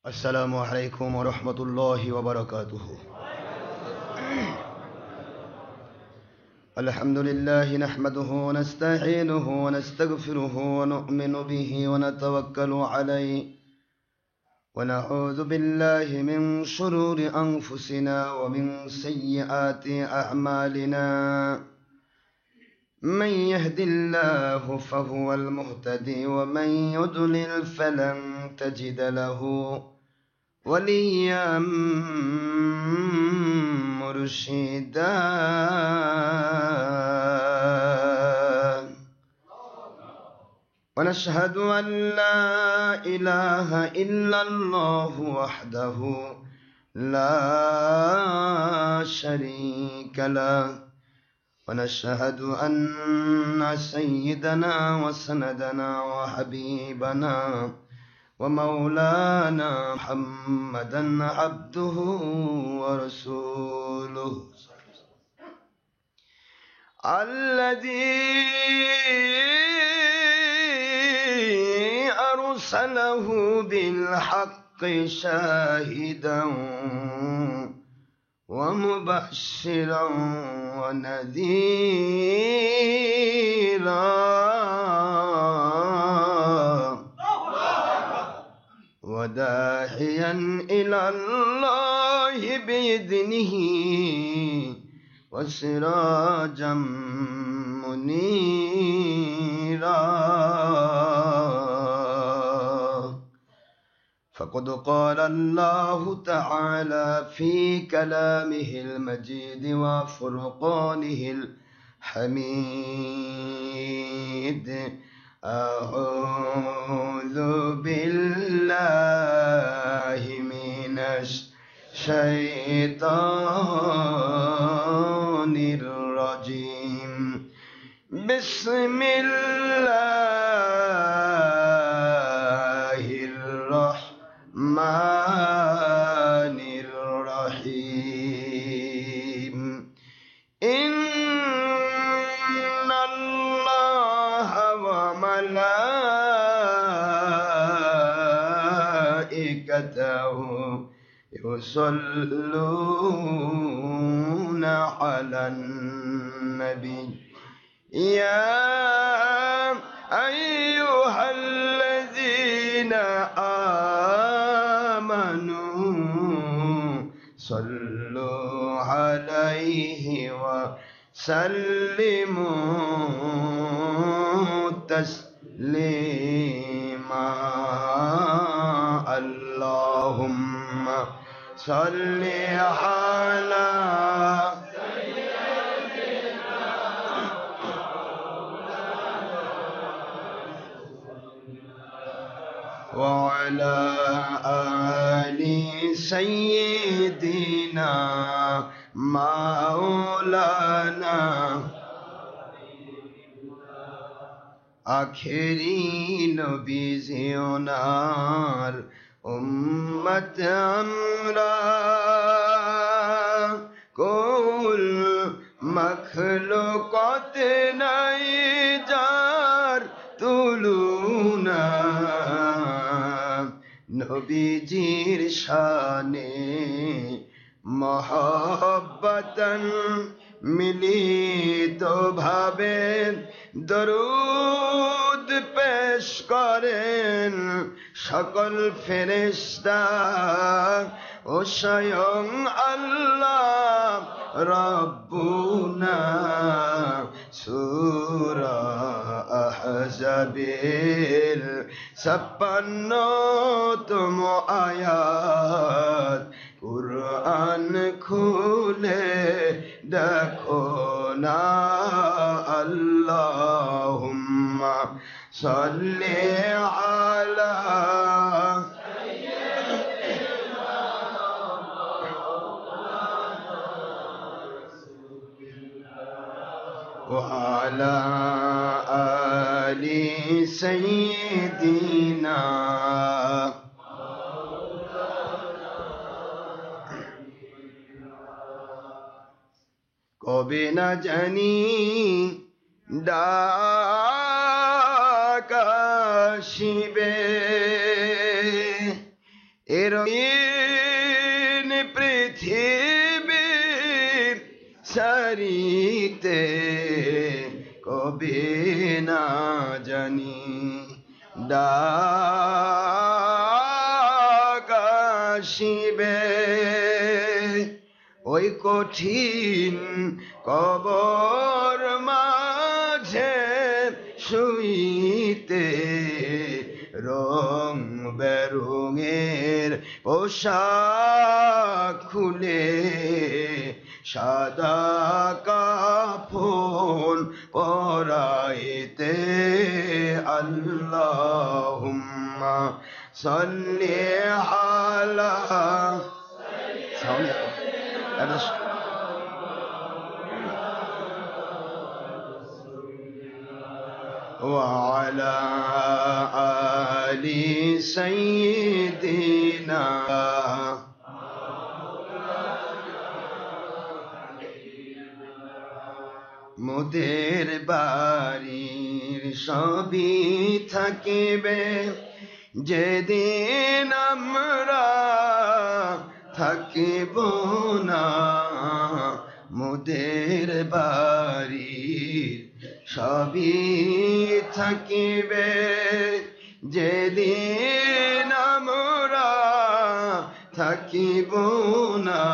السلام عليكم ورحمة الله وبركاته. الحمد لله نحمده ونستعينه ونستغفره ونؤمن به ونتوكل عليه ونعوذ بالله من شرور أنفسنا ومن سيئات أعمالنا. من يهد الله فهو المهتدي ومن يضلل فلن تجد له وليا مرشدا. ونشهد أن لا إله إلا الله وحده لا شريك له، ونشهد أن سيدنا وسندنا وحبيبنا ومولانا محمدا عبده ورسوله الذي أرسله بالحق شاهدا ومبشرا ونذيرا وداعيا إلى الله بإذنه وسراجا منيرا. فقد قال الله تعالى في كلامه المجيد وفرقانه الحميد: أعوذ بالله من الشيطان الرجيم. بسم الله الرحمن الرحيم. إن الله وملائكته يصلون على النبي يا أيها الذين آمنوا صلوا عليه وسلموا تسليما. اللهم صل على وعلى آل سيدنا مولانا আখেরি নবী ওনার উম্মত আমরা কুল মখলুকাত নাই যার তুলনা। নবীজির শানে মহব্বতন মিলিত ভাবে দরুদ পেশ করেন সকল ফেরেশতা ও স্বয়ং আল্লাহ রব্বুনা। সূরা আহজাবের 56তম আয়াত। কুরআন খুলে দেখো না। আল্লাহুম্মা সাল্লি আলা وعلى آل سيدنا কবে না জানি ডাক আসিবে রঙিন পৃথিবীর সারিতে কবে না জানি ডাক আসিবে, ওই কঠিন কবর মাঝে শুইতে রং বেরঙের পোশাক খুলে সাদা কাফন পরাইতে আল্লাহুম্মা সাল্লি আলা وعلى آل سيدنا মোদের বাড়ির সবই থাকিবে যেদিন আমরা থাকিব না, মোদের বাড়ির সবই থাকিবে যেদিন আমরা থাকিব না,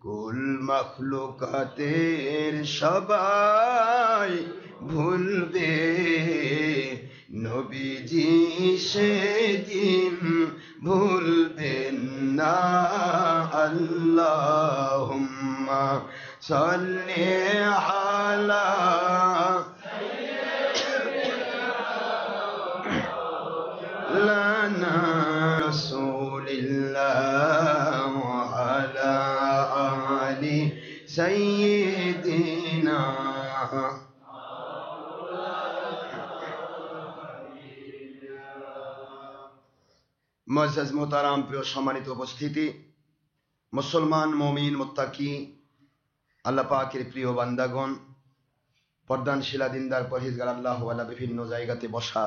কুল মখলুকাতের সবাই ভুলবে নবীজি সেদিন ভুলবেন না। আল্লাহুম্মা সাল্লি আলা লানা রাসূলিল্লাহ ওয়া আলা আলি সাইয়্যিদিনা। মুআজ্জাজ মোহতারাম, প্রিয় সম্মানিত উপস্থিতি, মুসলমান মুমিন মুত্তাকি আল্লাহ পাকের প্রিয় বান্দাগণ, পর্দানশীলা দিনদার পরহেজগার আল্লাহওয়ালা বিভিন্ন জায়গাতে বসা,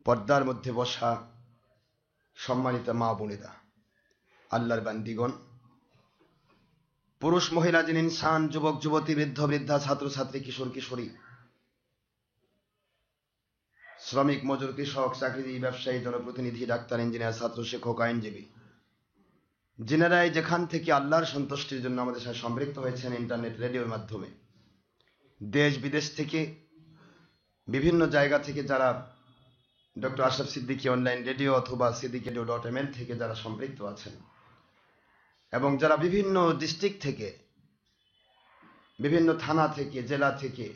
পর্দার মধ্যে বসা সম্মানিত মা বোনেরা, আল্লাহর বান্দিগণ, পুরুষ মহিলা যিনি ইনসান, যুবক যুবতী, বৃদ্ধ বৃদ্ধা, ছাত্র ছাত্রী, কিশোর কিশোরী, শ্রমিক মজুর, কৃষক, চাকরিজীবী, ব্যবসায়ী, জনপ্রতিনিধি, ডাক্তার, ইঞ্জিনিয়ার, ছাত্র, শিক্ষক, আইনজীবী, যিনারাই যেখান থেকে আল্লাহর সন্তুষ্টির জন্য আমাদের সাথে সম্পৃক্ত হয়েছেন ইন্টারনেট রেডিওর মাধ্যমে, দেশ বিদেশ থেকে বিভিন্ন জায়গা থেকে যারা doctor Ashraf Siddiqui online radio অথবা siddiqiradio.mn থেকে যারা সম্পৃক্ত আছেন, এবং যারা বিভিন্ন ডিস্ট্রিক্ট থেকে, বিভিন্ন থানা থেকে, জেলা থেকে,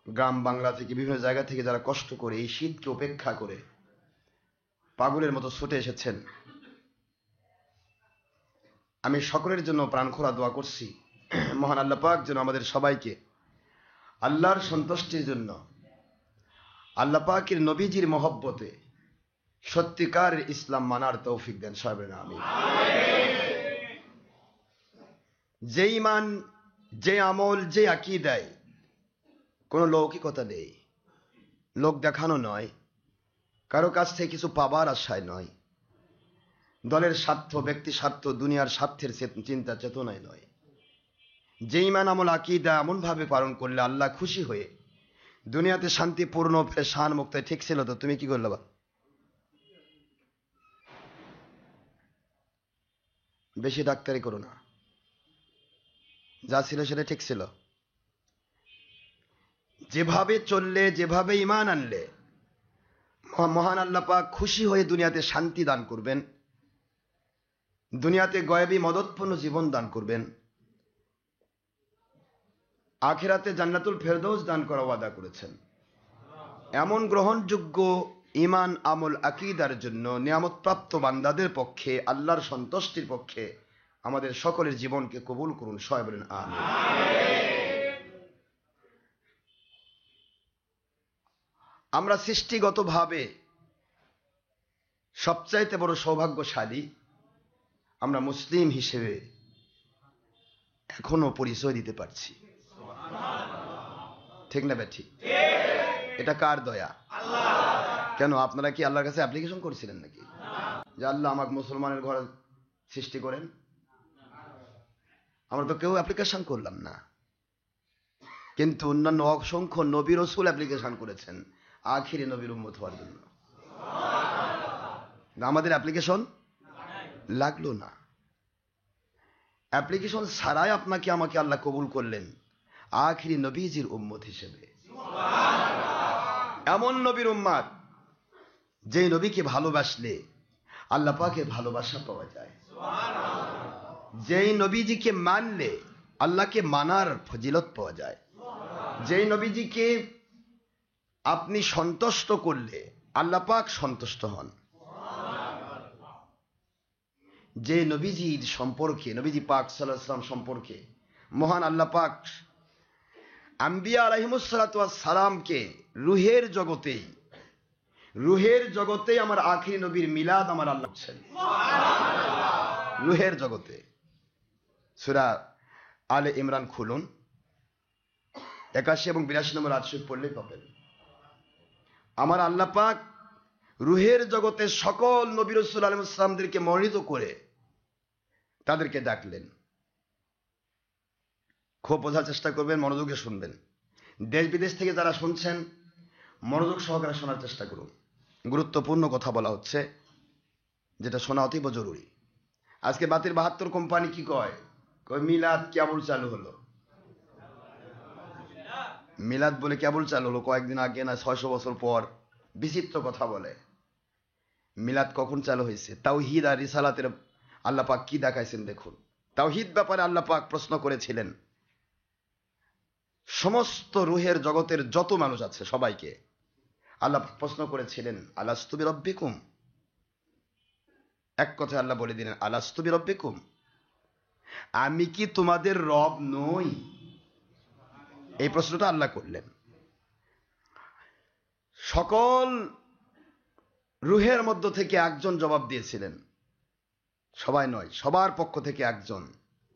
গ্রাম বাংলা থেকে, বিভিন্ন জায়গা থেকে যারা কষ্ট করে এই শীতকে উপেক্ষা করে পাগলের মতো ছুটে এসেছেন, আমি সকলের জন্য প্রাণখোরা দোয়া করছি মহান আল্লাহ পাক যেন আমাদের সবাইকে আল্লাহর সন্তুষ্টির জন্য, আল্লাহ পাকের নবীজির মহব্বতে সত্যিকার ইসলাম মানার তৌফিক দেন। সবাই বলেন আমিন। যে ঈমান, যে আমল, যে আকীদায় কোনো লৌকিকতা নেই, লোক দেখানো নয়, কারো কাছ থেকে কিছু পাবার আশায় নয়, দলের স্বার্থ, ব্যক্তি স্বার্থ, দুনিয়ার স্বার্থের চিন্তা চেতনায় নয়, যে ঈমান আমল আকীদা এমন ভাবে পালন করলে আল্লাহ খুশি হয়ে দুনিয়াতে শান্তিপূর্ণ পেরেশান মুক্ত। ঠিক ছিল তো? তুমি কি করলে? বা বেশি ডাক্তারি করো না, যা ছিল সেটা ঠিক ছিল। যেভাবে চললে, যেভাবে ঈমান আনলে মহান আল্লাহ পাক খুশি হয়ে দুনিয়াতে শান্তি দান করবেন, দুনিয়াতে গয়েবী মদতপূর্ণ জীবন দান করবেন, আখিরাতে জান্নাতুল ফেরদৌস দান করা ওয়াদা করেছেন। এমন গ্রহণযোগ্য ঈমান আমল আকীদার জন্য নিয়ামতপ্রাপ্ত বান্দাদের পক্ষে, আল্লাহর সন্তুষ্টির পক্ষে আমাদের সকলের জীবনকে কবুল করুন। সবাই বলেন আমিন। আমরা সৃষ্টিগতভাবে সবচাইতে বড় সৌভাগ্যশালী, আমরা মুসলিম হিসেবে এখনো পরিচয় দিতে পারছি। ঠিক না বেঠি? এটা কার দয়া? কেন আপনারা কি আল্লাহর কাছে অ্যাপ্লিকেশন করেছিলেন নাকি যে আল্লাহ আমাকে মুসলমানের ঘরে সৃষ্টি করেন? আমরা তো কেউ অ্যাপ্লিকেশন করলাম না, কিন্তু অন্যান্য অসংখ্য নবী রাসূল অ্যাপ্লিকেশন করেছেন আখিরি নবীর উম্মত হওয়ার জন্য। আমাদের অ্যাপ্লিকেশন লাগলো না। অ্যাপ্লিকেশন ছাড়াই আপনাকে আমাকে আল্লাহ কবুল করলেন আখিরি নবীজির উম্মত হিসেবে। এমন নবীর উম্মত যে নবীকে ভালোবাসলে আল্লাহ পাকের ভালোবাসা পাওয়া যায়, যেই নবীজিকে মানলে আল্লাহকে মানার ফজিলত পাওয়া যায়, যেই নবীজিকে আপনি সন্তুষ্ট করলে আল্লাহ পাক সন্তুষ্ট হন, যে নবীজির সম্পর্কে, নবীজি পাক সাল্লাল্লাহু আলাইহি ওয়াসাল্লাম সম্পর্কে মহান আল্লাহ পাক আম্বিয়া আলাইহিমুসসালাতু ওয়াস সালামকে রুহের জগতে আমার আখিরি নবীর মিলাদ আমার আল্লাহ করছেন রুহের জগতে। সূরা আলে ইমরান খুলুন, 81 এবং 82 নম্বর আয়াত শরীফ পড়লেই পাবেন। আমার আল্লাহ পাক রুহের জগতে সকল নবী রাসূল আলাইহিস সালামদেরকে মনোনীত করে তাদেরকে ডাকলেন। খুব বোঝার চেষ্টা করবেন, মনোযোগে শুনবেন। দেশ বিদেশ থেকে যারা শুনছেন মনোযোগ সহকারে শোনার চেষ্টা করুন। গুরুত্বপূর্ণ কথা বলা হচ্ছে, যেটা শোনা অতীব জরুরি। আজকে বাতির 72 কোম্পানি কি কয় মিলাদ কেবল চালু হলো, মিলাদ বলে কেবল চালু হলো কয়েকদিন আগে না 600 বছর পর। বিচিত্র কথা বলে। মিলাদ কখন চালু হয়েছে? তাওহীদ আর রিসালাতের আল্লাহ পাক কি দেখাইছেন দেখুন। তাওহীদ ব্যাপারে আল্লাহ পাক প্রশ্ন করেছিলেন সমস্ত রুহের জগতের যত মানুষ আছে সবাইকে। আল্লাহ প্রশ্ন করেছিলেন আলাস্তু বিরাব্বিকুম, এক কথায় আল্লাহ বলে দিলেন আলাস্তু বিরাব্বিকুম, আমি কি তোমাদের রব নই? এই প্রশ্নটা আল্লাহ করলেন। সকল রুহের মধ্য থেকে একজন জবাব দিয়েছিলেন, সবাই নয়, সবার পক্ষ থেকে একজন,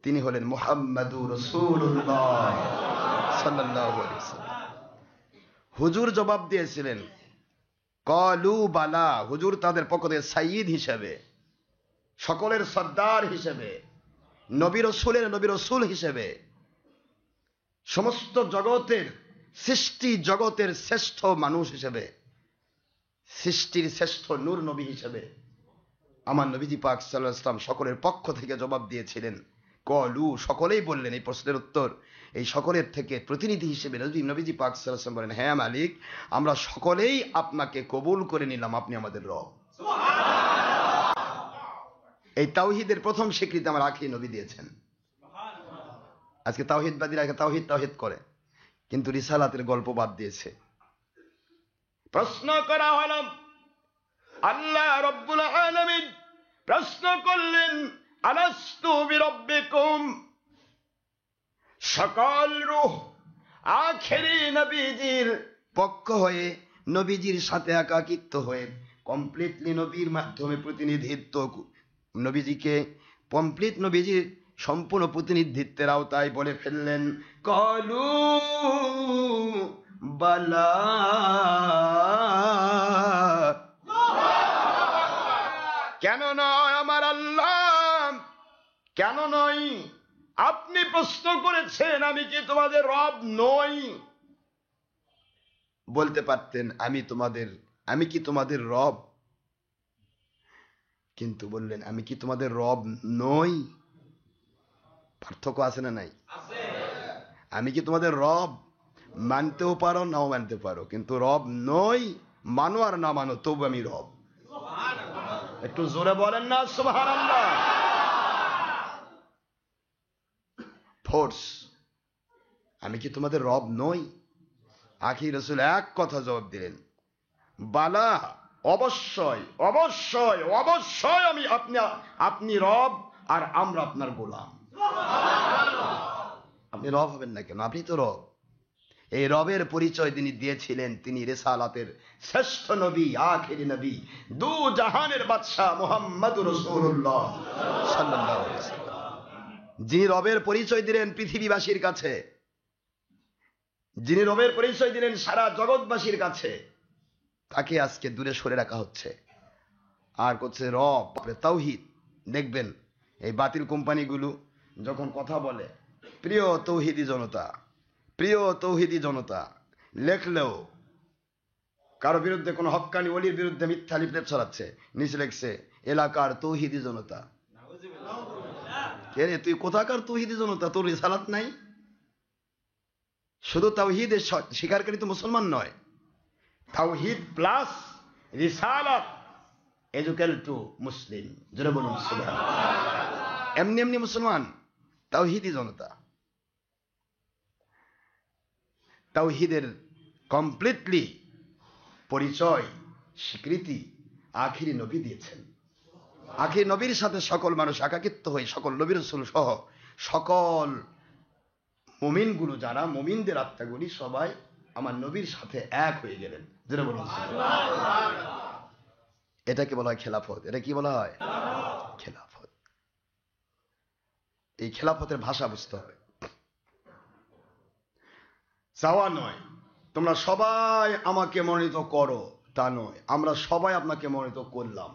তিনি হলেন মুহাম্মাদুর রাসূলুল্লাহ সাল্লাল্লাহু আলাইহি ওয়াসাল্লাম। হুজুর জবাব দিয়েছিলেন ক্বালু বালা, হুজুর তাদের পক্ষ থেকে সাইয়্যিদ হিসেবে, সকলের সর্দার হিসেবে, নবী রাসূল হিসেবে, সমস্ত জগতের সৃষ্টি জগতের শ্রেষ্ঠ মানুষ হিসেবে, সৃষ্টির শ্রেষ্ঠ নূর নবী হিসেবে আমার নবীজি পাক সাল্লাল্লাহু আলাইহি ওয়াসাল্লাম সকলের পক্ষ থেকে জবাব দিয়েছিলেন কলু, সকলেই বললেন এই প্রশ্নের উত্তর। এই সকলের থেকে প্রতিনিধি হিসেবে নবীজি পাক সাল্লাল্লাহু আলাইহি ওয়াসাল্লাম বলেন হ্যাঁ মালিক, আমরা সকলেই আপনাকে কবুল করে নিলাম, আপনি আমাদের রব। এই তাওহীদের প্রথম স্বীকৃতি আমার আখিরি নবী দিয়েছেন। আজকে তাওহীদবাদীরা তাওহীদ করে, কিন্তু রিসালাতের গল্প বাদ দিয়েছে। প্রশ্ন করা হলো, আল্লাহ রাব্বুল আলামিন প্রশ্ন করলেন আলাস্তু বিরাব্বিকুম, সকল রূহ আখেরি নবীজির পক্ষ হয়ে, নবীজির সাথে একাকিত্ব হয়ে, কমপ্লিটলি নবীর মাধ্যমে প্রতিনিধিত্ব, নবীজিকে কমপ্লিট নবীজির সম্পূর্ণ প্রতিনিধিত্বের আওতায় বলে ফেললেন কলু বালা, কেন নয় আমার আল্লাহ, কেন নয়? আপনি প্রশ্ন করেছেন আমি কি তোমাদের রব নই? বলতে পারতেন আমি কি তোমাদের রব, কিন্তু বললেন আমি কি তোমাদের রব নই। পার্থক্য আছে না নাই? আমি কি তোমাদের রব, মানতেও পারো নাও মানতে পারো, কিন্তু রব নই, মানো আর না মানো তবু আমি রব। একটু জোরে বলেন না সুবহানাল্লাহ। ফোর্স, আমি কি তোমাদের রব নই? আখির রাসূল এক কথা জবাব দিলেন বালা, অবশ্যই অবশ্যই অবশ্যই আমি আপনি রব আর আমরা আপনার গোলাম। আপনি রব হবেন না কেন? আপনি তো রব। এই রবের পরিচয় তিনি দিয়েছিলেন, তিনি রিসালাতের শ্রেষ্ঠ নবী, আখিরি নবী, দু জাহানের বাদশা মুহাম্মদুর রাসূলুল্লাহ সাল্লাল্লাহু আলাইহি ওয়াসাল্লাম, যিনি রবের পরিচয় দিলেন পৃথিবীবাসীর কাছে, যিনি রবের পরিচয় দিলেন সারা জগৎবাসীর কাছে। তাকে আজকে দূরে সরে রাখা হচ্ছে। আর করছে রব তাওহীদ। দেখবেন এই বাতিল কোম্পানিগুলো যখন কথা বলে, প্রিয় তৌহিদি জনতা, প্রিয় তৌহিদি জনতা, লেখলেও কারো বিরুদ্ধে কোনো হক্কানি ওলির বিরুদ্ধে মিথ্যা লিফলেট ছড়াচ্ছে, নিচে লেখছে এলাকার তৌহিদি জনতা। কে রে তুই কোথাকার তৌহিদি জনতা? তোর রিসালাত নাই? শুধু তাওহীদের স্বীকারকারী তো মুসলমান নয়, তাওহীদ প্লাস রিসালাত ইকুয়াল টু মুসলিম। জোরে বলুন সুবহানাল্লাহ। এমনি এমনি মুসলমান, তাওহীদি জনতা। তাওহীদের কমপ্লিটলি পরিচয় স্বীকৃতি আখিরি নবী দিয়েছেন। আখিরি নবীর সাথে সকল মানুষ একাকিত্ব হয়ে, সকল নবী রাসূল সহ সকল মুমিনগুলো, যারা মুমিনদের আত্মাগুলি সবাই আমার নবীর সাথে এক হয়ে গেলেন। যেটা বলুন সুবহানাল্লাহ। এটাকে বলা হয় খেলাফত। এটা কি বলা হয়? খেলাফত। এই খেলাফতের ভাষা বুঝতে হবে। চাওয়া নয় তোমরা সবাই আমাকে মনোনীত করো, তা নয়, আমরা সবাই আপনাকে মনোনীত করলাম।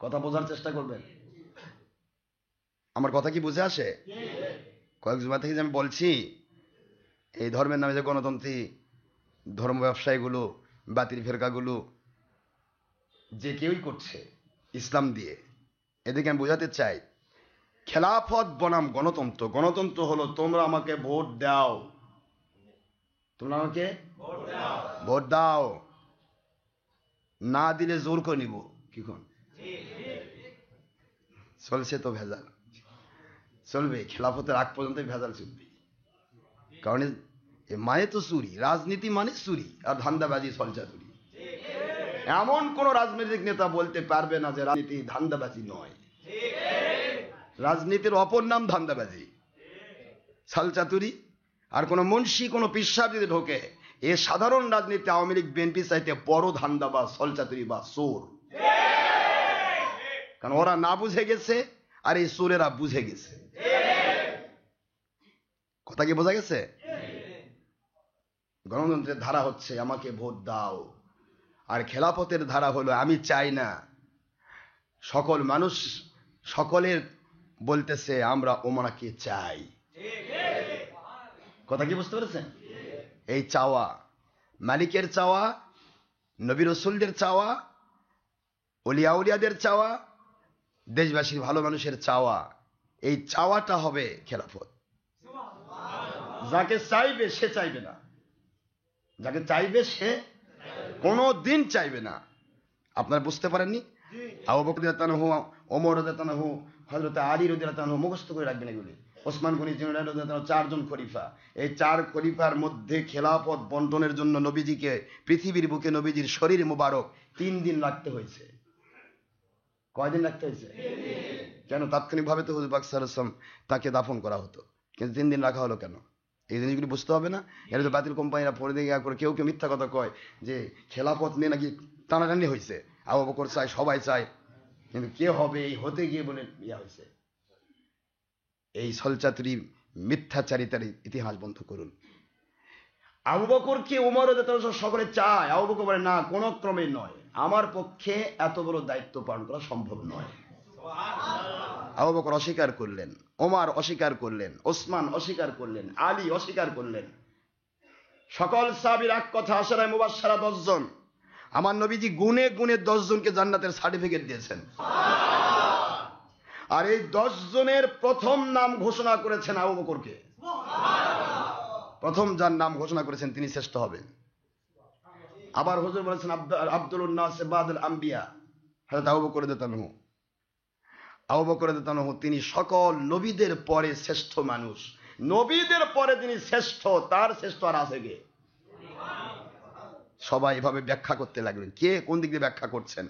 কথা বোঝার চেষ্টা করবেন। আমার কথা কি বুঝে আসে? কয়েক জুমা থেকে যে আমি বলছি, এই ধর্মের নামে যে গণতন্ত্রী ধর্ম ব্যবসায়ীগুলো, বাতিল ফেরকাগুলো যে কেউই করছে ইসলাম দিয়ে, এদিকে আমি বোঝাতে চাই খেলাফত বনাম গণতন্ত্র। গণতন্ত্র হলো তোমরা আমাকে ভোট দাও, তোমরা আমাকে ভোট দাও, না দিলে জোর করে নিব। কি কোন চলছে তো ভেজাল, চলবে খেলাফতের আগ পর্যন্ত ভেজাল চলবে। কারণ মানে তো চুরি, রাজনীতি মানে চুরি আর ধান্দাবাজি, ছলচাতুরি। এমন কোন রাজনৈতিক নেতা বলতে পারবে না যে রাজনীতি ধান্দাবাজি নয়। রাজনীতির অপর নাম ধান্দাবাজি, ছলচাতুরি। আর কোন মুন্সি, কোন পিসাব যদি ঢোকে, এ সাধারণ রাজনীতি আওয়ামী লীগ বিএনপি চাইতে বড় ধান্দাবাজ, ছলচাতুরি বা চোর। কারণ ওরা না বুঝে গেছে আর এই চোরেরা বুঝে গেছে। কথা কি বোঝা গেছে? গণতন্ত্রের ধারা হচ্ছে আমাকে ভোট দাও, আর খেলাফতের ধারা হলো আমি চাই না। সকল মানুষ সকলের বলতেছে আমরা ওমরাকে চাই। কথা কি বুঝতে পেরেছেন? এই চাওয়া, মালিকের চাওয়া, নবী রাসূলদের চাওয়া, ওলিয়া উলিয়াদের চাওয়া, দেশবাসীর ভালো মানুষের চাওয়া, এই চাওয়াটা হবে খেলাফত। যাকে চাইবে সে চাইবে না, যাকে চাইবে সে কোনো দিন চাইবে না। আপনারা বুঝতে পারেননি? আবু বকর রাদিয়াল্লাহু আনহু, ওমর রাদিয়াল্লাহু আনহু, হযরত আলী রাদিয়াল্লাহু আনহু, মুখস্থ করে রাখবেন এগুলি। ওসমান গনি রাদিয়াল্লাহু আনহু, চারজন খলিফা। এই চার খলিফার মধ্যে খেলাফত বন্টনের জন্য নবীজিকে পৃথিবীর বুকে নবীজির শরীর মুবারক 3 দিন রাখতে হয়েছে। কয়দিন রাখতে হয়েছে? কেন? তাৎক্ষণিকভাবে তো হুজুর পাক সাল্লাল্লাহু আলাইহি ওয়াসাল্লাম তাকে দাফন করা হতো, কিন্তু 3 দিন রাখা হলো কেন? এই জিনিসগুলি বুঝতে হবে না? এটা তো বাতিল কোম্পানিরা পরে দিকে করে কেউ কেউ মিথ্যা কথা কয় যে খেলাফত নিয়ে নাকি টানাটানি হয়েছে, আবু বকর চায়, সবাই চায়, কিন্তু কে হবে এই হতে গিয়ে বলে ইয়া হয়েছে। এই ছলচাতুরি মিথ্যাচারিতার ইতিহাস বন্ধ করুন। আবু বকরকে ওমর রাদিয়াল্লাহু আনহু সকলে চায়, আবু বকর বলে না, কোনো ক্রমে নয়, আমার পক্ষে এত বড় দায়িত্ব পালন করা সম্ভব নয়। আবু বকর অস্বীকার করলেন, ওমর অস্বীকার করলেন, ওসমান অস্বীকার করলেন, আলী অস্বীকার করলেন। সকল সাহাবীর এক কথা, আশারায়ে মুবাশশারা 10 জন। আমার নবীজি গুনে গুনে 10 জনকে জান্নাতের সার্টিফিকেট দিয়েছেন। আর এই 10 জনের প্রথম নাম ঘোষণা করেছেন আবু বকরকে। প্রথম যার নাম ঘোষণা করেছেন তিনি শ্রেষ্ঠ হবেন। আবার হুজুর বলেছেন আব্দুল নাস বাদুল আম্বিয়া, হযরত আবু বকর রাদিয়াল্লাহু আনহু। আবু বকর রাদিয়াল্লাহু আনহু তিনি সকল নবীদের পরে শ্রেষ্ঠ মানুষ, নবীদের পরে তিনি শ্রেষ্ঠ, তার শ্রেষ্ঠ আর আছে কে? সবাই এভাবে ব্যাখ্যা করতে লাগলেন। কে কোন দিক দিয়ে ব্যাখ্যা করছেন?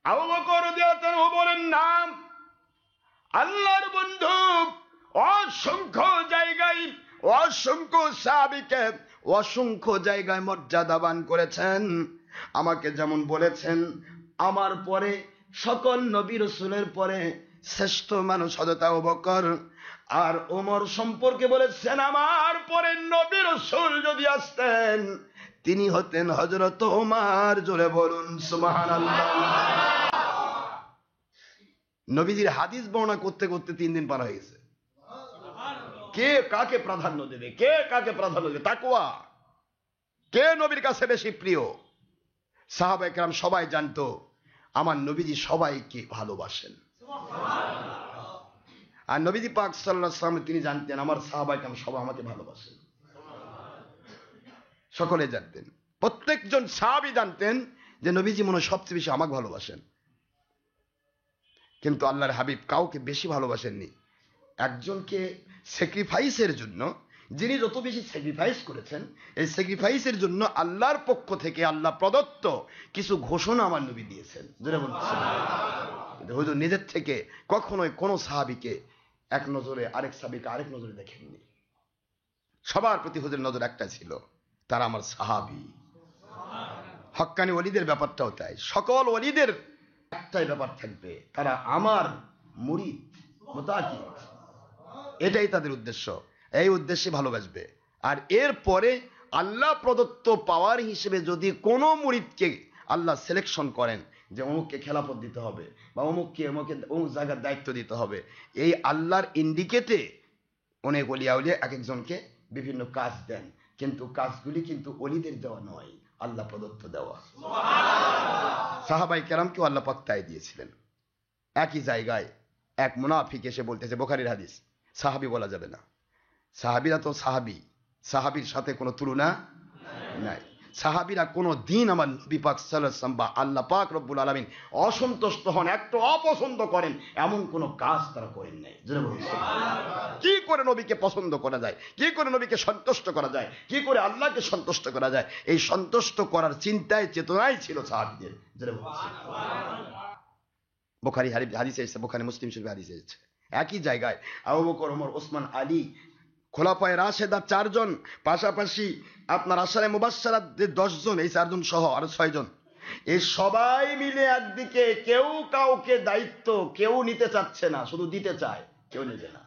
আবু বকর রাদিয়াল্লাহু আনহু বলেন, নাম আল্লাহর বন্ধু অসংখ্য জায়গায়, অসংখ্য সাহাবীকে অসংখ্য জায়গায় মর্যাদাবান করেছেন। আমাকে যেমন বলেছেন আমার পরে সকল নবী রাসূলের পরে শ্রেষ্ঠ মানুষ হযরত আবু বকর, আর ওমর সম্পর্কে বলেছেন আমার পরে নবী রাসূল যদি আসতেন তিনি হতেন হযরত ওমর। জোরে বলুন সুবহানাল্লাহ। নবীজির হাদিস বর্ণনা করতে করতে 3 দিন পার হয়ে গেছে। কে কাকে প্রাধান্য দেবে, কে কাকে প্রাধান্য দেবে, তাকওয়া, কে নবীর কাছে বেশি প্রিয়। সাহাবায়ে কেরাম সবাই জানতো আমার নবীজি সবাইকে ভালোবাসেন। আর নবীজি পাক সাল্লাল্লাহু আলাইহি ওয়াসাল্লাম তিনি জানতেন আমার সাহাবায়ে কেরাম সবাই আমাকে ভালোবাসেন। সকলে জানতেন, প্রত্যেকজন সাহাবী জানতেন যে নবীজি মনে হয় সবচেয়ে বেশি আমাকে ভালোবাসেন। কিন্তু আল্লাহর হাবিব কাউকে বেশি ভালোবাসেননি। একজনকে স্যাক্রিফাইসের জন্য, যিনি যত বেশি স্যাক্রিফাইস করেছেন, এই স্যাক্রিফাইসের জন্য আল্লাহর পক্ষ থেকে আল্লাহ প্রদত্ত কিছু ঘোষণা আমার নবী দিয়েছেন। যেটা বলছেন হুজুর নিজের থেকে কখনোই কোনো সাহাবীকে এক নজরে আরেক সাহাবীকে আরেক নজরে দেখেননি। সবার প্রতি হুজুর নজর একটা ছিল, তারা আমার সাহাবী। হক্কানি ওলিদের ব্যাপারটাও তাই, সকল ওলিদের একটাই ব্যাপার থাকবে, তারা আমার মুরিদ মুতাকিদ, এটাই তাদের উদ্দেশ্য, এই উদ্দেশ্যে ভালোবাসবে। আর এরপরে আল্লাহ প্রদত্ত পাওয়ার হিসেবে যদি কোনো মুরিদকে আল্লাহ সিলেকশন করেন যে অমুককে খেলাফত দিতে হবে বা অমুককে অমুক জায়গার দায়িত্ব দিতে হবে, এই আল্লাহর ইন্ডিকেটে অনেক ওলিয়া উলিয়া এক একজনকে বিভিন্ন কাজ দেন, কিন্তু কাজগুলি কিন্তু ওলিদের দেওয়া নয়, আল্লাহ প্রদত্ত দেওয়া। সাহাবায়ে কেরামকেও আল্লাহ পাক তাই দিয়েছিলেন। একই জায়গায় এক মুনাফিক এসে বলতেছে, বুখারীর হাদিস, সাহাবী বলা যাবে না, সাহাবীরা তো সাহাবী, সাহাবীর সাথে কোনো তুলনা নাই। সাহাবীরা কোনো দিন আমার নবী পাক সাল্লাল্লাহু আলাইহি ওয়াসাল্লাম বা আল্লাহ পাক রব্বুল আলামিন অসন্তুষ্ট হন, একটু অপছন্দ করেন এমন কোনো কাজ তারা করেন নাই। কি করে নবীকে পছন্দ করা যায়, কি করে নবীকে সন্তুষ্ট করা যায়, কি করে আল্লাহকে সন্তুষ্ট করা যায়, এই সন্তুষ্ট করার চিন্তায় চেতনাই ছিল সাহাবীদের। বুখারী হাদিসে এসেছে, বুখারী মুসলিম শরীফে হাদিসে এসেছে। একই জায়গায় আবু বকর, ওমর, ওসমান, আলী, খোলাফায়ে রাশেদা 4 জন, পাশাপাশি আপনার আশারে মুবাশশারাত 10 জন, এই 4 জন সহ আরো 6 জন, এই সবাই মিলে একদিকে কেউ কাউকে দায়িত্ব কেউ নিতে চাচ্ছে না, শুধু দিতে চায়, কেউ নিতে না।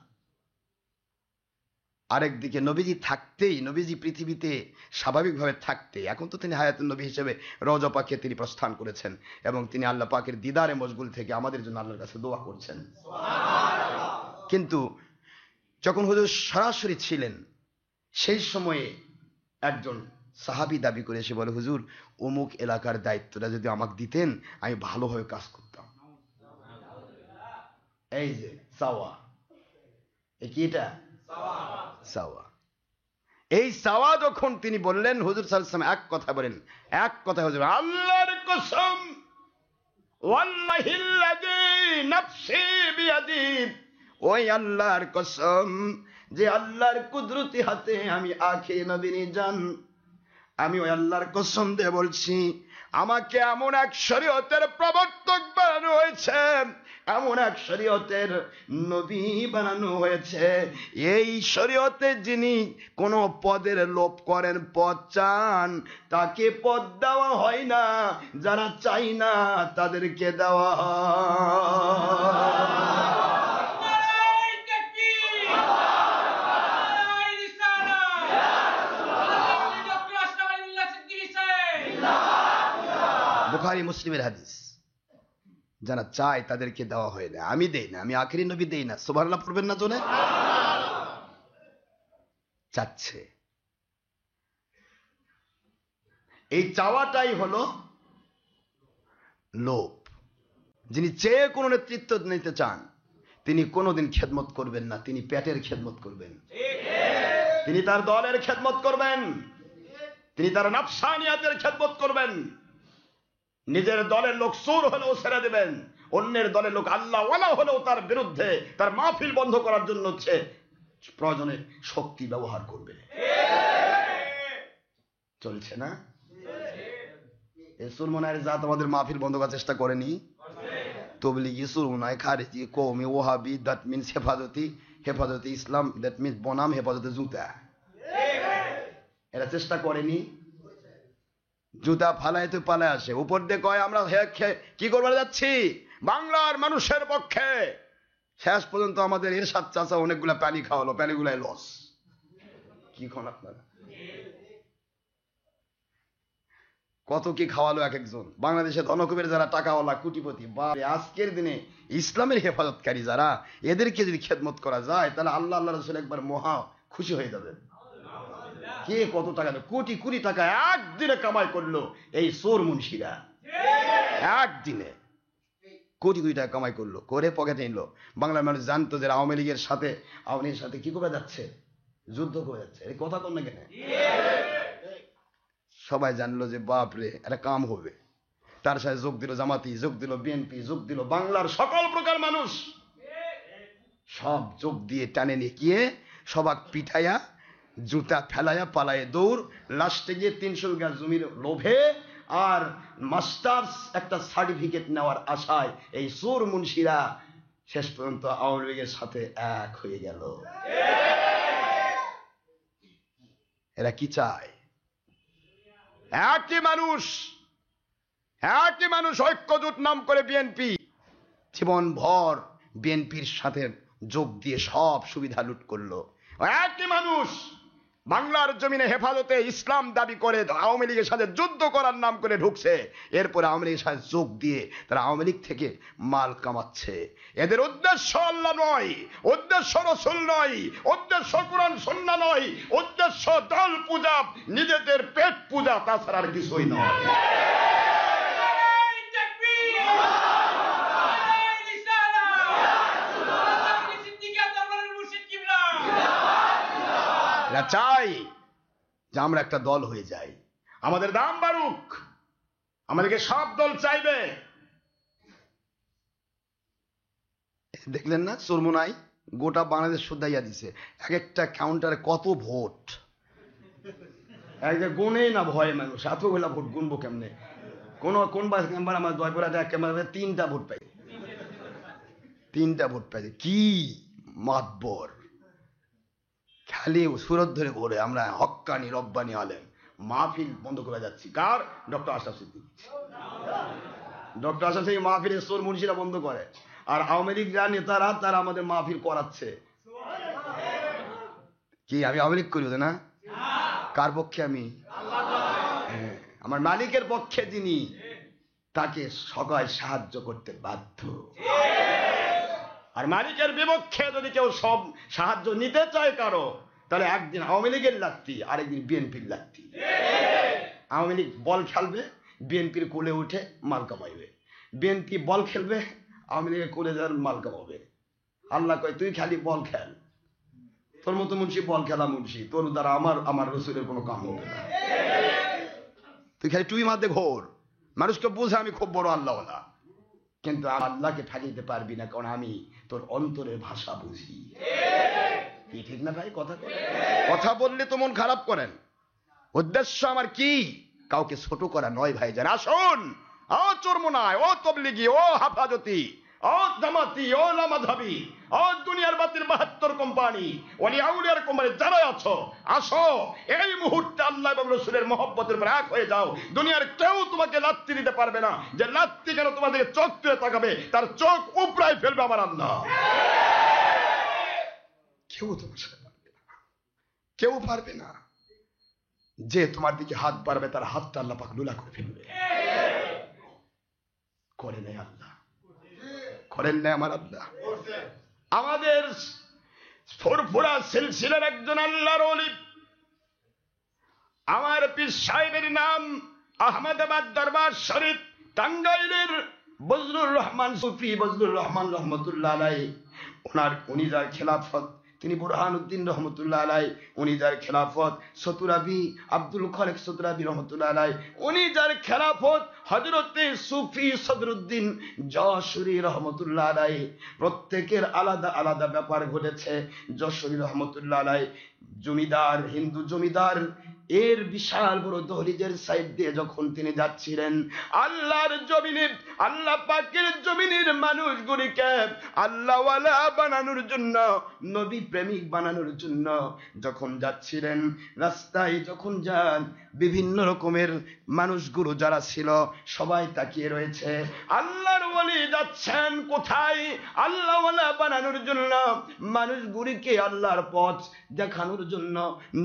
আরেকদিকে নবীজি থাকতেই, নবীজি পৃথিবীতে স্বাভাবিকভাবে থাকতে, এখন তো তিনি হায়াতুন নবী হিসেবে রওজা পাকে তিনি প্রস্থান করেছেন এবং তিনি আল্লাহ পাকের দিদারে মশগুল থেকে আমাদের জন্য আল্লাহর কাছে দোয়া করছেন। কিন্তু যখন হুজুর সরাসরি ছিলেন, সেই সময়ে একজন সাহাবী দাবি করে এসে বলে, হুজুর অমুক এলাকার দায়িত্বটা যদি আমাকে দিতেন আমি ভালোভাবে কাজ করতাম। এই যে সাওয়া, কি এটা সাওয়া, এই সাওয়া যখন তিনি বললেন, হুজুর সাল্লাল্লাহু আলাইহি ওয়াসাল্লাম এক কথা বলেন, এক কথা হুজুর, আল্লাহর কসম, ওয়াল্লাহিল্লাযী নাফসি বিয়াদি, ওই আল্লাহর কসম যে আল্লাহর কুদরতি হাতে আমি আখে নবীনি জান, আমি ওই আল্লাহর কসম দিয়ে বলছি, আমাকে এমন এক শরীয়তের প্রবর্তক বানানো হয়েছে, এমন এক শরীয়তের নবী বানানো হয়েছে, এই শরীয়তে যিনি কোনো পদের লোভ করেন, পদ চান, তাকে পদ দেওয়া হয় না, যারা চাই না তাদেরকে দেওয়া হয়। বুখারী মুসলিমের হাদিস, যারা চায় তাদেরকে দেওয়া হয় না, আমি দেই না, আমি আখেরি নবী দেই না। সুবহানাল্লাহ পড়বেন না জোরে? চাচ্ছে, এই চাওয়াটাই হলো লোভ। যিনি চেয়ে কোনো নেতৃত্ব নিতে চান তিনি কোনোদিন খেদমত করবেন না, তিনি পেটের খেদমত করবেন, তিনি তার দলের খেদমত করবেন, তিনি তার নাফসানিয়াতের খেদমত করবেন। নিজের দলের লোক সুর হলেও ছেড়ে দেবেন, অন্যের দলের লোক আল্লাহ ওয়ালা হলেও তার বিরুদ্ধে তার মাহফিল বন্ধ করার জন্য হচ্ছে প্রয়োজনে শক্তি ব্যবহার করবে। চলছে না? সুরমনায়ের জাত আমাদের মাহফিল বন্ধ করার চেষ্টা করেনি। তবলিগি, সুরমনায়, খারিজি, কওমি, ওয়াহাবি, দ্যাট মিনস হেফাজতে ইসলাম, দ্যাট মিনস বনাম হেফাজতে জুতা, এরা চেষ্টা করেনি? জুতা ফালায় তো পালায় আসে, উপর দিয়ে কয় আমরা কি করবার যাচ্ছি বাংলার মানুষের পক্ষে। শেষ পর্যন্ত আমাদের এরশাদ চাচা অনেকগুলা পানি খাওয়ালো, পানিগুলাই লস। কি খন আপনারা? কত কি খাওয়ালো এক একজন। বাংলাদেশে ধনকুবের যারা টাকাওয়ালা কোটিপতি, বা আজকের দিনে ইসলামের হেফাজতকারী যারা, এদেরকে যদি খেদমত করা যায় তাহলে আল্লাহ আল্লাহ রসুল একবার মহা খুশি হয়ে যাবেন। কে কত টাকা, কোটি কোটি টাকা একদিনে কামাই করলো এই চোর মুন্সিরা, একদিনে কোটি কোটি টাকা কামাই করলো, করে পকেটে নিল। বাংলার মানুষ জানতো যে আওয়ামী লীগের সাথে কি করে যাচ্ছে, যুদ্ধ করে যাচ্ছে। এই কথা কন না কেন? সবাই জানলো যে বাপরে একটা কাম হবে। তার সাথে যোগ দিল জামাতি, যোগ দিল বিএনপি, যোগ দিল বাংলার সকল প্রকার মানুষ, সব যোগ দিয়ে টানে নিয়ে গিয়ে সবাক পিঠাইয়া জুতা ফেলাইয়া পালায়ে দৌড়। লাস্টে গিয়ে 300 বিঘা জমির লোভে আর মাস্টার্স একটা সার্টিফিকেট নেওয়ার আশায় এই চোর মুন্সিরা শেষ পর্যন্ত আওয়ামী লীগের সাথে এক হয়ে গেল। এরা কি চায়? একই মানুষ ঐক্যজোট নাম করে বিএনপি জীবন ভর বিএনপির সাথে যোগ দিয়ে সব সুবিধা লুট করলো। একই মানুষ বাংলার জমিনে হেফাজতে ইসলাম দাবি করে আওয়ামী লীগের সাথে যুদ্ধ করার নাম করে ঢুকছে, এরপরে আওয়ামী লীগের সাথে যোগ দিয়ে তারা আওয়ামী লীগ থেকে মাল কামাচ্ছে। এদের উদ্দেশ্য আল্লাহ নয়, উদ্দেশ্য রাসূল নয়, উদ্দেশ্য কোরআন সুন্নাহ নয়, উদ্দেশ্য দল পূজা, নিজেদের পেট পূজা, তাছাড়া আর কিছুই নয়। চাই যে আমরা একটা দল হয়ে যাই, আমাদের দাম বাড়ুক, আমাদেরকে সব দল চাইবে। দেখলেন না চরমোনাই গোটা বাংলাদেশ শুধাইয়া দিছে, এক একটা কাউন্টারে কত ভোট, গুনেই না ভয় মানুষ, এতগুলা ভোট গুনবো কেমনে? কোন মেম্বার আমার জয়পুরহাটে এক ক্যামেরা 3টা ভোট পাই, 3টা ভোট পাইছে। কি মাতবর, খালি সুরত ধরে ঘুরে আমরা হক্কানি রব্বানি আলেম। মাহফিল বন্ধ করে যাচ্ছি কার? ডক্টর আশরাফ সিদ্দিকী। ডক্টর আশরাফ সিদ্দিকী মাহফিলের চোর মুন্সিরা বন্ধ করে, আর আওয়ামী লীগ নেতারা তারা আমাদের মাহফিল করাচ্ছে। কি আমি আওয়ামী লীগ করি না? কার পক্ষে আমি? আমার মালিকের পক্ষে যিনি, তাকে সবাই সাহায্য করতে বাধ্য। আর মালিকের বিপক্ষে যদি কেউ সব সাহায্য নিতে চায় কারো, তাহলে একদিন আওয়ামী লীগের লাগতি, আরেকদিন বিএনপির লাগতি। আওয়ামী লীগ বল খেলবে, বিএনপির কোলে উঠে মাল কামাইবে, বিএনপি বল খেলবে, আওয়ামী লীগের কোলে যার মাল কামাবে। আল্লাহ কয় তুই খালি বল খেল, তোর মতো মুন্সি বল খেলা মুন্সি, তোর দ্বারা আমার রসুলের কোনো কাম হবে না। তুই খালি তুই মাঝে ঘোর, মানুষকে বোঝা আমি খুব বড় আল্লাহওয়ালা, কিন্তু আল্লাহকে ঠকাইতে পারবি না, কারণ আমি তোর অন্তরের ভাষা বুঝি। কি ঠিক না ভাই? কথা বললে তো মন খারাপ করেন। উদ্দেশ্য আমার কি? কাউকে ছোট করা নয় ভাই। যান আসুন, ও চরমোনাই, ও তবলিগি, ও হাফাজতি, ও জামাতি, ও লামাধাবি, ও দুনিয়ার বাতির 72 কোম্পানি, ওলি আউলিয়ার কোম্পানি যারা আছো, আসো এই মুহূর্তে আল্লাহ এবং রাসূলের মহব্বতের উপর এক হয়ে যাও। দুনিয়ার কেউ তোমাকে লাত্তি দিতে পারবে না। যে লাত্তি কেন তোমাদের চোখ তুলে তাকাবে, তার চোখ উপড়ায় ফেলবে আমার আল্লাহ। কেউ তোমার সাথে পারবে না, কেউ পারবে না। যে তোমার দিকে হাত বাড়বে তার হাতটা আল্লাহ পাক লুলা করে ফেলবে। করে নেই আল্লাহ, করেন নাই আমার আল্লাহ। আমাদের ফুরফুরা সিলসিলার একজন আল্লাহর ওলি, আমার পীর সাহেবের নাম আহমদাবাদ দরবার শরীফ, টাঙ্গাইলের বজলুর রহমান সুফি বজলুর রহমান রহমতুল্লাহ আলাইহি, উনি যার খেলাফত, তিনি বুরহানুদ্দিন রহমতুল্লাহ আলাইহি, উনি যার খেলাফত, সতুরাবি আব্দুল খালেক সতুরাবি রহমতুল্লাহ আলাইহি, উনি যার খেলাফত, হযরতে সুফি সদরুদ্দিন যশোরী রহমতুল্লাহ আলাইহি। প্রত্যেকের আলাদা আলাদা ব্যাপার ঘটেছে। যশোরী রহমতুল্লাহ আলাইহি জমিদার, হিন্দু জমিদার, এর বিশাল বড় দহলিজের সাইড দিয়ে যখন তিনি যাচ্ছিলেন, আল্লাহর জমিনে, আল্লাহ পাকের জমিনের মানুষগুলিকে আল্লাহওয়ালা বানানোর জন্য, নবী প্রেমিক বানানোর জন্য যখন যাচ্ছিলেন, রাস্তায় যখন যান বিভিন্ন রকমের মানুষগুলো যারা ছিল সবাই তাকিয়ে রয়েছে। আল্লাহর ওলি যাচ্ছেন কোথায়? আল্লাহ ওয়ালা বানানোর জন্য, মানুষগুলিকে আল্লাহর পথ দেখানোর জন্য,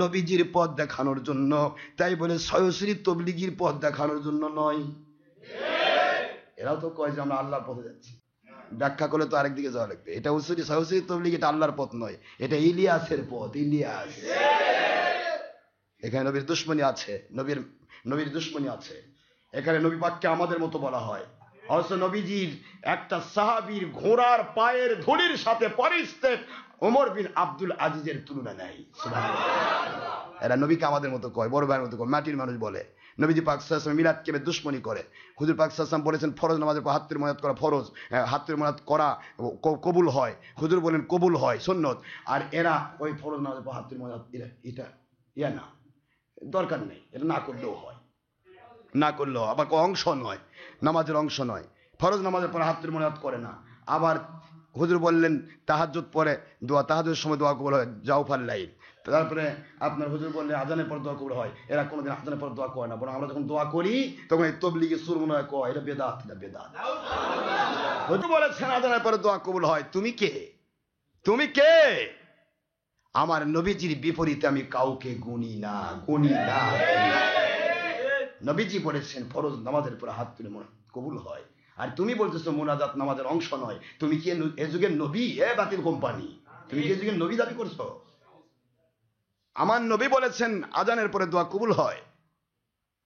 নবীজির পথ দেখানোর জন্য। তাই বলে সরাসরি তবলিগির পথ দেখানোর জন্য নয়। এরাও তো কয় যে আমরা আল্লাহর পথে যাচ্ছি, ব্যাখ্যা করলে তো আরেকদিকে যাওয়া লাগবে। এটা সরাসরি তবলিগ, এটা আল্লাহর পথ নয়, এটা ইলিয়াসের পথ। ইলিয়াস, এখানে নবীর দুশ্মনী আছে, নবীর দুশ্মনী আছে। এখানে নবী পাককে আমাদের মতো বলা হয়, অথচ নবীজির একটা সাহাবীর ঘোড়ার পায়ের ধুলির সাথে পরিস্থিত ওমর বিন আব্দুল আজিজের তুলনা নেই। সুবহানাল্লাহ। এরা নবীকে আমাদের মতো কয়, বড় ভাইয়ের মতো কয়, মাটির মানুষ বলে। নবীজি পাক সাল্লাল্লাহু আলাইহি ওয়াসাল্লাম মিলাদ কেবে দুশ্মনী করে। হুজুর পাক সাল্লাল্লাহু আলাইহি ওয়াসাল্লাম বলেছেন ফরজ নামাজের পর হাত তুলে মুনাজাত করা ফরজ, হাত তুলে মুনাজাত করা কবুল হয়। হুজুর বলেন কবুল হয় সুন্নত। আর এরা ওই ফরজ নামাজের পর হাত তুলে মুনাজাত, এটা না, দরকার নেই, এটা না করলেও হয়, না করলেও আবার অংশ নয়, নামাজের অংশ নয়। ফরজ নামাজের পর হাত তুলে মুনাজাত করে না। আবার হুজুর বললেন তাহাজ্জুদ পরে দোয়া, তাহাজ্জুদের সময় দোয়া কবুল হয়, জাওফার লাইল। তারপরে আপনার হুজুর বললেন আজানের পর দোয়া কবুল হয়। এরা কোনোদিন আজানের পর দোয়া করে না, বরং আমরা যখন দোয়া করি তখন এই তবলিগি সুর মনে হয় কয় এটা বেদাত, এটা বেদাত। হুজুর বলেছেন আজানের পরে দোয়া কবুল হয়। তুমি কে? তুমি কে? আমার নবীজির বিপরীতে আমি কাউকে গুনি না, গুনি না। নবীজি বলেছেন ফরজ নামাজের পরে হাত তুলে কবুল হয়, আর তুমি বলতেছো মুনাজাত নামাজের অংশ নয়। তুমি কি এ যুগের নবী? বাতিল কোম্পানি, তুমি কি এ যুগের নবী দাবি করছো? আমার নবী বলেছেন আজানের পরে দোয়া কবুল হয়।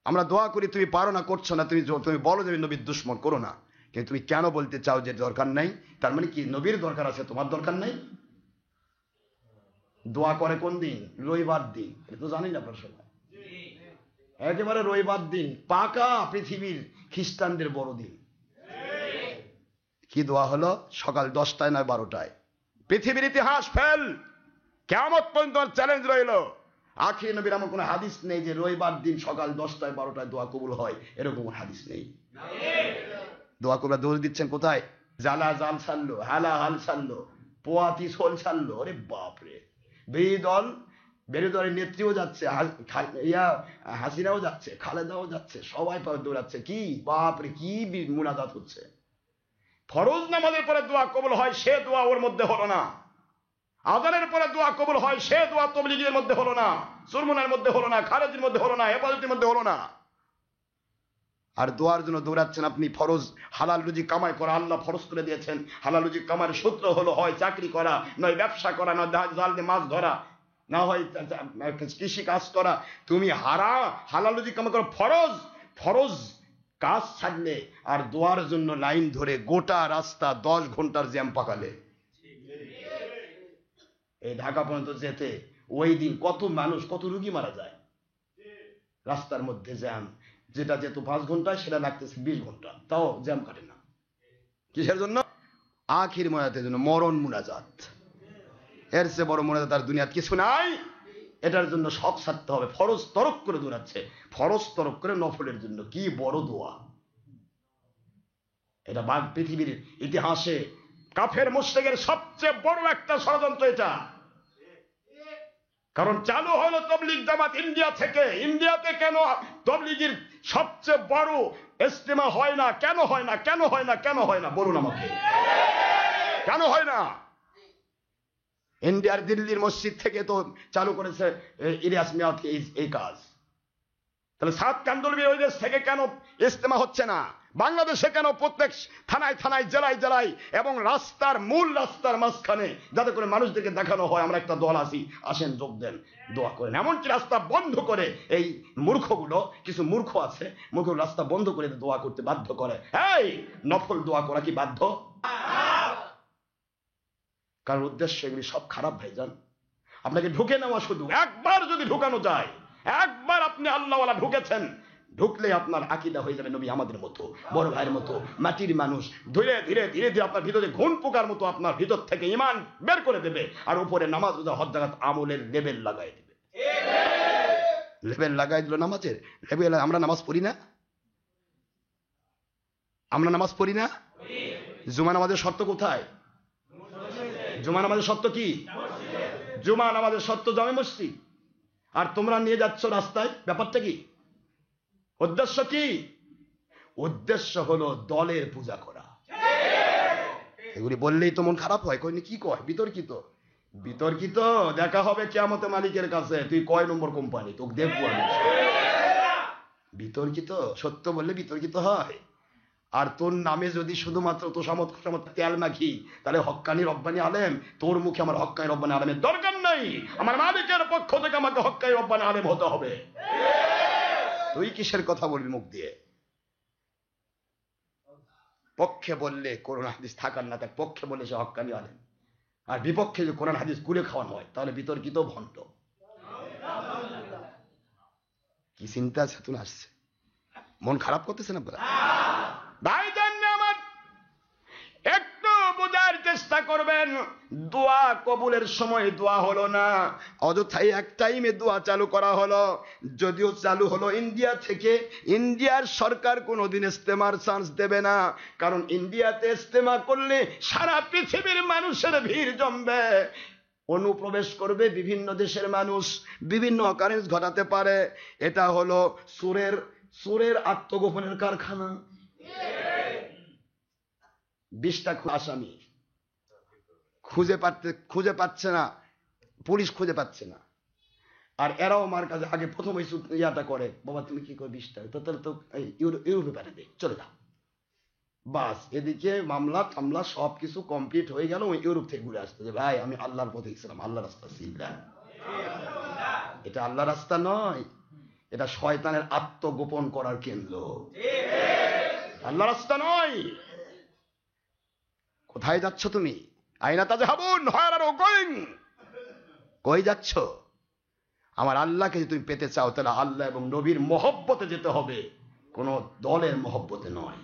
আমরা দোয়া করি, তুমি পারো না, করছো না, তুমি বলো যে নবীর দুশ্মন, করো না। কিন্তু তুমি কেন বলতে চাও যে দরকার নাই? তার মানে কি নবীর দরকার আছে, তোমার দরকার নাই? দোয়া করে কোন দিন? রবিবার দিন। এটা তো জানি না আপনার সবাই। একেবারে রবিবার দিন, পাকা পৃথিবীর খ্রিস্টানদের বড়দিন। কি দোয়া হলো? সকাল 10টায় নয় 12টায়। পৃথিবীর ইতিহাস ফেল, কিয়ামত পর্যন্ত চ্যালেঞ্জ রইল। আখির নবীর আমার কোনো হাদিস নেই যে রবিবার দিন সকাল 10টায় 12টায় দোয়া কবুল হয়, এরকম হাদিস নেই। দোয়া কবুল দোষ দিচ্ছেন কোথায়? জালা জাল ছাড়লো, হালা হাল ছাড়লো, পোয়াতি সোল ছাড়লো। আরে বাপরে, বিরোধী দলের নেত্রীও যাচ্ছে, হাসিনাও যাচ্ছে, খালেদাও যাচ্ছে, সবাই দৌড়াচ্ছে। কি বাপরে, কি মুনাজাত হচ্ছে। ফরজ নামাজের পরে দোয়া কবুল হয়, সে দোয়া ওর মধ্যে হলো না। আযানের পরে দোয়া কবুল হয়, সে দোয়া তবলিগীর মধ্যে হলো না, সুরমুনার মধ্যে হলো না, খারেজির মধ্যে হলো না, হেফাজতের মধ্যে হলো না। আর দোয়ার জন্য দৌড়াচ্ছেন আপনি। ফরজ হালাল রুজি কামাই করা আল্লাহ ফরজ করে দিয়েছেন। হালাল রুজি কামাইয়ের সূত্র হলো হয় চাকরি করা, নয় ব্যবসা করা, নয় জাল দিয়ে মাছ ধরা, না হয় কৃষি কাজ করা। তুমি হালাল রুজি কামাই করা ফরজ। ফরজ কাজ ছাড়লে আর দোয়ার জন্য লাইন ধরে গোটা রাস্তা 10 ঘন্টার জ্যাম পাকালে, এই ঢাকা পর্যন্ত যেতে ওই দিন কত মানুষ, কত রুগী মারা যায় রাস্তার মধ্যে। জ্যাম যেটা যেত 5 ঘন্টায়, সেটা লাগতেছে 20 ঘন্টা, তাও জ্যাম কাটে না। কিসের জন্য? আখির মুনাজাতের জন্য, মরণ মুনাজাত। এর চেয়ে বড় মুনাজাত আর দুনিয়াতে কিছু নাই। এটার জন্য সব ছাড়তে হবে। ফরজ তরক করে দৌড়াচ্ছে, ফরজ তরক করে নফলের জন্য। কি বড় দোয়া এটা! পৃথিবীর ইতিহাসে কাফের মুশরিকের সবচেয়ে বড় একটা ষড়যন্ত্র এটা। কারণ চালু হলো তবলিগ জামাত ইন্ডিয়া থেকে। ইন্ডিয়াতে কেন তবলিগের সবচেয়ে বড় ইজতিমা হয় না? কেন হয় না? কেন হয় না? কেন হয় না? বলুন আমাকে, কেন হয় না? ইন্ডিয়ার দিল্লির মসজিদ থেকে তো চালু করেছে ইলিয়াস মিয়াত এই কাজ। তাহলে সাত কান্দলবি ওই দেশ থেকে কেন ইজতিমা হচ্ছে না? বাংলাদেশে কেন প্রত্যেক থানায় থানায়, জেলায় জেলায় এবং রাস্তার মূল রাস্তার মাঝখানে, যাতে করে মানুষদেরকে দেখানো হয় আমরা একটা দল আছি, আসেন যোগ দেন, দোয়া করেন। এমনকি রাস্তা বন্ধ করে এই মূর্খগুলো, কিছু মূর্খ আছে, মূর্খ রাস্তা বন্ধ করে দোয়া করতে বাধ্য করে। এই নফল দোয়া করা কি বাধ্য? কারণ উদ্দেশ্য এগুলি সব খারাপ ভাইজান। আপনাকে ঢুকে নেওয়া, শুধু একবার যদি ঢুকানো যায়, একবার আপনি আল্লাহওয়ালা ঢুকেছেন, ঢুকলে আপনার আকীদা হয়ে যাবে নবী আমাদের মতো, বড় ভাইয়ের মতো, মাটির মানুষ। ধীরে ধীরে ধীরে ধীরে আপনার ভিতরে ঘুণ পোকার মতো আপনার ভিতর থেকে ঈমান বের করে দেবে। আর উপরে নামাজ রোজা হজ যাকাত আমলের লেবেল লাগাই দেবে। লেবেল লাগাই দিল নামাজের লেবেল। আমরা নামাজ পড়ি না? আমরা নামাজ পড়ি না? জুমা নামাজের শর্ত কোথায়? জুমা নামাজের শর্ত কি? জুমা নামাজের শর্ত জামে মসজিদ। আর তোমরা নিয়ে যাচ্ছ রাস্তায়, ব্যাপারটা কি? উদ্দেশ্য কি? উদ্দেশ্য হলো দলের পূজা করা। এগুলি বললেই তো মন খারাপ হয়। কইনি কি কয়? বিতর্কিত। বিতর্কিত দেখা হবে কিয়ামতে মালিকের কাছে, তুই কয় নম্বর কোম্পানি, তোকে দেখবো আমি। বিতর্কিত সত্য বললে বিতর্কিত হয়। আর তোর নামে যদি শুধুমাত্র তোষামত খোসামত তেল মাখি, তাহলে হক্কানি রব্বানি আলেম, তোর মুখে আমার হক্কানি রব্বানি আলেমের দরকার নাই। আমার মালিকের পক্ষ থেকে আমাকে হক্কানি রব্বানি আলেম হতে হবে। তুই কিসের কথা বলবি মুখ দিয়ে? পক্ষে বললে কোরআন হাদিস থাকার না থাক, পক্ষে বললে সে হক্কানি আলেম, আর বিপক্ষে যে কোরআন হাদিস গুলে খাওয়ানো হয় তাহলে বিতর্কিত ভণ্ড। কি চিন্তা আছে তুমি? আসছে মন খারাপ করতেছে না ভাই? আমার একটু বোঝার চেষ্টা করবেন। দোয়া কবুলের সময় দোয়া হলো না, অযথাই এক টাইমে দোয়া চালু করা হলো। যদিও চালু হলো ইন্ডিয়া থেকে, ইন্ডিয়ার সরকার কোনোদিন ইস্তেমার চান্স দেবে না, কারণ ইন্ডিয়াতে ইস্তেমা করলে সারা পৃথিবীর মানুষের ভিড় জমবে, অনুপ্রবেশ করবে বিভিন্ন দেশের মানুষ, বিভিন্ন অকারেন্স ঘটাতে পারে। এটা হলো সুরের আত্মগোপনের কারখানা। 20টা আসামি খুঁজে পাচ্ছে না, পুলিশ খুঁজে পাচ্ছে না, আর এরাও আমার কাছে আগে প্রথম ইয়াটা করে, বাবা তুমি কি করে 20টা, তাহলে তো ইউরোপে পাঠাবে, চলে যাও। বাস এদিকে মামলা টামলা সবকিছু কমপ্লিট হয়ে গেল, ওই ইউরোপ থেকে ঘুরে আসতে যে ভাই আমি আল্লাহর পথে গেছিলাম, আল্লাহ রাস্তা ছিলাম। এটা আল্লাহ রাস্তা নয়, এটা শয়তানের আত্মগোপন করার কেন্দ্র, আল্লাহ রাস্তা নয়। কোথায় যাচ্ছ তুমি? আইনা তাযহাবুন হোয়ার আর ইউ গোইং? কই যাচ্ছ? আমার আল্লাহকে যদি তুমি পেতে চাও তাহলে আল্লাহ এবং নবীর মহব্বতে যেতে হবে, কোন দলের মহব্বতে নয়,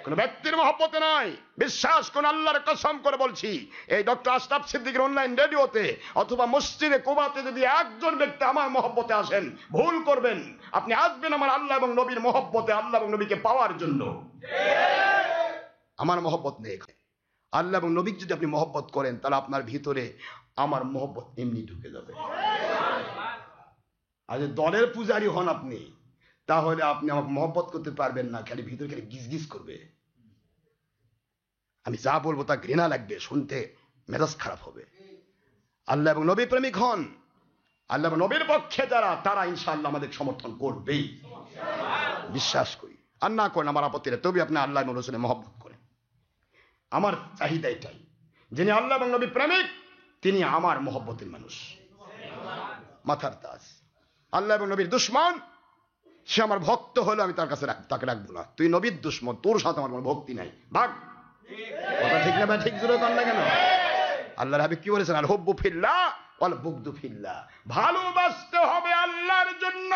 কোন ব্যক্তির মহব্বতে নয়। বিশ্বাস কোন আল্লাহর কসম করে বলছি, এই ডক্টর আশরাফ সিদ্দিকীর অনলাইন রেডিওতে অথবা মসজিদে কুবাতে যদি একজন ব্যক্তি আমার মহব্বতে আসেন, ভুল করবেন। আপনি আসবেন আমার আল্লাহ এবং নবীর মহব্বতে, আল্লাহ এবং নবীকে পাওয়ার জন্য। আমার মহব্বত নেই। আল্লাহ এবং নবী যদি আপনি মহব্বত করেন তাহলে আপনার ভিতরে আমার মহব্বত এমনি ঢুকে যাবে। আর যদি দলের পূজারী হন আপনি, তাহলে আপনি আমাকে মহব্বত করতে পারবেন না, খালি ভিতরে খালি গিজগিজ করবে। আমি যা বলবো তা ঘৃণা লাগবে, শুনতে মেজাজ খারাপ হবে। আল্লাহ এবং নবী প্রেমিক হন, আল্লাহ এবং নবীর পক্ষে যারা, তারা ইনশাআল্লাহ আমাদের সমর্থন করবেই, বিশ্বাস করি। আর না করেন আমার আপত্তি নেই, তবে আপনি আল্লাহ এবং রাসূলের মহব্বত করেন। আমার চাহিদা এটাই, যিনি আল্লাহ এবং নবী প্রেমিক তিনি আমার মহব্বতের মানুষ, মাথার তাজ। আল্লাহ এবং নবীর দুশমন, সে আমার ভক্ত হলে আমি তার কাছে তাকে রাখবো না। তুই নবীর দুশমন, তোর সাথে আমার কোনো ভক্তি নাই, ভাগ। কথা ঠিক না ভাই? ঠিক জোরে কর না কেন? আল্লাহর হাবিব কি বলেছেন? আল হুব্বু ফিল্লাহ ওয়াল বুগদু ফিল্লাহ। ভালোবাসতে হবে আল্লাহর জন্য,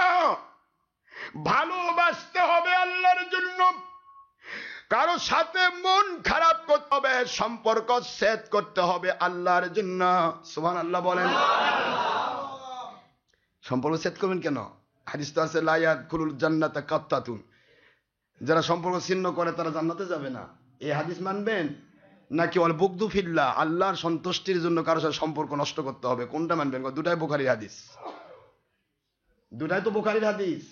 ভালোবাসতে হবে আল্লাহর জন্য। কারো সাথে মন খারাপ করতে হবে, সম্পর্ক ছেদ করতে হবে আল্লাহর জন্য। সুবহানাল্লাহ বলেন। সম্পর্ক ছেদ করবেন কেন? হাদিস তো আছে লা ইয়াদখুলুল জান্নাতা কাত্তাতুন, যারা সম্পর্ক ছিন্ন করে তারা জান্নাতে যাবে না। এই হাদিস মানবেন নাকি ওয়াল বুগদু ফিল্লাহ, আল্লাহর সন্তুষ্টির জন্য কারোর সাথে সম্পর্ক নষ্ট করতে হবে? কোনটা মানবেন? দুটাই বুখারীর হাদিস, দুটাই তো বুখারীর হাদিস।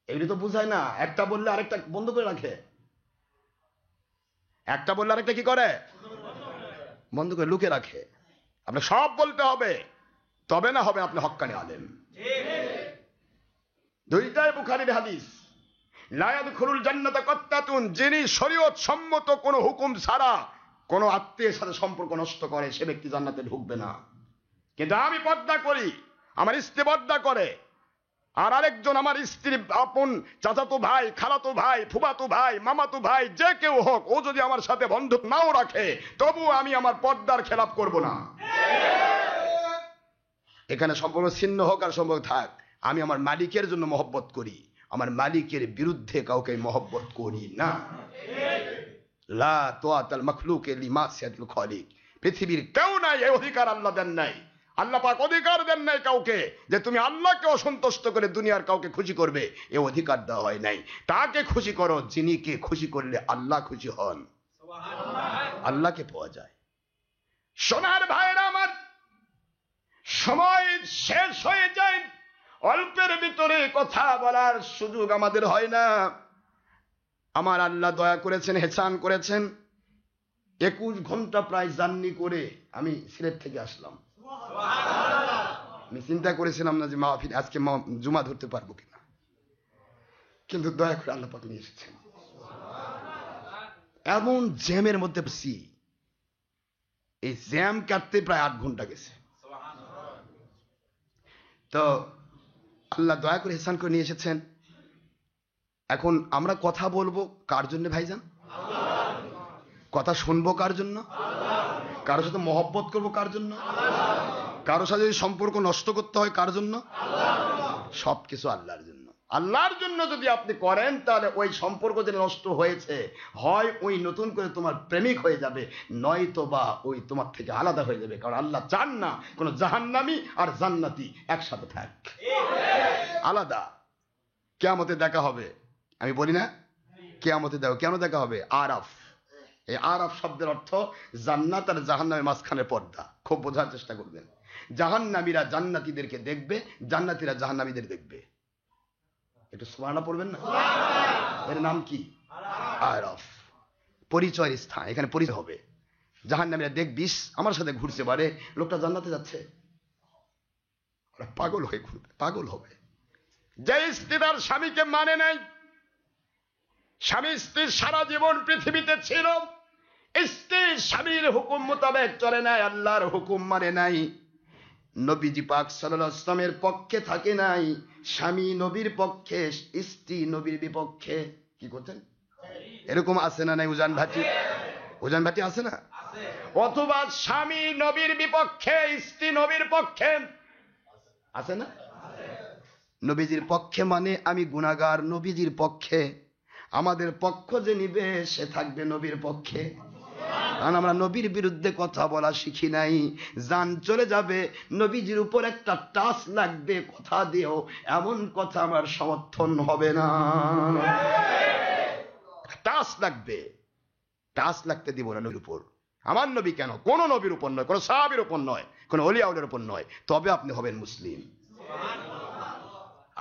এগুলি তো বুঝায় না, একটা বললে আরেকটা বন্ধ করে রাখে, একটা বললে আরেকটা কি করে? বন্ধ করে লুকে রাখে। আপনি সব বলতে হবে, তবে না হবে আপনি হক্কানি আলেম। দুইটাই বুখারীর হাদিস। লা ইয়াদখুলুল জান্নাতা কাত্তাতুন, যিনি শরীয়ত সম্মত কোন হুকুম ছাড়া কোন আত্মীয়ের সাথে সম্পর্ক নষ্ট করে সে ব্যক্তি জান্নাতে ঢুকবে না। কিন্তু আমি পর্দা করি, আমার স্ত্রী পর্দা করে, আর আরেকজন আমার স্ত্রীর আপন চাচাতো ভাই, খালাতো ভাই, ফুফাতো ভাই, মামাতো ভাই, যে কেউ হোক, ও যদি আমার সাথে বন্ধুত্ব নাও রাখে, তবু আমি আমার পর্দার খেলাপ করব না। এখানে সম্পর্ক ছিন্ন হোক আর সম্পর্ক থাক, আমি আমার মালিকের জন্য মহব্বত করি, আমার মালিকের বিরুদ্ধে কাউকে মহব্বত করি না। লা তুআতাল মাখলুকে লিমাসিয়াতিল খালিক, পৃথিবীর কেউ নাই, এই অধিকার আল্লাহ দেন নাই। আল্লাহ পাক অধিকার দেন নাই কাউকে যে তুমি আল্লাহকে অসন্তুষ্ট করে দুনিয়ার কাউকে খুশি করবে, এই অধিকার দেওয়া হয় নাই। তাকে খুশি করো যিনিকে খুশি করলে আল্লাহ খুশি হন, আল্লাহকে পাওয়া যায়। সোনার ভাইরা আমার, সময় শেষ হয়ে যায়, অল্পের ভিতরে কথা বলার সুযোগ আমাদের হয় না। আমার আল্লাহ দয়া করেছেন, হেসান করেছেন, 21 ঘন্টা প্রায় জার্নি করে আমি সিলেট থেকে আসলাম। আমি চিন্তা করেছিলাম না যে মাহফিল আজকে জুমা ধরতে পারবো কিনা, কিন্তু দয়া করে আল্লাহ পাক নিয়ে এসেছেন। এমন জ্যামের মধ্যে বসি, এই জ্যাম কাটতে প্রায় 8 ঘন্টা গেছে। তো আল্লাহ দয়া করে হেসান করে নিয়ে এসেছেন। এখন আমরা কথা বলবো কার জন্য ভাইজান? কথা শুনবো কার জন্য? কারোর সাথে মহব্বত করবো কার জন্য? কারোর সাথে যদি সম্পর্ক নষ্ট করতে হয় কার জন্য? সবকিছু আল্লাহর জন্য। আল্লাহর জন্য যদি আপনি করেন, তাহলে ওই সম্পর্ক যে নষ্ট হয়েছে, হয় ওই নতুন করে তোমার প্রেমিক হয়ে যাবে, নয়তো বা ওই তোমার থেকে আলাদা হয়ে যাবে। কারণ আল্লাহ চান না কোন জাহান্নামী আর জান্নাতি একসাথে থাক, আলাদা। কিয়ামতে দেখা হবে, আমি বলি না কিয়ামতে দেখো, কেন দেখা হবে? আরাফ। এই আরাফ শব্দের অর্থ জান্নাত আর জাহান্নামের মাঝখানে পর্দা। খুব বোঝার চেষ্টা করবেন। জাহান্নামীরা জান্নাতীদেরকে দেখবে, জান্নাতীরা জাহান্নামীদের দেখবে। একটু সুবহানাল্লাহ পড়বেন না? এর নাম কি? আরাফ, পরিচয়ের স্থান। এখানে পরিচয় হবে। জাহান্নামীরা দেখবিস আমার সাথে ঘুরছে, বারে লোকটা জান্নাতে যাচ্ছে, ওরা পাগল হয়ে ঘুরবে, পাগল হবে। যে স্ত্রী তার স্বামীকে মানে নাই, স্বামী স্ত্রীর সারা জীবন পৃথিবীতে ছিল, স্ত্রী স্বামীর হুকুম মোতাবেক চলে নাই, আল্লাহর হুকুম মানে নাই, নবীজি পাক সাল্লাল্লাহু আলাইহি ওয়াসাল্লামের পক্ষে থাকে নাই, স্বামী নবীর পক্ষে, স্ত্রী নবীর বিপক্ষে, কি করতেন? এরকম আছে না নাই? উজান ভাটি, উজান ভাটি আছে না? অথবা স্বামী নবীর বিপক্ষে, স্ত্রী নবীর পক্ষে, আছে না? নবীজির পক্ষে মানে আমি গুনাহগার, নবীজির পক্ষে আমাদের পক্ষ যে নিবে সে থাকবে নবীর পক্ষে। কারণ আমরা নবীর বিরুদ্ধে কথা বলা শিখি নাই। জান চলে যাবে, নবীজির উপর একটা টাচ লাগবে, কথা দিও, এমন কথা আমার সমর্থন হবে না। টাচ লাগবে, টাচ লাগতে দিব না নবীর উপর। আমার নবী কেন, কোন নবীর উপর নয়, কোন সাহাবীর উপর নয়, কোন ওলিয়া আউলিয়ার উপর নয়, তবে আপনি হবেন মুসলিম।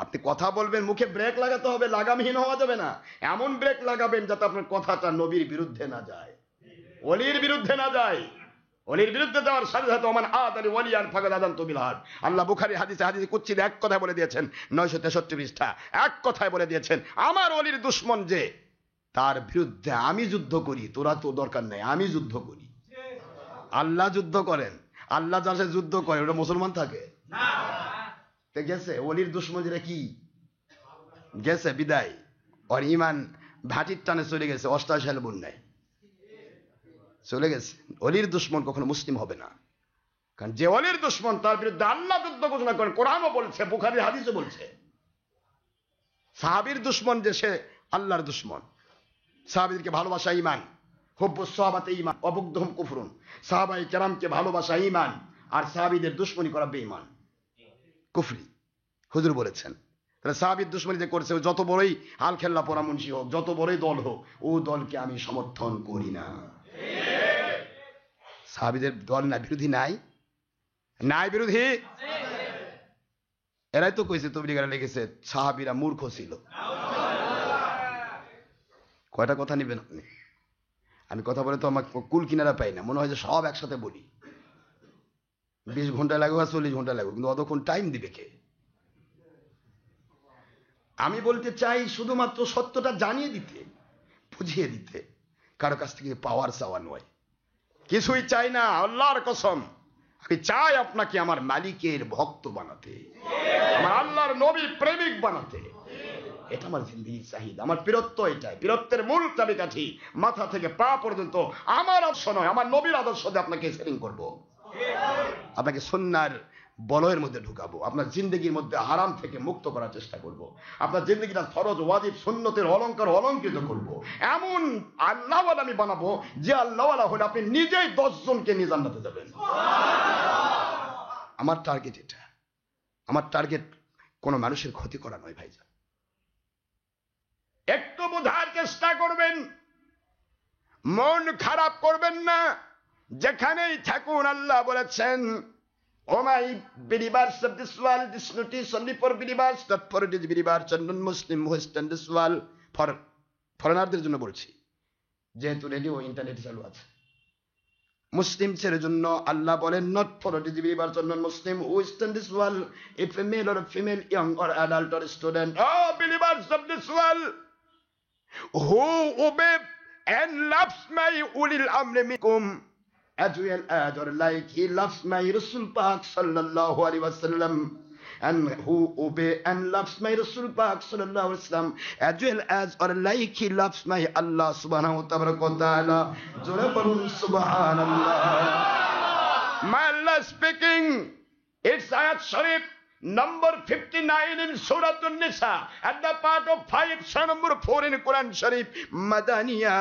আপনি কথা বলবেন, মুখে ব্রেক লাগাতে হবে, লাগামহীন হওয়া যাবে না। এমন ব্রেক লাগাবেন যাতে আপনার কথাটা নবীর বিরুদ্ধে না যায়, ওলির বিরুদ্ধে না যায়। ওলির বিরুদ্ধে যাওয়ার সাথে সাথে ওমান আদানি ওলিয়ান ফাকাদ আযানতু বিল হারব। আল্লাহ বুখারী হাদিসে কুদসিতে এক কথায় বলে দিয়েছেন, 963 পৃষ্ঠা, এক কথায় বলে দিয়েছেন, আমার ওলির দুশমন যে, তার বিরুদ্ধে আমি যুদ্ধ করি, তোরা তো দরকার নেই, আমি যুদ্ধ করি। আল্লাহ যুদ্ধ করেন, আল্লাহ যার সাথে যুদ্ধ করে ওটা মুসলমান থাকে না। গেছে ওলির দুশমন যেটা কি গেছে বিদায়, ওর ইমান ভাটির টানে চলে গেছে, 88 সালে বন্যায় চলে গেছে। অলির দুশমন কখনো মুসলিম হবে না। কারণ যে অলির দুশমন তার বিরুদ্ধে আল্লাহ যুদ্ধ ঘোষণা করেন, কোরআনও বলছে, বুখারীর হাদিসও বলছে। সাহাবীর দুশমন যে সে আল্লাহর দুশমন। সাহাবীদেরকে ভালোবাসা ঈমান, হুব্বুস সাহাবাতে ঈমান, অবুগদুহুম কুফরুন। সাহাবায়ে কেরামকে ভালোবাসা ঈমান, আর সাহাবীদের দুশমনি করা বেঈমান, কুফরি। হুজুর বলেছেন। তাহলে সাহাবীর দুশমনি যে করছে, যত বড়ই আল খেল্লা পরা মুন্সি হোক, যত বড়ই দল হোক, ও দলকে আমি সমর্থন করি না। সাহাবীদের দল না, বিরোধী নাই, নাই বিরোধী। এরাই তো কইছে, তবলিগেরা লিখেছে সাহাবীরা মূর্খ ছিল। কয়টা কথা নিবেন আপনি? আমি কথা বলে তো আমার কুল কিনারা পাই না, মনে হয় যে সব একসাথে বলি। 20 ঘন্টা লাগবে আর 40 ঘন্টা লাগবে, কিন্তু অতক্ষণ টাইম দিবে কে? আমি বলতে চাই শুধুমাত্র সত্যটা জানিয়ে দিতে, বুঝিয়ে দিতে, কারো কাছ থেকে পাওয়ার চাওয়া নয়। কিছুই চাই না, আল্লাহর কসম। আমি চাই আপনাকে আমার মালিকের ভক্ত বানাতে, আমার আল্লাহর নবী প্রেমিক বানাতে। এটা আমার জিন্দেগির চাহিদা, আমার বীরত্ব এটাই। বীরত্বের মূল চাবিকাঠি মাথা থেকে পা পর্যন্ত আমার আদর্শ নয়, আমার নবীর আদর্শ দিয়ে আপনাকে সেটিং করব, আপনাকে সুন্নাহর বলয়ের মধ্যে ঢুকাবো, আপনার জিন্দগির মধ্যে হারাম থেকে মুক্ত করার চেষ্টা করব, আপনার জিন্দগিটা ফরজ ওয়াজিব সুন্নতের অলংকার অলঙ্কৃত করব। এমন আল্লাহওয়ালা আমি বানাবো যে আল্লাহওয়ালা হলে আপনি নিজেই 10 জনকে নিয়ে জান্নাতে যাবেন। আমার টার্গেট এটা। আমার টার্গেট কোনো মানুষের ক্ষতি করা নয় ভাইজান। একটু বোঝার চেষ্টা করবেন, মন খারাপ করবেন না। যেখানেই থাকুন, আল্লাহ বলেছেন Oh my believers of this world, this notice only for believers, not for disbelievers and non-Muslim who stand this world. For ফরেনারদের জন্য বলছি, যেহেতু রেডিও ইন্টারনেট চালু আছে। মুসলিমদের জন্য আল্লাহ বলেন, not for disbelievers or non-Muslim who stand this world, if a male or a female, young or adult or student. Oh believers of this world, who obey and loves my ulil amri minkum, as well as or like he loves my Rasul Pak sallallahu alaihi wasallam, and who obey and loves my Rasul Pak sallallahu alaihi wasallam, as well as or like he loves my Allah subhanahu wa ta'ala. Jora parun subhanallah. My Allah speaking, it's ayat sharif number 59 in Surah An-Nisa, at the part of 5, surah number 4 in Quran Sharif, Madaniya.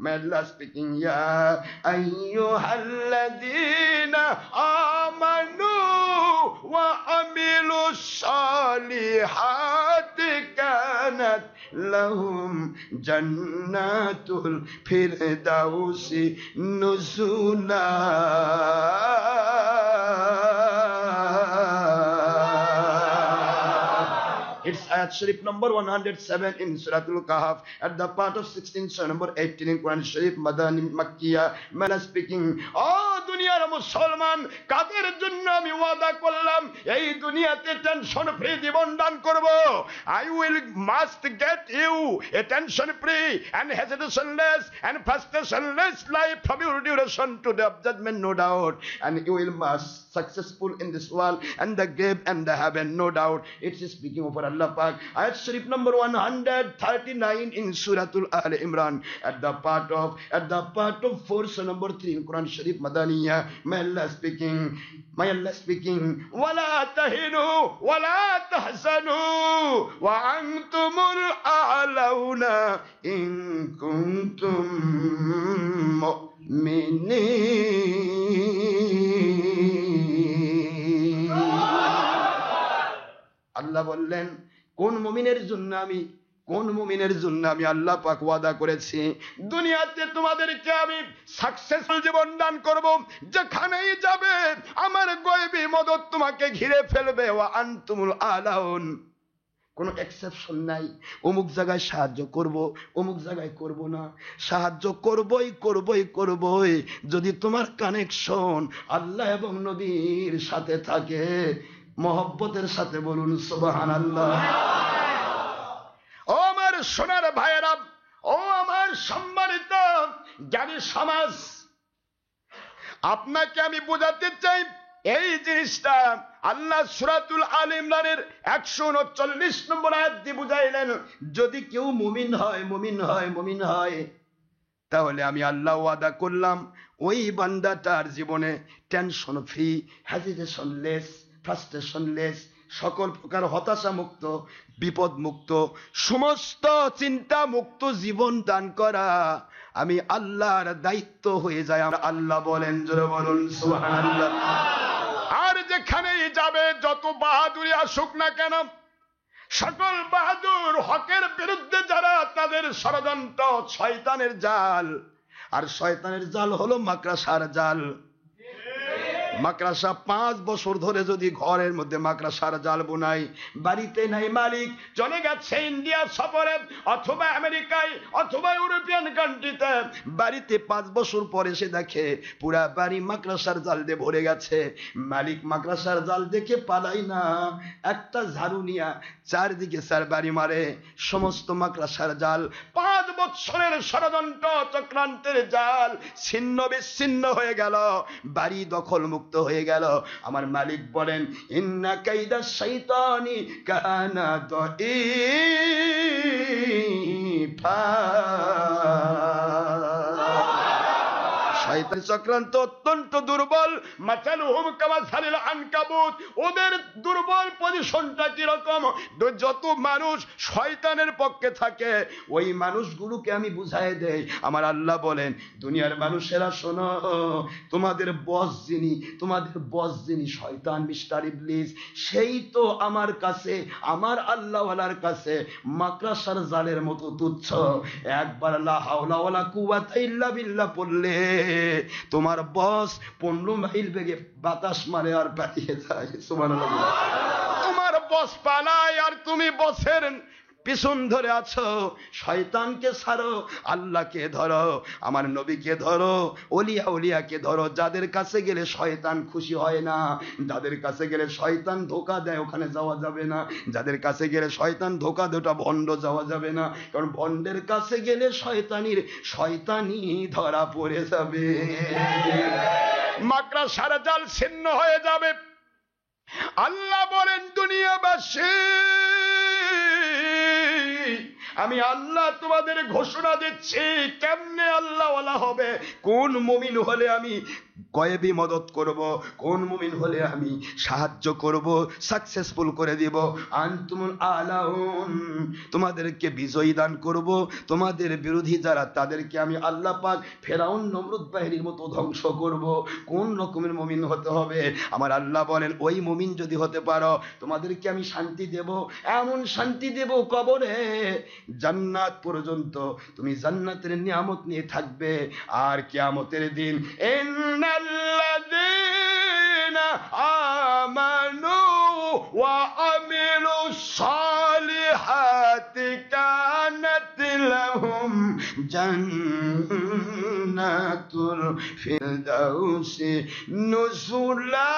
May Allah speaking, Ya ayyuhalladhina amanu wa amilu salihati kanat lahum jannatul firdausi nuzula. It's ayat Sharif number 107 in Surah Al-Kahf, at the part of 16, surah number 18 in Quran Sharif, Madani Makkiya. Man speaking, oh দুনিয়ার মুসলমান, কাদের জন্য আমি ওয়াদা করলাম এই দুনিয়াতে tension free জীবন দান করব। I will must get you a tension free and hesitationless and frustrationless life from your duration to the judgment, no doubt, and you will must successful in this world and the grave and the heaven, no doubt. It is speaking over Allah Pak. Ayat Sharif number 139 in Surah Al-Imran, at the part of 4, surah number 3 in Quran Sharif, Madaniya. May Allah speaking, wala tahinu wala tahzanu wa antumul a'launa in kuntum mu'minin. আল্লাহ বললেন, কোন মুমিনের জন্য আমি আল্লাহ পাক ওয়াদা করেছি দুনিয়াতে তোমাদেরকে আমি সাকসেসফুল জীবন দান করব। যেখানেই যাবে আমার গায়বী মদদ তোমাকে ঘিরে ফেলবে। ওয়া আনতুমুল আলাউন, কোনো এক্সেপশন নাই। অমুক জায়গায় সাহায্য করব, অমুক জায়গায় করব না। সাহায্য করবই যদি তোমার কানেকশন আল্লাহ এবং নবীর সাথে থাকে। মহব্বতের সাথে বলুন সুবহানাল্লাহ। ও আমার সোনার ভাইয়েরা, ও আমার সম্মানিত জ্ঞানী সমাজ, আপনাকে আমি বোঝাতে চাই এই জিনিসটা আল্লাহ সূরাতুল আলে ইমরানের 139 নম্বর আয়াত দিয়ে বুঝাইলেন। যদি কেউ মুমিন হয় তাহলে আমি আল্লাহ ওয়াদা করলাম ওই বান্দাটার জীবনে টেনশন ফ্রি, হেজিটেশনলেস, ফ্রাস্ট্রেশনলেস, সকল প্রকার হতাশা মুক্ত, বিপদ মুক্ত, সমস্ত চিন্তা মুক্ত জীবন দান করা আমি আল্লাহর দায়িত্ব হয়ে যায়। আল্লাহ বলেন, জোরে বলুন সুবহানাল্লাহ। আর যেখানেই যাবে যত বাহাদুরি আসুক না কেন, সকল বাহাদুর হকের বিরুদ্ধে যারা, তাদের ষড়যন্ত্র শয়তানের জাল। আর শয়তানের জাল হলো মাকড়াসার জাল। মাকড়াসা 5 বছর ধরে যদি ঘরের মধ্যে মাকড়াসার জাল বোনাই, বাড়িতে নাই মালিক, চলে গেছে ইন্ডিয়া সফরে অথবা আমেরিকায় অথবা ইউরোপিয়ান কান্ট্রিতে, বাড়িতে 5 বছর পরে সে দেখে পুরা বাড়ি মাকড়াসার জাল দিয়ে ভরে গেছে। মালিক মাকড়াসার জাল দেখে পালাই না, একটা ঝাড়ু নিয়া চারদিকে 4 বাড়ি মারে, সমস্ত মাকড়াসার জাল 5 বছরের ষড়যন্ত্র চক্রান্তের জাল ছিন্ন বিচ্ছিন্ন হয়ে গেল, বাড়ি দখল মুক্ত হয়ে গেল। আমার মালিক বলেন, ইন্না কাইদা শাইতানি কানা দাঈফা। শয়তান চক্রান্ত অত্যন্ত দুর্বল। মাতালুহুম কামাসালিল আনকাবুত, ওদের দুর্বল পজিশনটা কিরকম? যত মানুষ শয়তানের পক্ষে থাকে ওই মানুষগুলোকে আমি বুঝাই দেই। আমার আল্লাহ বলেন, দুনিয়ার মানুষেরা শোনো, তোমাদের বস যিনি শয়তান, মিস্টার ইবলিস, সেই তো আমার কাছে, আমার আল্লাহওয়ালার কাছে মাকড়াসার জালের মতো তুচ্ছ। একবার লা হাওলা ওয়ালা কুওয়াতা ইল্লা বিল্লাহ পড়লে তোমার বস 15 মাইল বেগে বাতাস মারে আর পালিয়ে যায়। সুবহানাল্লাহ। তোমার বস পালায় আর তুমি বসের পিছন ধরে আছো। শয়তানকে ছাড়ো, আল্লাহকে ধরো, আমার নবীকে ধরো, ওলিয়া উলিয়াকে ধরো। যাদের কাছে গেলে শয়তান খুশি হয় না, যাদের কাছে গেলে শয়তান ধোঁকা দেয়, ওখানে যাওয়া যাবে না। যাদের কাছে গেলে শয়তান ধোঁকা দেয়, ওটা ভণ্ড, যাওয়া যাবে না। কারণ ভণ্ডের কাছে গেলে শয়তানি ধরা পড়ে যাবে, মাকড়াসার জাল ছিন্ন হয়ে যাবে। আল্লাহ বলেন, দুনিয়াবাসী, আমি আল্লাহ তোমাদের ঘোষণা দিচ্ছি কেমনে আল্লাহ ওয়ালা হবে, কোন মুমিন হলে আমি গয়েবী মদত করব, কোন মুমিন হলে আমি সাহায্য করব, সাকসেসফুল করে দিব। আনতুমুল আলাউন, তোমাদেরকে বিজয়ী দান করব। তোমাদের বিরোধী যারা, তাদেরকে আমি আল্লাহ পাক ফেরাউন নমরুদ বাহিনীর মতো ধ্বংস করব। কোন রকমের মুমিন হতে হবে? আমার আল্লাহ বলেন, ওই মুমিন যদি হতে পারো, তোমাদেরকে আমি শান্তি দেব, এমন শান্তি দেব কবরে জান্নাত পর্যন্ত তুমি জান্নাতের নিয়ামত নিয়ে থাকবে। আর কিয়ামতের দিন ইন্নাল্লাযীনা আমানু ওয়া আমিলুস সালিহাতি কানাত লাহুম জান্নাতুল ফিরদাউসি নুজুলা।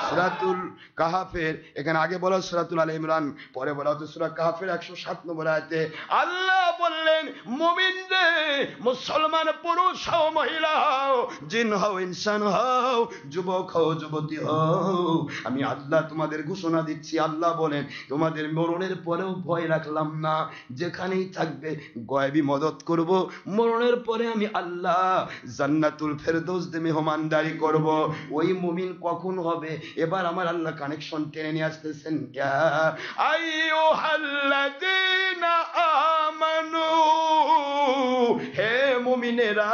সূরাতুল কাহাফের, এখানে আগে বলা সূরাতুল আলে ইমরান, পরে বলা হচ্ছে সূরা কাহাফের 107 নম্বর আয়াতে আল্লাহ বললেন, মুমিনদের, মুসলমান পুরুষ হও মহিলা হও, জিন হও ইনসান হও, যুবক হও যুবতী হও, আমি আল্লাহ তোমাদের ঘোষণা দিচ্ছি। আল্লাহ বলেন, তোমাদের মরণের পরেও ভয় রাখলাম না, যেখানেই থাকবে গয়েবী মদত করব। মরণের পরে আমি আল্লাহ জান্নাতুল ফেরদৌস দে মেহমানদারি করব। ওই মুমিন কখন হবে? এবার আমার আল্লাহ কানেকশন টেনে নিয়ে আসতেছেন। ইয়া আইয়ুহাল্লাযীনা আমানু, হে মুমিনেরা,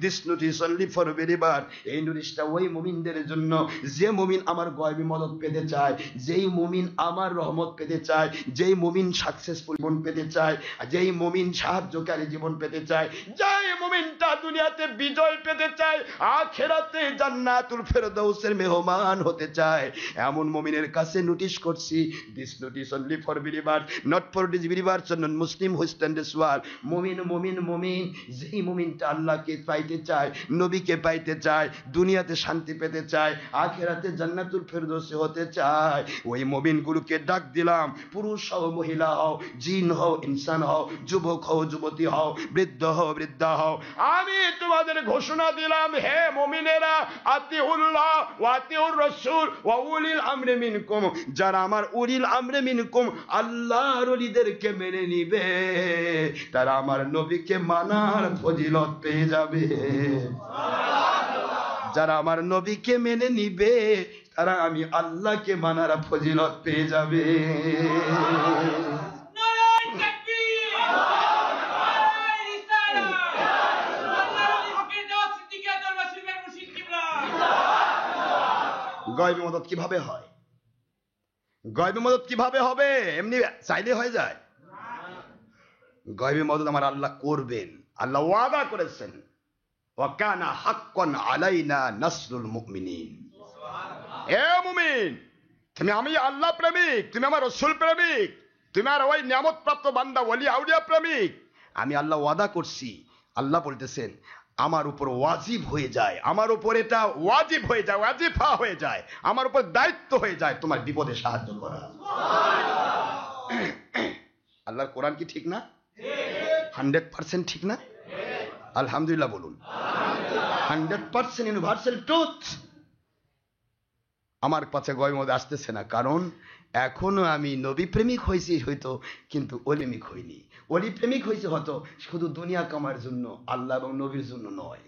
this notice only for believer. এই নোটিশটা ওই মুমিনদের জন্য যে মুমিন আমার গয়েবী মদত পেতে চায়, যেই মুমিন আমার রহমত পেতে চায়, যেই মুমিন সাকসেসফুল জীবন পেতে চায়, যেই মুমিন সাহায্যকারী জীবন পেতে চায়, যেই মুমিনটা দুনিয়াতে বিজয় পেতে চায়, আখিরাতে জান্নাতুল ফেরদৌসের মেহমান হতে চায়, এমন মুমিনের কাছে নোটিশ করছি। This notice only for believer, not for disbeliever, non Muslim who stands wall. মুমিন মুমিন মুমিন, যেই মুমিনটা আল্লাহকে পাইতে চায়, নবীকে পাইতে চায়, দুনিয়াতে শান্তি পেতে চায়, আখিরাতে জান্নাতুল ফেরদৌসে হতে চায়, ওই মুমিনগুলোকে ডাক দিলাম। পুরুষ হও মহিলা হও, জিন হও ইনসান হও, যুবক হও যুবতী হও, বৃদ্ধ হও বৃদ্ধা হও, আমি তোমাদের ঘোষণা দিলাম, হে মুমিনেরা, আতিউল্লাহ ওয়া আতিউর রাসূল ওয়া উলিল আমরি মিনকুম। যারা আমার উলিল আমরি মিনকুম, আল্লাহর ওলিদেরকে মেনে নিবে, তারা আমার নবীকে মানার ফজিলত পেয়ে যাবে। যারা আমার নবীকে মেনে নিবে, তারা আমি আল্লাহকে মানার ফজিলত পেয়ে যাবে। গয়েবী মদত কিভাবে হয়? গয়েবী মদত কিভাবে হবে? এমনি চাইলে হয়ে যায়? গয়েবী মদত আমার আল্লাহ করবেন, আল্লাহ ওয়াদা করেছেন, ওয়া কানা হাক্কান আলাইনা নাসরুল মুমিনিন। এ মুমিন, তুমি আমি আল্লাহ প্রেমিক, তুমি আমার রাসূল প্রেমিক, তুমি আর ওই নিয়ামত প্রাপ্ত বান্দা ওলি আউলিয়া প্রেমিক। আমি আল্লাহ ওয়াদা করছি। আল্লাহ বলতেছেন, আমার উপর ওয়াজিব হয়ে যায়, আমার উপর এটা ওয়াজিব হয়ে যায়, ওয়াজিফা হয়ে যায়, আমার উপর দায়িত্ব হয়ে যায় তোমার বিপদে সাহায্য করা। আল্লাহর কোরআন কি ঠিক না? 100% ঠিক না? আলহামদুলিল্লাহ বলুন। 100% ইউনিভার্সাল ট্রুথ। আমার কাছে গয়ের মধ্যে আসতেছে না, কারণ এখনো আমি নবী প্রেমিক হয়েছি হয়তো, কিন্তু অলিমিক হইনি। অলি প্রেমিক হয়েছে হয়তো শুধু দুনিয়া কামার জন্য, আল্লাহ এবং নবীর জন্য নয়।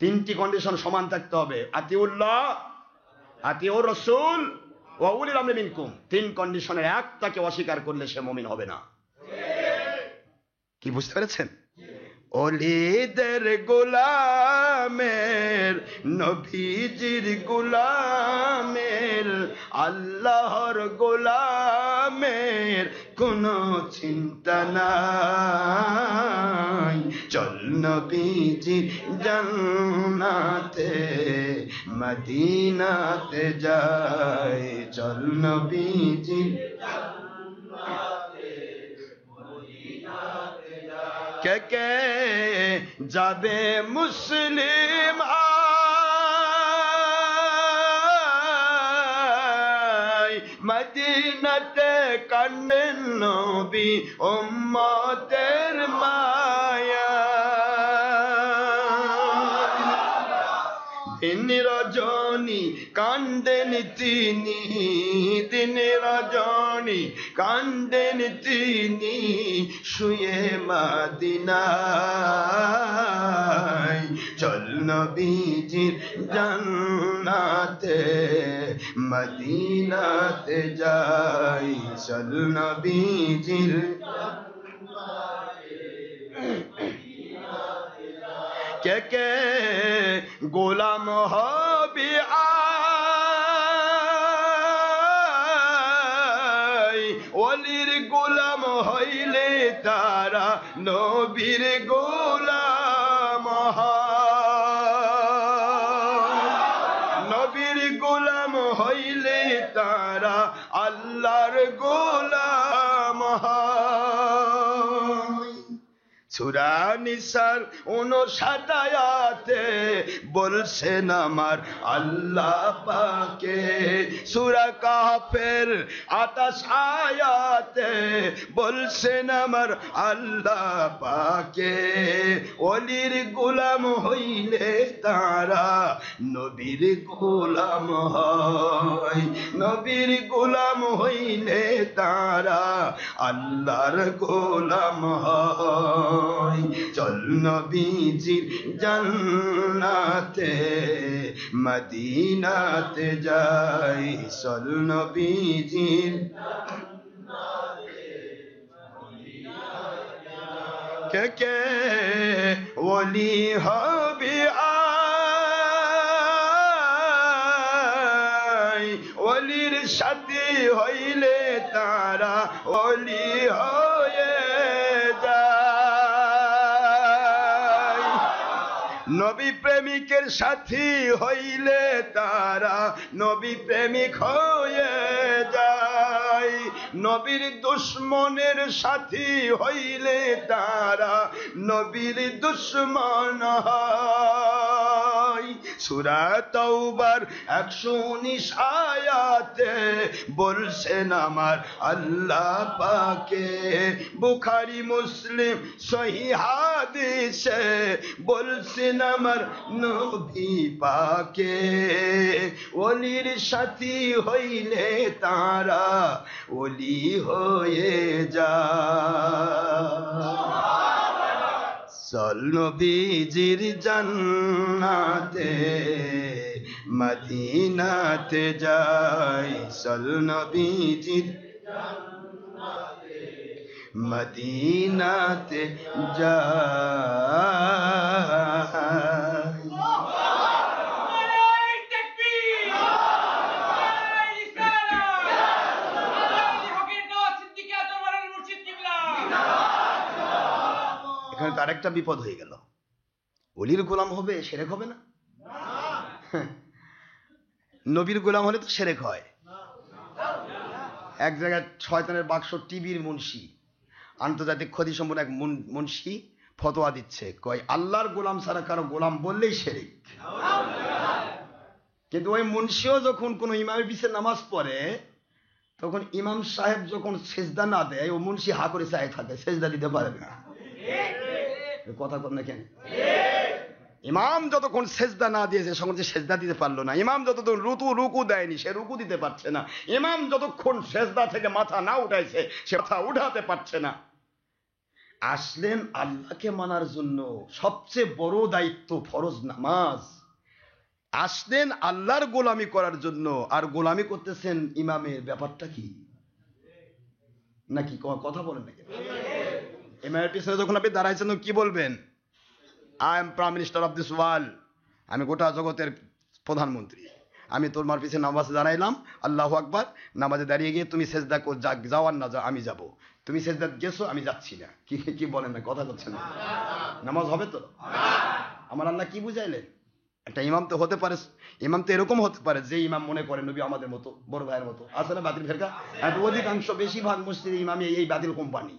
তিনটি কন্ডিশন সমান থাকতে হবে, আতিউল্লাহ, আতিউর রাসূল ওয়া উলিল আমরি মিনকুম। তিন কন্ডিশনের একটাকে অস্বীকার করলে সে মুমিন হবে না। কি বুঝতে পেরেছেন? ওলিদের গোলামের, নবীজির গোলামের, আল্লাহর গোলাম গোলামের কোনো চিন্তা নাই। চল নবীজির জান্নাতে মদিনাতে যাই, চল নবীজির কে কে যাবে মুসলিম মদিনাতে কান্দেন নবী উম্মতের মায়া। দিন রজনী কান্দেন তিনি, দিন রজনী কান্দেন তিনি শুয়ে মদিনায়। চল নবীজির জান্নাতে মদিনাতে যাই, চল নবীজির কে কে গোলাম হবে ওলির গোলাম হইলে তারা নবীর গোলাম নবীর গোলাম হইলে তারা আল্লাহর গোলাম। সূরা নিসার 59 আয়াতে বলছেন আমার আল্লাহ পাকে, সূরা কাহফের 28 আয়াতে বলছেন আমার আল্লাহ পাকে, ওলির গোলাম হইলে তারা নবীর গোলাম হয়, নবীর গোলাম হইলে তারা আল্লাহর গোলাম হয়। চল নবীজির জান্নাতে মদিনাতে যাই, চল নবীজির কে কে ওলি হবে ওলির সাথে হইলে তারা ওলি হয়ে নবী প্রেমিকের সাথী হইলে তারা নবী প্রেমিক হয়ে যায়, নবীর দুশমনের সাথী হইলে তারা নবীর দুশমন হয়। সূরা তাওবার 119 আয়াতে বলছেন আমার আল্লাহ পাকে, বুখারী মুসলিম সহিহ হাদিসে বলছেন আমার নবী পাকে, ওলির সাথী হইলে তারা ওলি হয়ে যায়। চল নবীজির জান্নাতে মদিনাতে যাই, চল নবীজির মদিনাতে যাই। এখানে তার একটা বিপদ হয়ে গেল, ওলির গোলাম হবে শিরক হবে না? নবীর গোলাম হলে তো শিরক হয়। এক জায়গায় শয়তানের বাক্স টিভির মুন্সি, আন্তর্জাতিক ক্ষতি সম্পন্ন এক মুন্সি ফতোয়া দিচ্ছে, কয় আল্লাহর গোলাম ছাড়া কারো গোলাম বললেই শিরক। কিন্তু ওই মুন্সিও যখন কোন ইমামের পিছে নামাজ পড়ে, তখন ইমাম সাহেব যখন সেজদা না দেয়, ও মুন্সি হা করে চায় থাকে, সেজদা দিতে পারে না। কথা কর না কেন? ইমাম যতক্ষণ সেজদা না দিয়েছে তখন যে সেজদা দিতে পারলো না, ইমাম যতক্ষণ রুকু দেয়নি সে রুকু দিতে পারছে না, ইমাম যতক্ষণ সেজদা থেকে মাথা না উঠাইছে সে মাথা উঠাতে পারছে না। আসলেন আল্লাহকে মানার জন্য, সবচেয়ে বড় দায়িত্ব ফরজ নামাজ। আসলেন আল্লাহর গোলামি করার জন্য, আর গোলামি করতেছেন ইমামের। ব্যাপারটা কি নাকি কথা বলেন নাকি? ইমামের পিছনে যখন আপনি দাঁড়াইছেন কি বলবেন? I am prime minister of this world, আমি গোটা জগতের প্রধানমন্ত্রী, আমি তোমার পিছনে নামাজ দাঁড়াইলাম, আল্লাহু আকবার, নামাজে দাঁড়িয়ে গিয়ে তুমি সেজদা যাও আর না যাও আমি যাব, তুমি সেজদা গেছো আমি যাচ্ছি না, কি বলেন না, কথা বলছেন না, নামাজ হবে তো? আমার আল্লাহ কি বুঝাইলেন? একটা ইমাম তো হতে পারে, ইমাম তো এরকম হতে পারে যে ইমাম মনে করে নবী আমাদের মতো, বড় ভাইয়ের মতো, আছে না বাতিল ফেরকা? অধিকাংশ বেশিরভাগ মসজিদের ইমামই এই বাতিল কোম্পানি,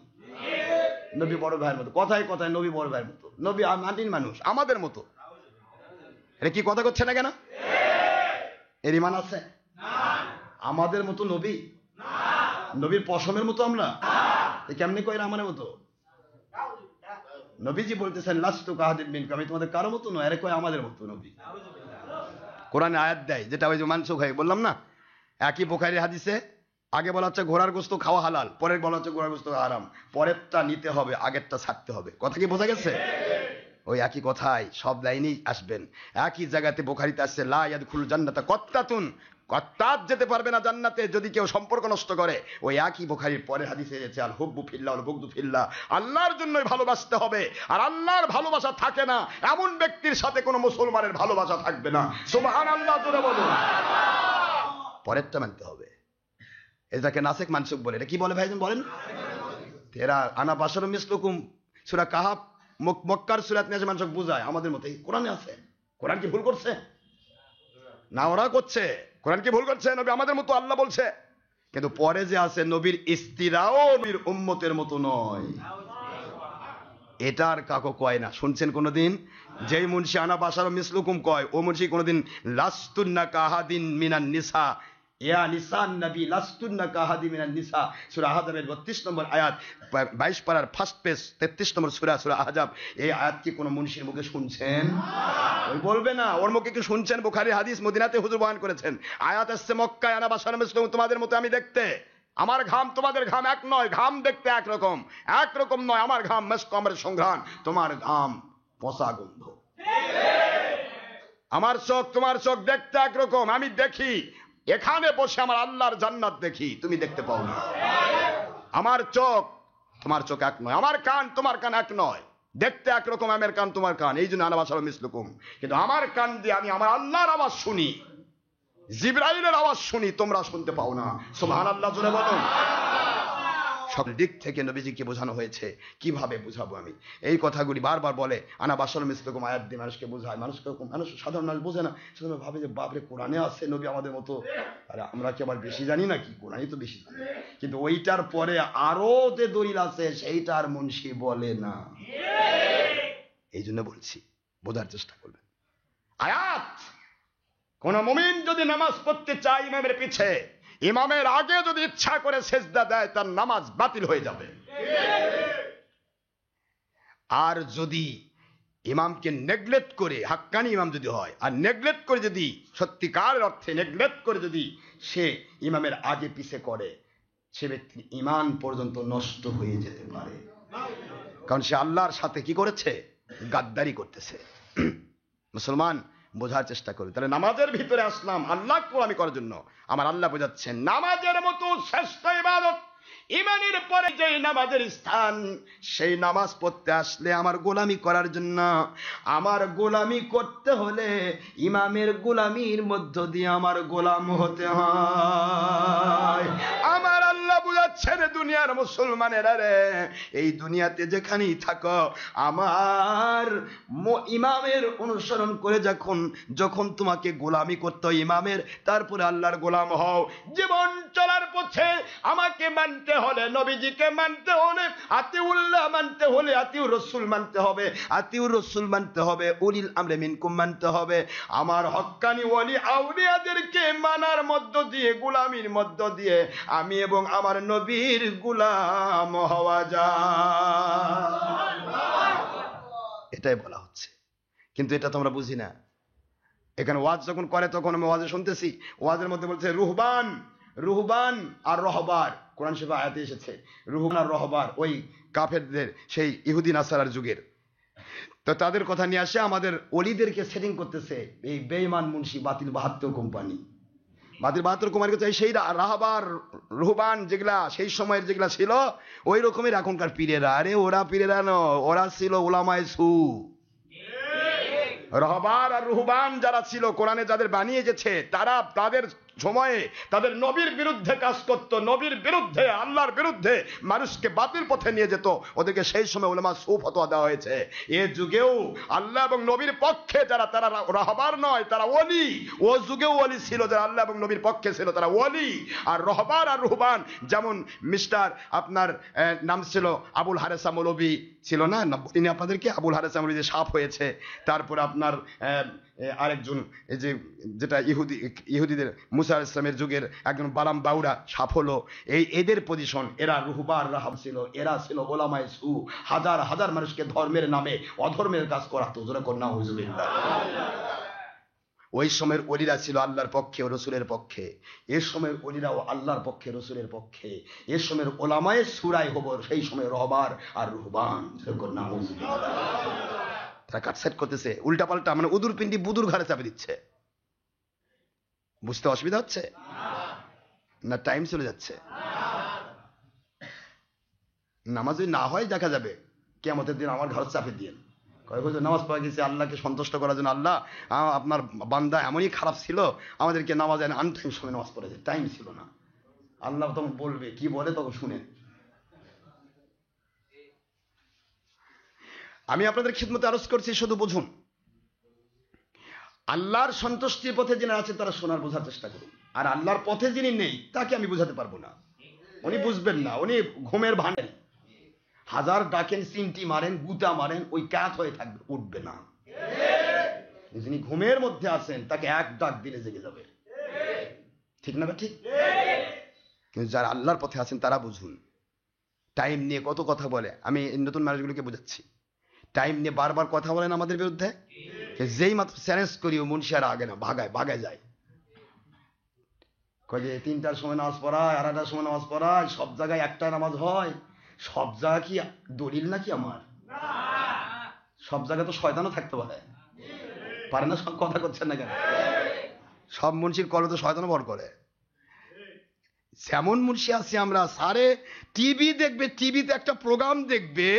নবী বড় ভাইয়ের মতো, কথায় কথায় নবী বড় ভাইয়ের মতো, নবী মাটির মানুষ আমাদের মতো। এটা কি কথা করছে না কেন? এর ইমান আছে? আমাদের মতো নবী, নবীর পশমের মতো আমরা, কেমনি কইরা আমাদের মতো? নবীজি বলতেছেন লাস্তু কাহাদিন মিনকুম, আমি তোমাদের কারো মতো নয়, আরে কয় আমাদের মতো নবী। কোরআনে আয়াত দেয়, যেটা ওই যে মাংস খাই বললাম না, একই বুখারীর হাদিসে আগে বলা হচ্ছে ঘোড়ার গোশত খাওয়া হালাল, পরের বলা হচ্ছে ঘোড়ার গোশত হারাম, পরেরটা নিতে হবে আগেরটা ছাড়তে হবে। কথা কি বোঝা গেছে? ওই একই কথাই সব লাইনেই আসবেন। একই জায়গাতে বুখারীতে আসছে লা ইয়াদখুল জান্নাতা কত্তাতুন, কত্তাত যেতে পারবে না জান্নাতে যদি কেউ সম্পর্ক নষ্ট করে। ওই একই বুখারীর পরের হাদিসে এসেছে আল হুব্বু ফিল্লাহ ওয়াল বুগদু ফিল্লাহ, আল্লাহর জন্যই ভালোবাসতে হবে, আর আল্লাহর ভালোবাসা থাকে না এমন ব্যক্তির সাথে কোনো মুসলমানের ভালোবাসা থাকবে না। সুবহানাল্লাহ জোরে বলুন। পরেরটা মানতে হবে। এটাকে নাসেক মানসুক বলে। এটা কি বলে ভাইজান বলেন? তেরা আনা বাশারুম মিসলুকুম, সূরা কাহাফ মক্কার সূরাত নিয়ে মানুষ বুঝায় আমাদের মতো, কোরআনে আছে। কোরআন কি ভুল করছে? না, ওরা করছে। কোরআন কি ভুল করছে? নবী আমাদের মতো আল্লাহ বলছে, কিন্তু পরে যে আছে নবীর স্ত্রীরাও নবীর উম্মতের মতো নয়, এটার কাকো কয় না। শুনছেন কোনদিন? যেই মুন্সি আনা বাশারুম মিসলুকুম কয়, ও মুন্সি কোনদিন লাস্তুন্না কাহাদিন মিনান নিসা, ইয়া নিসান নবী লাস্তুন্না কাহাদি মিনান নিসা, সূরা আহজাবের 32 নম্বর আয়াত, 22 পারার ফার্স্ট পেজ 33 নম্বর সূরা, সূরা আহজাব। এই আয়াত কি কোন মুন্সির মুখে শুনছেন? ওই বলবে না, ওর মুখে কি শুনছেন? বুখারীর হাদিস, মদিনাতে হুজুর বয়ান করেছেন। আয়াত আসছে মক্কায় আনা বাশারুম মিসলুকুম, তোমাদের মতো আমি দেখতে, আমার ঘাম তোমাদের ঘাম এক নয়, ঘাম দেখতে একরকম, একরকম নয়। আমার ঘাম মেশক আমরের সংঘ্রাণ, তোমার ঘাম পচা গন্ধ। আমার চোখ তোমার চোখ দেখতে একরকম, আমি দেখি এখানে বসে আমার আল্লাহর জান্নাত দেখি, তুমি দেখতে পাও না। আমার চোখ তোমার চোখ এক নয়, আমার কান তোমার কান এক নয়, দেখতে একরকম আমার কান তোমার কান, এই জন্য আনা বাশারুম মিসলুকুম। কিন্তু আমার কান দিয়ে আমি আমার আল্লাহর আওয়াজ শুনি, জিবরাইলের আওয়াজ শুনি, তোমরা শুনতে পাও না। সুবহানাল্লাহ জোরে বলুন। সব দিক থেকে নবীজিকে বোঝানো হয়েছে। কিভাবে বুঝাবো আমি? এই কথাগুলি বারবার বলে আনা বাশারুম মিসলুকুম আয়াত দিয়ে মানুষকে বোঝায়। মানুষ সাধারণ মানুষ বোঝে না, সাধারণ ভাবে যে বাপরে কোরআনে আছে নবী আমাদের মতো, আরে আমরা কি আবার বেশি জানি নাকি? কোরআনই তো বেশি জানি, কিন্তু ওইটার পরে আরো যে দলিল আছে সেইটার মুন্সি বলে না। এই জন্য বলছি, বোঝার চেষ্টা করবেন। আয়াত, কোন মুমিন যদি নামাজ পড়তে চায় ইমামের পিছে, ইমামের আগে যদি ইচ্ছা করে সেজদা দেয়, তার নামাজ বাতিল হয়ে যাবে। আর যদি ইমামকে নেগলেক্ট করে, হাক্কানি ইমাম যদি হয়, আর নেগলেক্ট করে যদি সত্যিকারের অর্থে নেগলেক্ট করে যদি সে ইমামের আগে পিছে করে, সে ব্যক্তির ঈমান পর্যন্ত নষ্ট হয়ে যেতে পারে। কারণ সে আল্লাহর সাথে কি করেছে? গাদ্দারি করতেছে। মুসলমান বোঝার চেষ্টা করি। তাহলে নামাজের ভিতরে আসলাম আল্লাহকে গোলামি করার জন্য। আমার আল্লাহ বোঝাচ্ছেন নামাজের মতো শ্রেষ্ঠ ইবাদত, ইমানের পরে যে নামাজের স্থান, সেই নামাজ পড়তে আসলে আমার গোলামি করার জন্য। আমার গোলামি করতে হলে ইমামের গোলামির মধ্য দিয়ে আমার গোলাম হতে হয়। আমার আল্লাহ বুঝাচ্ছেন দুনিয়ার মুসলমানেরা রে, এই দুনিয়াতে যেখানেই থাকো আমার ইমামের অনুসরণ করে যখন তোমাকে গোলামি করতে হয় ইমামের, তারপরে আল্লাহর গোলাম হও। জীবন চলার পথে আমাকে মানতে হলে, নবীজিকে মানতে হলে, আতিউল্লাহ মানতে হলে আতিউর রাসূল মানতে হবে, আতিউর রাসূল মানতে হবে, উলিল আমরে মিনকুম মানতে হবে। আমার হক্কানি ওলি আউলিয়াদেরকে মানার মধ্য দিয়ে, গোলামির মধ্য দিয়ে আমি এবং আমার নবীর গোলাম হওয়া যায়। এটাই বলা হচ্ছে, কিন্তু এটা তোমরা বুঝি না। এখানে ওয়াজ যখন করে তখন আমি ওয়াজে শুনতেছি, ওয়াজের মধ্যে বলছে রুহবান আর রহবার। কোরআন শরীফে আয়াতে এসেছে রুহবান আর রহবার, ওই কাফেরদের, সেই ইহুদি নাসারার যুগের। তো তাদের কথা নিয়ে আসে আমাদের ওলিদেরকে সেটিং করতেছে এই বেঈমান মুন্সি বাতিল 72 কোম্পানি। বাতিল 72 কোম্পানি করতে সেই রাহবার রুহবান যেগুলা সেই সময়ের যেগুলা ছিল, ওই রকমের এখনকার পীরেরা। আরে ওরা পীরেরা নয়, ওরা ছিল উলামায়ে সু। রহবার আর রুহবান যারা ছিল, কোরআনে যাদের বানিয়ে গেছে, তারা তাদের সময়ে তাদের নবীর বিরুদ্ধে কাজ করত, নবীর বিরুদ্ধে, আল্লাহর বিরুদ্ধে মানুষকে বাতিল পথে নিয়ে যেত। ওদেরকে সেই সময় উলামা সুফতোয়া দেওয়া হয়েছে। এ যুগেও আল্লাহ এবং নবীর পক্ষে যারা, তারা রহবার নয়, তারা ওলি। ও যুগেও ওলি ছিল, যারা আল্লাহ এবং নবীর পক্ষে ছিল তারা ওলি। আর রহবার আর রুহবান, যেমন মিস্টার আপনার নাম ছিল আবুল হারেসা মৌলভী ছিল না, তিনি আপনাদেরকে আবুল হারেসা মৌলভী যে সাপ হয়েছে, তারপর আপনার আরেকজন এই যে যেটা ইহুদিদের মুসা আলাইহিস সালামের যুগের একজন বালাম বাউরা সাপ হলো, এদের পজিশন, এরা রুহবার রাহাব ছিল, এরা ছিল ওলামায়ে সু, হাজার হাজার মানুষকে ধর্মের নামে অধর্মের কাজ করাতো। জোরে কন্যা হুজুবিল্লাহ। ওই সময়ের ওলিরা ছিল আল্লাহর পক্ষে ও রসুলের পক্ষে, এর সময়ের ওলিরাও আল্লাহর পক্ষে রসুলের পক্ষে। এর সময়ের ওলামায়ে সুরাই হবো সেই সময় রহবার আর রুহবান। জোরে কন্যা হুজুবিল্লাহ। তারা কাটসাইট করতেছে উল্টা পাল্টা, মানে উদুর পিন্ডি বুদুর ঘাড়ে চাপে দিচ্ছে। বুঝতে অসুবিধা হচ্ছে না? টাইম চলে যাচ্ছে। নামাজ যদি না হয় দেখা যাবে কিয়ামতের দিন আমার ঘর চাপে দিয়ে নামাজ পড়া গেছে আল্লাহকে সন্তুষ্ট করার জন্য। আল্লাহ আপনার বান্দা এমনই খারাপ ছিল, আমাদেরকে নামাজ আনটাইম সময় নামাজ পড়েছে, টাইম ছিল না। আল্লাহ তখন বলবে, কি বলে তখন শুনেন। আমি আপনাদের খিদমতে আরজ করছি, শুধু বুঝুন। আল্লাহর সন্তুষ্টির পথে যিনি আছে তারা শোনার বোঝার চেষ্টা করুন। আর আল্লাহর পথে যিনি নেই তাকে আমি বুঝাতে পারবো না, উনি বুঝবেন না, উনি ঘুমের ভান্ডারি। হাজার ডাকেন, চিমটি মারেন, গুতা মারেন, ওই ক্যাত হয়ে থাকবে, উঠবে না। যিনি ঘুমের মধ্যে আছেন তাকে এক ডাক দিলে জেগে যাবে। ঠিক না? ঠিক। কিন্তু যারা আল্লাহর পথে আছেন তারা বুঝুন। টাইম নিয়ে কত কথা বলে, আমি নতুন মানুষগুলোকে বোঝাচ্ছি। টাইম নিয়ে বারবার কথা বলেন আমাদের বিরুদ্ধে, যেই মাত্র চ্যালেঞ্জ করি ও মুন্সিয়ারা আগে না ভাগায় যায়। কয় যে 3টার সময় নামাজ পড়ায়, 2:30টার সময় নামাজ পড়ায়, সব জায়গায় একটা নামাজ হয়। সব জায়গা কি দলিল নাকি আমার? সব জায়গায় তো শয়তানও থাকতে পারে না। সব কথা করছেন না কেন? সব মুন্সির কলে তো শয়তানও ভর করে। যেমন মুন্সি আছি আমরা, সারে টিভি দেখবে, টিভিতে একটা প্রোগ্রাম দেখবে,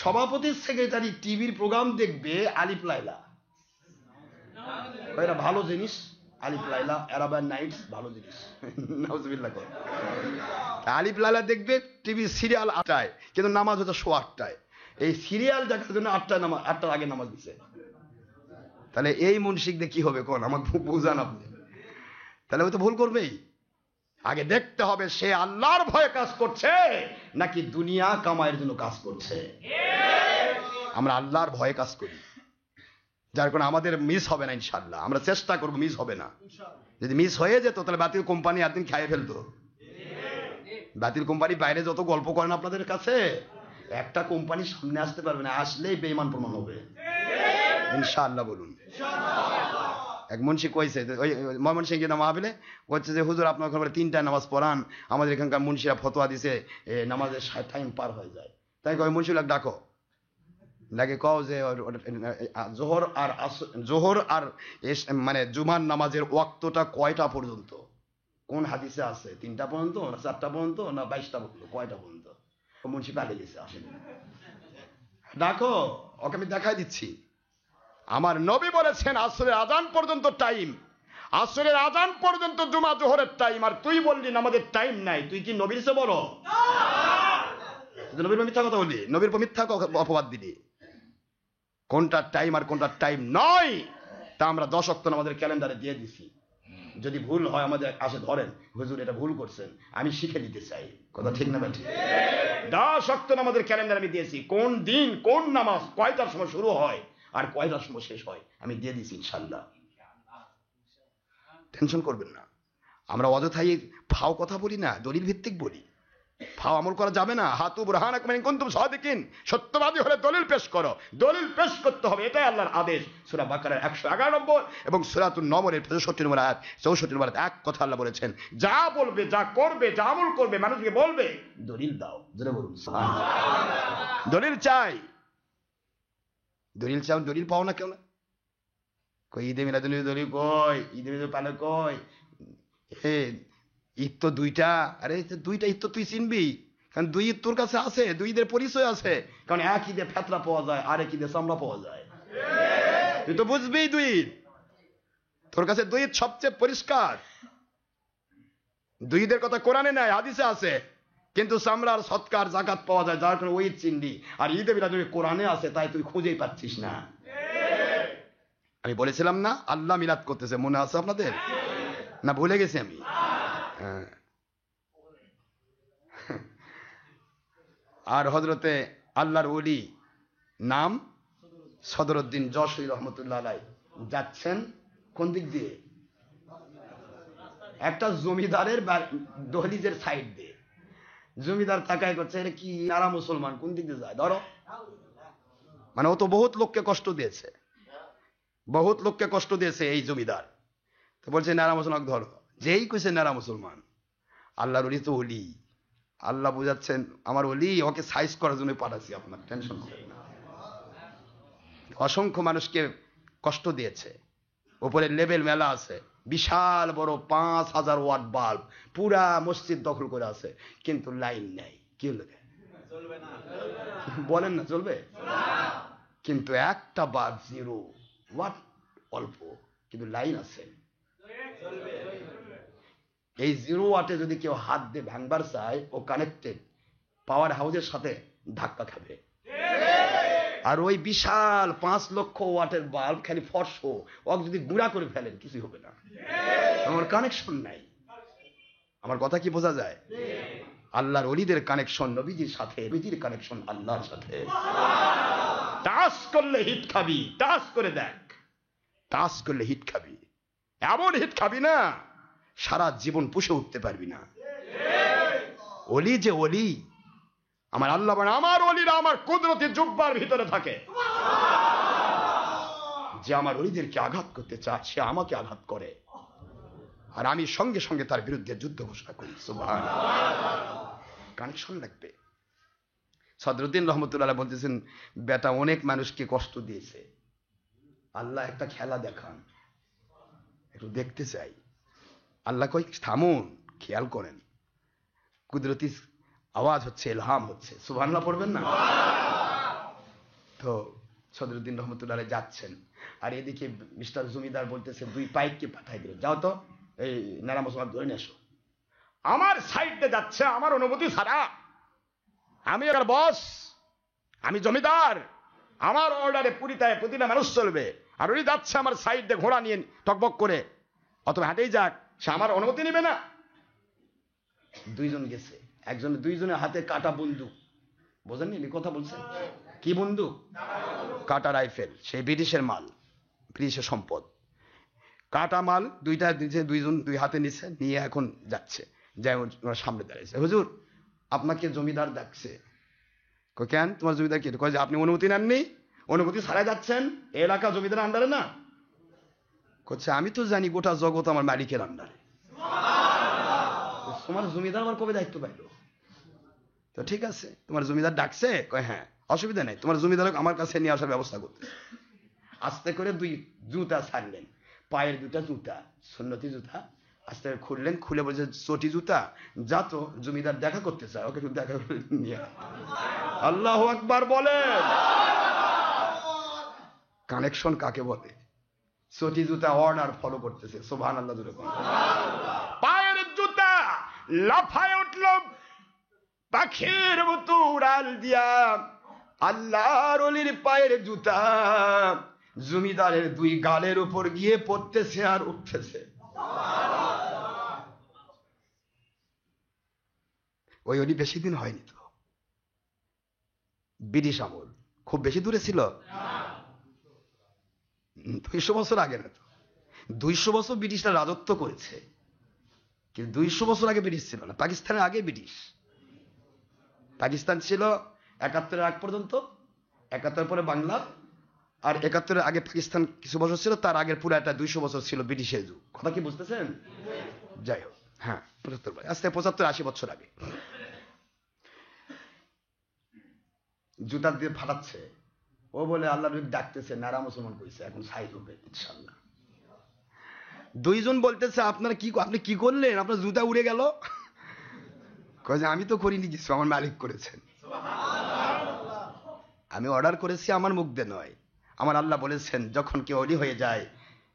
সভাপতির সেক্রেটারি টিভির প্রোগ্রাম দেখবে, আলিফ লাইলা। এটা ভালো জিনিস, আলিফ লাইলা, আরাবিয়ান নাইটস ভালো জিনিস। নাউজুবিল্লাহ। আলিফ লাইলা দেখবে, টিভি সিরিয়াল 8টায়, কিন্তু নামাজ হচ্ছে 8:15। এই সিরিয়াল দেখার জন্য 8টার আগে নামাজ দিচ্ছে। তাহলে এই মুন্সিকদের কি হবে কোন? আমাকে বুঝান আপনি। তাহলে ওই তো ভুল করবেই। আগে দেখতে হবে সে আল্লাহর ভয়ে কাজ করছে নাকি দুনিয়া কামাইয়ের জন্য কাজ করছে। আমরা আল্লাহর ভয়ে কাজ করি, যার কারণে আমাদের মিস হবে না ইনশাআল্লাহ। আমরা চেষ্টা করবো মিস হবে না। যদি মিস হয়ে যেত তাহলে বাতিল কোম্পানি একদিন খাইয়ে ফেলতো। বাতিল কোম্পানি বাইরে যত গল্প করেন আপনাদের কাছে, একটা কোম্পানি সামনে আসতে পারবে না, আসলেই বেঈমান প্রমাণ হবে ইনশাআল্লাহ। বলুন। এক মুন্সি কইছে, ওই ময়মনসিংহে না মাহফিলে বলছে যে হুজুর আপনার ঘরে 3টায় নামাজ পড়ান, আমাদের এখানকার মুন্সিরা ফতোয়া দিছে নামাজের টাইম পার হয়ে যায়। তাই কয় মুন্সি লাগ ডাকো, ডাকে কও যে জোহর আর মানে জুমার নামাজের ওয়াক্তটা কয়টা পর্যন্ত, কোন হাদিসে আছে? 3টা পর্যন্ত না 4টা পর্যন্ত না 22টা পর্যন্ত, কয়টা পর্যন্ত? মুন্সি পালিয়ে গেছে, আসেন ডাকো, ওকে আমি দেখাই দিচ্ছি। আমার নবী বলেছেন আসরের আজান পর্যন্ত টাইম, আসরের আজান পর্যন্ত জুমা জোহরের টাইম। আর তুই বললি আমাদের টাইম নাই, তুই কি নবীর সে বলো? নবীর মিথ্যা কথা বললি, নবীর মিথ্যা অপবাদ দিলি। কোনটা টাইম আর কোনটা টাইম নয় তা আমরা 10 ওয়াক্ত আমাদের ক্যালেন্ডারে দিয়ে দিছি। যদি ভুল হয় আমাদের আসে ধরেন, হুজুর এটা ভুল করছেন, আমি শিখে দিতে চাই। কথা ঠিক না? ঠিক। 10 ওয়াক্ত আমাদের ক্যালেন্ডারে আমি দিয়েছি, কোন দিন কোন নামাজ কয়টার সময় শুরু হয় আর কয়টার সময় শেষ হয় আমি দিয়ে দিছি ইনশাআল্লাহ। টেনশন করবেন না। আমরা অযথাই ফাও কথা বলি না, দলিল ভিত্তিক বলি। ফাও আমল করা যাবে না। হাতু বুরহানাকুম ইন কুনতুম সাদিকিন, সত্যবাদী হলে দলিল পেশ করো। দলিল পেশ করতে হবে, এটাই আল্লাহর আদেশ। সূরা বাকারার 111 নম্বর এবং সূরাতুন নমরের 65 নম্বর আয়াত, 64 নম্বর এক কথা আল্লাহ বলেছেন, যা বলবে, যা করবে, যা আমল করবে, মানুষকে বলবে দলিল দাও। জোরে বলুন সুবহানাল্লাহ। দলিল চাই, দলিল চাও, দলিল পাও না কেউ না। কই ঈদে মিলাদুন্নবী দলিল কই? ঈদে মিলাদ পালে কই? হে ঈদ তো 2টা। আরে 2টা ঈদ তো তুই চিনবি, কারণ 2 ঈদ তোর কাছে আছে, 2 ঈদের পরিচয় আছে। কারণ এক ঈদে ফেতরা পাওয়া যায়, আরেক ঈদে চামড়া পাওয়া যায়। তুই তো বুঝবি দুই, তোর কাছে দুই সবচেয়ে পরিষ্কার। দুইদের কথা কোরআনে নাই, হাদিসে আছে, কিন্তু চামড়ার সৎকার জাকাত পাওয়া যায়, যার কারণে ওই চিন্ডি। আর ঈদে মিলাদ কোরআনে আছে, তাই তুই খুঁজেই পাচ্ছিস না। আমি বলেছিলাম না আল্লাহ মিলাদ করতেছে, মনে আছে আপনাদের? না ভুলে গেছি আমি? হ্যাঁ। আর হযরতে আল্লাহর ওলি নাম সদরুদ্দিন যশোরী রহমতুল্লাহ আলাই যাচ্ছেন কোন দিক দিয়ে? একটা জমিদারের দহলিজের সাইড দিয়ে। জমিদার তাকায় করছে, এর কি নারা মুসলমান, কোন দিক দিয়ে যায়, ধরো। মানে ও তো বহুত লোককে কষ্ট দিয়েছে, বহুত লোককে কষ্ট দিয়েছে এই জমিদার। তো বলছে নারা মুসলমান ধরো। যেই কইছে নারা মুসলমান, আল্লাহর ওলি তো ওলি, আল্লাহ বুঝাচ্ছেন আমার ওলি, ওকে সাইজ করার জন্য পাঠাচ্ছি, আপনার টেনশন করেন না। অসংখ্য মানুষকে কষ্ট দিয়েছে, উপরে লেভেল মেলা আছে, বিশাল বড় 5000 ওয়াট বাল্ব পুরা মসজিদ দখল করে আছে, কিন্তু লাইন নাই। কি হলো বলেন না, চলবে? কিন্তু একটা বাল্ব 0 ওয়াট, অল্প, কিন্তু লাইন আছে। এই 0 ওয়াটে যদি কেউ হাত দিয়ে ভাঙবার চায়, ও কানেক্টেড পাওয়ার হাউসের সাথে ধাক্কা খাবে। আর ওই বিশাল 5 লক্ষ ওয়াটের বাল্ব খালি ফর্স, ও যদি গুঁড়া করে ফেলেন কিছুই হবে না, আমার কানেকশন নাই। আমার কথা কি বোঝা যায়? আল্লাহর ওলিদের কানেকশন নবীজির সাথে, নবীজির কানেকশন আল্লাহর সাথে। টাচ করলে হিট খাবি, টাচ করে দেখ, টাচ করলে হিট খাবি, এমন হিট খাবি না সারা জীবন পুষে উঠতে পারবি না। ওলি যে ওলি, আমার আল্লাহ মানে আমার ওলিরা আমার কুদরতি জুব্বার ভিতরে থাকে। যে আমার ওলিদেরকে আঘাত করতে চায়, সে আমাকে আঘাত করে, আর আমি সঙ্গে সঙ্গে তার বিরুদ্ধে যুদ্ধ ঘোষণা করি। সুবহানাল্লাহ। কানেকশন লাগবে। সদরুদ্দিন রহমতুল্লাহ বলতেছেন, বেটা অনেক মানুষকে কষ্ট দিয়েছে, আল্লাহ একটা খেলা দেখান, একটু দেখতে চাই। আল্লাহ কই থামুন, খেয়াল করেন, কুদরতি আওয়াজ হচ্ছে, ইলহাম হচ্ছে। সুবহানাল্লাহ পড়বেন না? তো সদরুদ্দিন রহমতুল্লাহ যাচ্ছেন, আর এদিকে মিস্টার জমিদার বলতেছে 2 পাইককে পাঠাই দিল, যাও তো এই নারা মুসলমান ধরে নিয়ে আসো। আমার সাইডে যাচ্ছে আমার অনুমতি ছাড়া, আমি এর বস, আমি জমিদার, আমার অর্ডারে পুরিতায় প্রতিটা মানুষ চলবে, আর ওই যাচ্ছে আমার সাইডে ঘোড়া নিয়ে টকবক করে, অথবা হাঁটেই যাক, সে আমার অনুমতি নেবে না। 2 জন গেছে, একজন 2 জনের হাতে কাটা বন্দুক, বোঝেননি কথা বলছেন? কি বন্দুক? কাটা রাইফেল, সেই ব্রিটিশের মাল, ব্রিটিশের সম্পদ, কাটা মাল। 2টা দিচ্ছে, 2 জন 2 হাতে নিচ্ছে, নিয়ে এখন যাচ্ছে, যাই সামনে দাঁড়িয়েছে। হুজুর আপনাকে জমিদার ডাকছে। কেন, তোমার জমিদার কি? কয় যে আপনি অনুমতি নেননি, অনুমতি ছাড়াই যাচ্ছেন, এলাকা জমিদার আন্ডারে না। করছে আমি তো জানি গোটা জগৎ আমার মালিকের আন্ডারে। তোমার জমিদার আবার কবে দায়িত্ব পাইলো? তো ঠিক আছে, তোমার জমিদার ডাকছে? কয় হ্যাঁ, অসুবিধা নেই, তোমার জমিদার আমার কাছে নিয়ে আসার ব্যবস্থা করতে। আস্তে করে 2 জুতা ছাড়লেন, পায়ের 2টা জুতা, সুন্নতি জুতা, আস্তে করে খুললেন, খুলে বলছে চটি জুতা, যা তো জমিদার দেখা করতে চায়, ওকে একটু দেখা করে নিয়ে। আল্লাহু আকবার বলেন। কানেকশন কাকে বলে? চটি জুতা অর্ডার ফলো করতেছে। সুবহানাল্লাহ জোরে বলেন। পায়ের জুতা লাফায় উঠল পাখির মতো উড়াল দিয়া, আল্লাহর ওলির পায়ের জুতা জমিদারের 2 গালের উপর গিয়ে পড়তেছে আর উঠতেছে। ওই ওলি বেশি দিন হয়নি তো, ব্রিটিশ আমল, খুব বেশি দূরে ছিল, 200 বছর আগে না তো। 200 বছর ব্রিটিশরা রাজত্ব করেছে, কিন্তু 200 বছর আগে ব্রিটিশ ছিল না। পাকিস্তানের আগে ব্রিটিশ। পাকিস্তান ছিল 71-এর আগ পর্যন্ত, 71 পরে বাংলা, আর 71-এর আগে পাকিস্তান কিছু বছর ছিল, তার আগের পুরো একটা 200 বছর ছিল ব্রিটিশের যুগ। কথা কি বুঝতেছেন? যাই হোক, হ্যাঁ 75, আজ থেকে 75-80 বছর আগে। জুতা দিয়ে ফাটাচ্ছে, ও বলে আল্লাহ ডাকতেছে, নারা মুসলমান কইছে, এখন সাইজ হবে ইনশাআল্লাহ। 2 জন বলতেছে আপনারা কি, আপনি কি করলেন, আপনার জুতা উড়ে গেল? কয় যে আমি তো করিনি কিছু, আমার মালিক করেছেন, আমি অর্ডার করেছি আমার মুখ দিয়ে নয়, আমার আল্লাহ বলেছেন যখন কেউ ওলি হয়ে যায়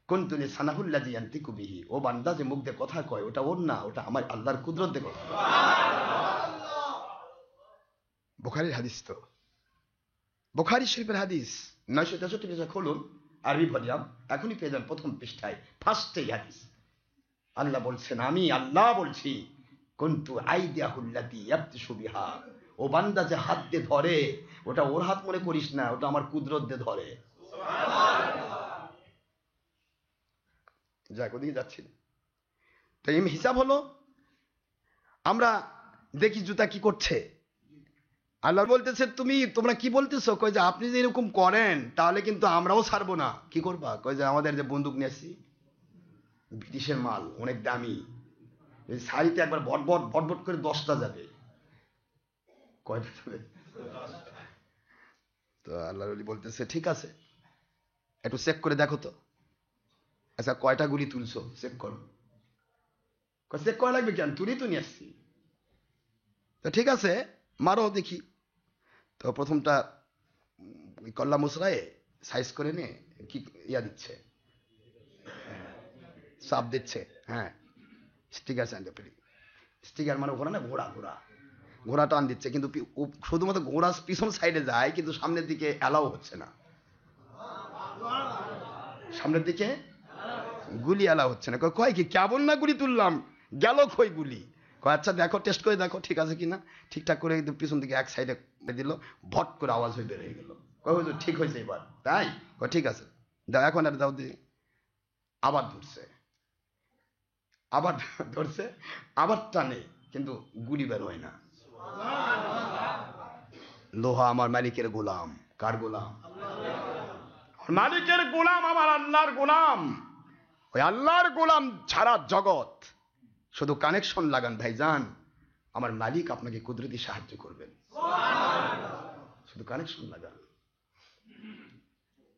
কুনতুলি সানাহুল্লাযী ইয়ানতিকু বিহি, ও বান্দা যে মুখ দিয়ে কথা কয় ওটা ওর না, ওটা আমার আল্লাহর কুদরত দিয়ে কথা। বুখারীর হাদিস, তো বুখারী শরীফের হাদিস 963 পৃষ্ঠা খুলুন, আরবি ভলিউম, এখনই পেয়ে যান প্রথম পৃষ্ঠায়, ফার্স্টেই হাদিস। আল্লাহ বলছেন, আমি আল্লাহ বলছি, কুনতু আইদিয়াহুল্লাতী ইয়াবতিশু বিহা, ও বান্দা যে হাত দিয়ে ধরে ওটা ওর হাত মনে করিস না, ওটা আমার কুদরত দিয়ে ধরে। যাক, ওদিকে যাচ্ছি না। তো এই হিসাব হলো, আমরা দেখি জুতা কি করছে। আল্লাহ বলতেছে তোমরা কি বলতেছো? কয় যে আপনি যে এরকম করেন তাহলে কিন্তু আমরাও ছাড়বো না। কি করবা? কয় যে আমাদের যে বন্দুক নিয়ে আসছি, ব্রিটিশের মাল, অনেক দামি, এই শাড়িতে একবার ভটভট ভটভট করে 10টা যাবে। কয়টা যাবে? তো আল্লাহ বলতেছে ঠিক আছে, একটু চেক করে দেখো তো। আচ্ছা, কয়টা গুলি তুলছো চেক করো। চেক করা লাগবে কেন, তুলি তো নিয়ে আসছি। তো ঠিক আছে, মারো দেখি। তো প্রথমটা কল্লা মুসরায়ে সাইজ করে নিয়ে কি ইয়া দিচ্ছে, চাপ দিচ্ছে, হ্যাঁ স্টিকার স্টিকার মানে ঘোড়া না, ঘোড়া ঘোড়া ঘোড়া টান দিচ্ছে, কিন্তু শুধুমাত্র ঘোড়া পিছন সাইডে যায়, কিন্তু সামনের দিকে অ্যালাউ হচ্ছে না, সামনের দিকে গুলি অ্যালাউ হচ্ছে না। কয় কি কেমন না গুলি তুললাম, গেল কই গুলি? আচ্ছা দেখো, টেস্ট করে দেখো ঠিক আছে কিনা। ঠিকঠাক করে পিছন দিকে এক সাইডে দিল, ভট করে আওয়াজ হয়ে বের হয়ে গেল। ঠিক হয়েছে এবার, তাই? ঠিক আছে দাও, এখন আর দাও দিয়ে। আবার ধরছে, আবার টানে, কিন্তু গুলি বের হয় না। লোহা আমার মালিকের গোলাম। কার গোলাম? মালিকের গোলাম, আমার আল্লাহর গোলাম। ওই আল্লাহর গোলাম ছাড়া জগৎ। শুধু কানেকশন লাগান ভাইজান, আমার মালিক আপনাকে কুদরতি সাহায্য করবেন। শুধু কানেকশন লাগান।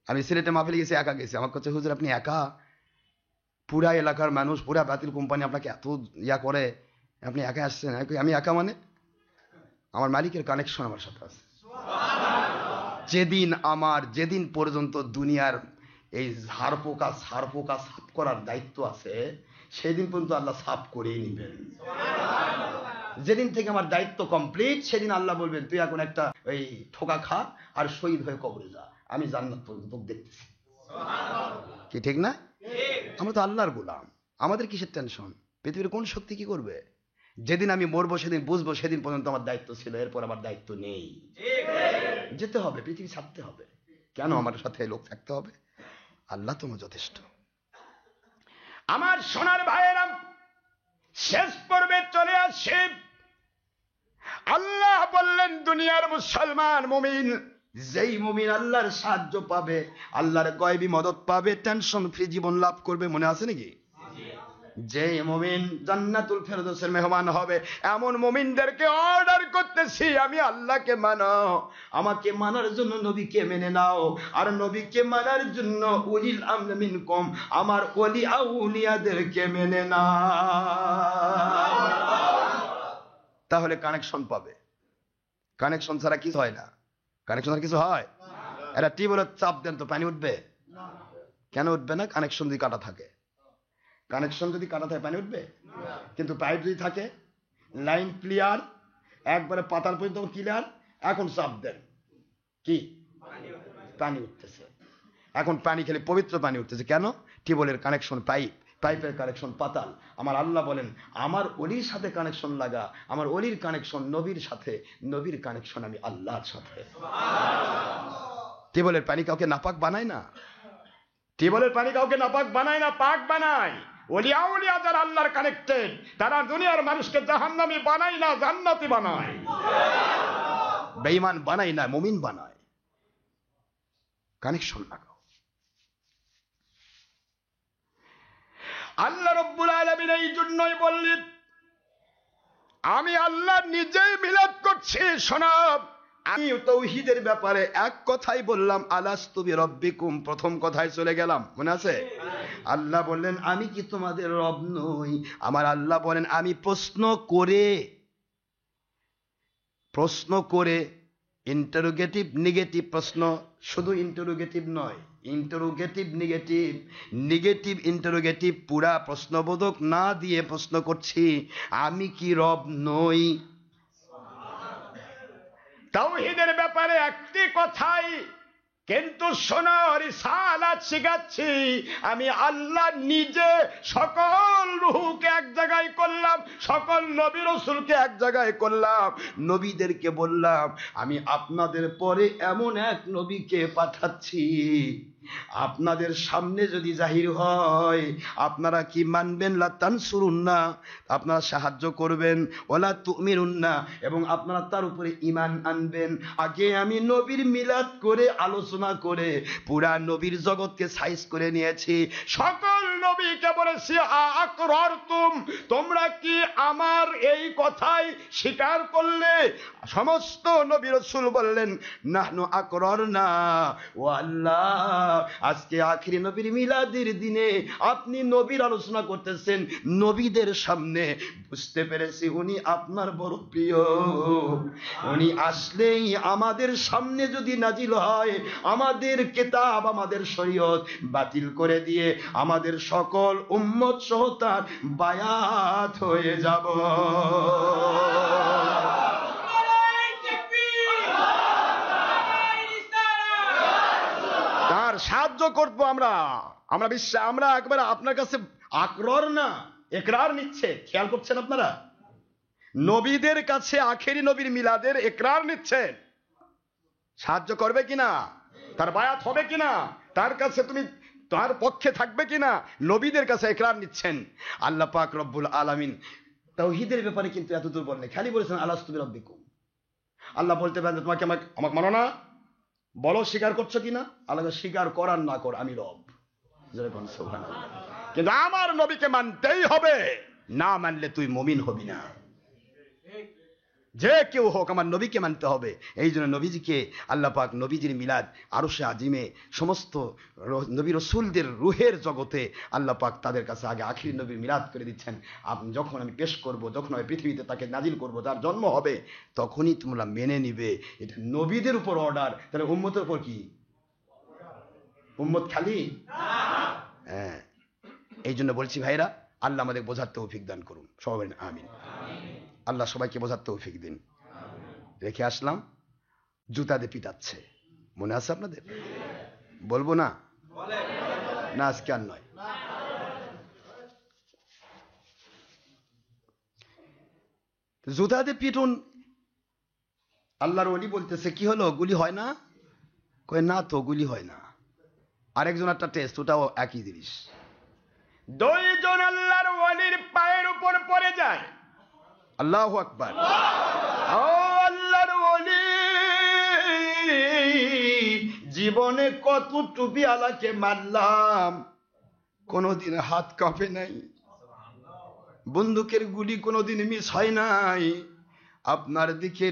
আমি সিলেটে মাহফিলে গেছি, একা গেছি। আমার কাছে হুজুর আপনি একা, পুরা এলাকার মানুষ, পুরা বাতিল কোম্পানি আপনাকে এত ইয়া করে, আপনি একা আসছেন? আমি একা মানে আমার মালিকের কানেকশন আমার সাথে আছে। যেদিন পর্যন্ত দুনিয়ার এই ঝাড়পোকা সাফ করার দায়িত্ব আছে, সেদিন পর্যন্ত আল্লাহ সাফ করেই নিবেন। যেদিন থেকে আমার দায়িত্ব কমপ্লিট, সেদিন আল্লাহ বলবেন তুই এখন একটা ওই ঠোকা খা আর শহীদ হয়ে কবরে যা, আমি জান্নাত পর্যন্ত দেখতেছি। কি ঠিক না? আমরা তো আল্লাহর গোলাম, আমাদের কিসের টেনশন? পৃথিবীর কোন শক্তি কি করবে? যেদিন আমি মরবো সেদিন বুঝবো, সেদিন পর্যন্ত আমার দায়িত্ব ছিল, এরপর আমার দায়িত্ব নেই। যেতে হবে, পৃথিবী ছাড়তে হবে। কেন আমার সাথে লোক থাকতে হবে? আল্লাহ তোমার যথেষ্ট। আমার সোনার ভাইয়েরা, শেষ পর্বে চলে আসছে। আল্লাহ বললেন দুনিয়ার মুসলমান মুমিন, যেই মুমিন আল্লাহর সাহায্য পাবে, আল্লাহর গায়বী মদত পাবে, টেনশন ফ্রি জীবন লাভ করবে। মনে আছে নাকি? যে মুমিন জান্নাতুল ফেরদৌসের মেহমান হবে, এমন মুমিনদেরকে অর্ডার করতেছি, আমি আল্লাহকে মানো, আমাকে মানার জন্য নবীকে মেনে নাও, আর নবীকে মানার জন্য উলিল আমরি মিনকুম, আমার ওলি আউলিয়াদেরকে মেনে নাও। তাহলে কানেকশন পাবে। কানেকশন ছাড়া কিছু হয় না। কানেকশন ছাড়া কিছু হয়? এটা টিউবওয়েলের চাপ দেন তো পানি উঠবে? কেন উঠবে না? কানেকশন যদি কাটা থাকে। কানেকশন যদি কাটা থাকে পানি উঠবে? কিন্তু পাইপ যদি থাকে, লাইন ক্লিয়ার, একবারে পাতার পর্যন্ত ক্লিয়ার, এখন চাপ দেন, কি পানি উঠতেছে। এখন পানি খেলে পবিত্র পানি উঠতেছে। কেন? টিউবওয়েলের কানেকশন পাইপের কানেকশন পাতাল। আমার আল্লাহ বলেন আমার অলির সাথে কানেকশন লাগা, আমার অলির কানেকশন নবীর সাথে, নবীর কানেকশন আমি আল্লাহর সাথে। টিউবওয়েলের পানি কাউকে নাপাক বানায় না। টিউবওয়েলের পানি কাউকে নাপাক বানায় না, পাক বানায়। ওলি আউলিয়া যারা আল্লাহর কানেক্টেড, তারা দুনিয়ার মানুষকে জাহান্নামী বানায় না, জান্নাতি বানায়। বেঈমান বানায় না, মুমিন বানায়। কানেকশন লাগাও। আল্লাহ রাব্বুল আলামিন এই জন্যই বললেন আমি আল্লাহ নিজেই মিলাদ করছি। শোনো, আমি তাওহীদের ব্যাপারে এক কথাই বললাম, আলাস্তু বিরাব্বিকুম, প্রথম কথায় চলে গেলাম, মনে আছে? আল্লাহ বললেন আমি কি তোমাদের রব নই? আমার আল্লাহ বলেন আমি প্রশ্ন করে ইন্টারোগেটিভ নেগেটিভ প্রশ্ন, শুধু ইন্টারোগেটিভ নয়, ইন্টারোগেটিভ নেগেটিভ, নেগেটিভ ইন্টারোগেটিভ, পুরা প্রশ্নবোধক না দিয়ে প্রশ্ন করছি, আমি কি রব নই? তাওহীদের ব্যাপারে একটি কথাই কিন্তু শোনো, রিসালাত শিখাচ্ছি, আমি আল্লাহ নিজে সকল রূহকে এক জায়গায় করলাম, সকল নবী রাসূলকে এক জায়গায় করলাম, নবীদেরকে বললাম আমি আপনাদের পরে এমন এক নবীকে পাঠাচ্ছি, আপনাদের সামনে যদি জাহির হয় আপনারা কি মানবেন? লা তানসুরুন্না, আপনারা সাহায্য করবেন, ওয়ালা তুমিরুন্না, এবং আপনারা তার উপরে ঈমান আনবেন। আগে আমি নবীর মিলাদ করে আলোচনা করে পুরা নবীর জগৎকে সাইজ করে নিয়েছি, সকল নবীকে বলেছি আকরারতুম, তোমরা কি আমার এই কথাই স্বীকার করলে? সমস্ত নবী রাসূল বললেন নাহনু আকরারনা। ও আল্লাহ, আজকে আখিরি নবীর মিলাদের দিনে আপনি নবীর আলোচনা করতেছেন নবীদের সামনে, বুঝতে পেরেছি উনি আপনার বড় প্রিয়, উনি আসলেই আমাদের সামনে যদি নাজিল হয় আমাদের কিতাব, আমাদের শরীয়ত বাতিল করে দিয়ে আমাদের সকল উম্মত সহ তার বায়াত হয়ে যাব। তার সাহায্য করবো আমরা, আমরা বিশ্বাস, আমরা একবার আপনার কাছে আকরার না ইকরার নিচ্ছে, খেয়াল করছেন আপনারা? নবীদের কাছে আখেরি নবীর মিলাদের ইকরার নিচ্ছেন, সাহায্য করবে কিনা, তার বায়াত হবে কিনা, তার কাছে তুমি তার পক্ষে থাকবে কিনা, নবীদের কাছে ইকরার নিচ্ছেন। আল্লাহ পাক রব্বুল আলামিন তাওহীদের ব্যাপারে কিন্তু এত দূর বলেন, খালি বলেছেন আলাস্তু বিরাব্বিকুম। আল্লাহ বলতে পারেন তোমাকে আমাকে মানো না, বলো স্বীকার করছো কিনা? আল্লাহ স্বীকার করার না কর আমি রব, কিন্তু আমার নবীকে মানতেই হবে, না মানলে তুই মুমিন হবি না। যে কেউ হোক আমার নবীকে মানতে হবে। এই জন্য নবীজিকে আল্লাহ পাক নবীজির মিলাদ আরশে আজিমে সমস্ত নবী রাসূলদের রুহের জগতে আল্লাহ পাক তাদের কাছে আগে আখির নবীর মিলাদ করে দিচ্ছেন। আপনি যখন আমি পেশ করব, যখন আমি পৃথিবীতে তাকে নাজিল করব, তার জন্ম হবে, তখনই তোমরা মেনে নিবে। এটা নবীদের উপর অর্ডার, তাহলে উম্মতের উপর কি? উম্মত খালি? হ্যাঁ, এই জন্য বলছি ভাইরা, আল্লাহ আমাদের বোঝার তৌফিক দান করুন, সবাই বলেন আমিন। আল্লাহ সবাইকে বোঝার তৌফিক দিন। রেখে আসলাম, জুতা দিয়ে পিটাচ্ছে, মনে আছে আপনাদের? বলবো না? না আজকে আর নয়। জুতা দিয়ে পিটুন। আল্লাহর ওলি বলতেছে কি হলো, গুলি হয় না? কয় না তো, গুলি হয় না। আরেকজন একটা টেস্ট, ওটাও একই জিনিস। দুইজন আল্লাহর ওলির পায়ের উপর পড়ে যায়, আল্লাহু আকবার। ও আল্লাহর ওলি, জীবনে কত টুপি আলাকে মারলাম, কোনদিন হাত কাঁপে নাই, বন্দুকের গুলি কোনদিন মিস হয় নাই, আপনার দিকে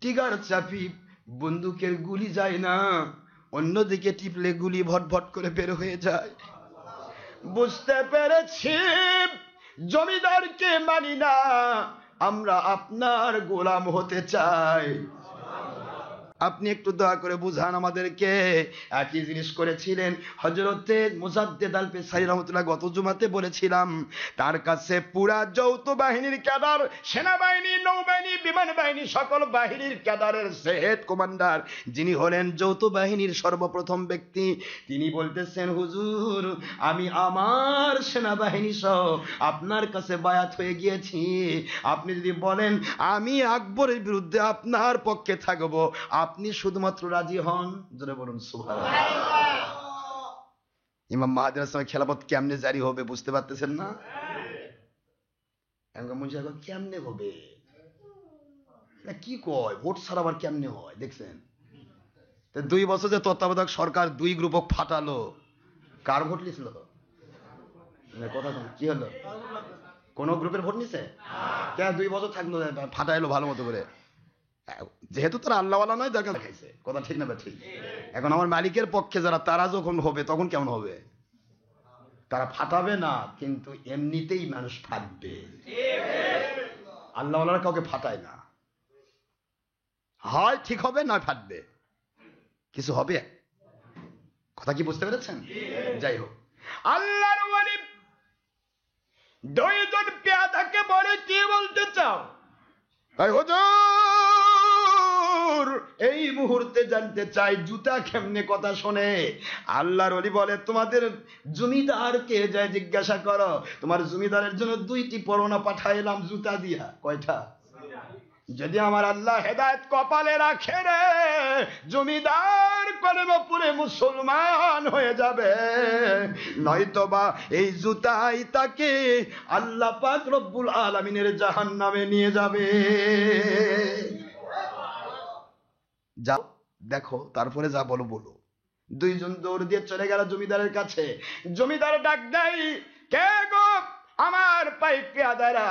টিগার চাপি বন্দুকের গুলি যায় না, অন্যদিকে টিপলে গুলি ভটভট করে বের হয়ে যায়। বুঝতে পেরেছি জমিদারকে মানি না, আমরা আপনার গোলাম হতে চাই। আপনি একটু দয়া করে বুঝান আমাদেরকে। একই জিনিস করেছিলেন হযরতে মুজাদ্দেদ আল পেসারি রাহমাতুল্লাহ, গত জুমাতে বলেছিলাম, তার কাছে পুরা যৌথ বাহিনীর ক্যাডার, সেনাবাহিনী, নৌবাহিনী, বিমান বাহিনী, সকল বাহিনীর ক্যাডারের হেড কমান্ডার যিনি হলেন যৌথ বাহিনীর সর্বপ্রথম ব্যক্তি, তিনি বলতেছেন হুজুর আমি আমার সেনাবাহিনী সহ আপনার কাছে বায়াত হয়ে গিয়েছি, আপনি যদি বলেন আমি আকবরের বিরুদ্ধে আপনার পক্ষে থাকবো, আপনি শুধুমাত্র রাজি হন, জোরে বলুন সুবহানাল্লাহ। ইমাম মাহদী আলাইহিস খেলাফত কেমনে জারি হবে বুঝতে পারতেছেন না? কেমনে হবে, কি কয় ভোট ছাড়া আবার কেমনে হয়? দেখছেন 2 বছর যে তত্ত্বাবধায়ক সরকার 2 গ্রুপ ফাটালো, কার ভোট নিছিল? কথা কি হলো? কোন গ্রুপের ভোট নিছে? কেন 2 বছর থাকলো, ফাটাইলো ভালো মতো করে, যেহেতু তারা আল্লাহওয়ালা নয়, দরকার দেখাইছে। কথা ঠিক না? ঠিক। এখন আমার মালিকের পক্ষে যারা, তারা যখন হবে তখন কেমন হবে? তারা ফাটাবে না, কিন্তু এমনিতেই মানুষ ফাটবে। আল্লাহওয়ালারা কাউকে ফাটায় না। হয় ঠিক হবে নয় ফাটবে, কিছু হবে। কথা কি বুঝতে পেরেছেন? যাই হোক, আল্লাহর ওয়ালি দুইজন পেয়াদাকে বলে, কি বলতে চাও? হুজুর এই মুহূর্তে জানতে চাই জুতা কেমনে কথা শোনে। আল্লাহর ওলি বলে, তোমাদের জমিদারকে যায় জিজ্ঞাসা করো, তোমার জমিদারের জন্য 2টি পরোনা পাঠাইলাম জুতা দিয়া। কয়টা? যদি আমার আল্লাহ হেদায়েত কপালে রাখে রে, জমিদার কলেমা পড়ে মুসলমান হয়ে যাবে, নয়তোবা এই জুতাই তাকে আল্লাহ পাক রব্বুল আলামিনের জাহান্নামে নিয়ে যাবে। যাও দেখো, তারপরে যা বলো বলো। দুইজন দৌড় দিয়ে চলে গেল জমিদারের কাছে। জমিদার ডাক দেয়, কে গো আমার পায়ে পেয়াদারা,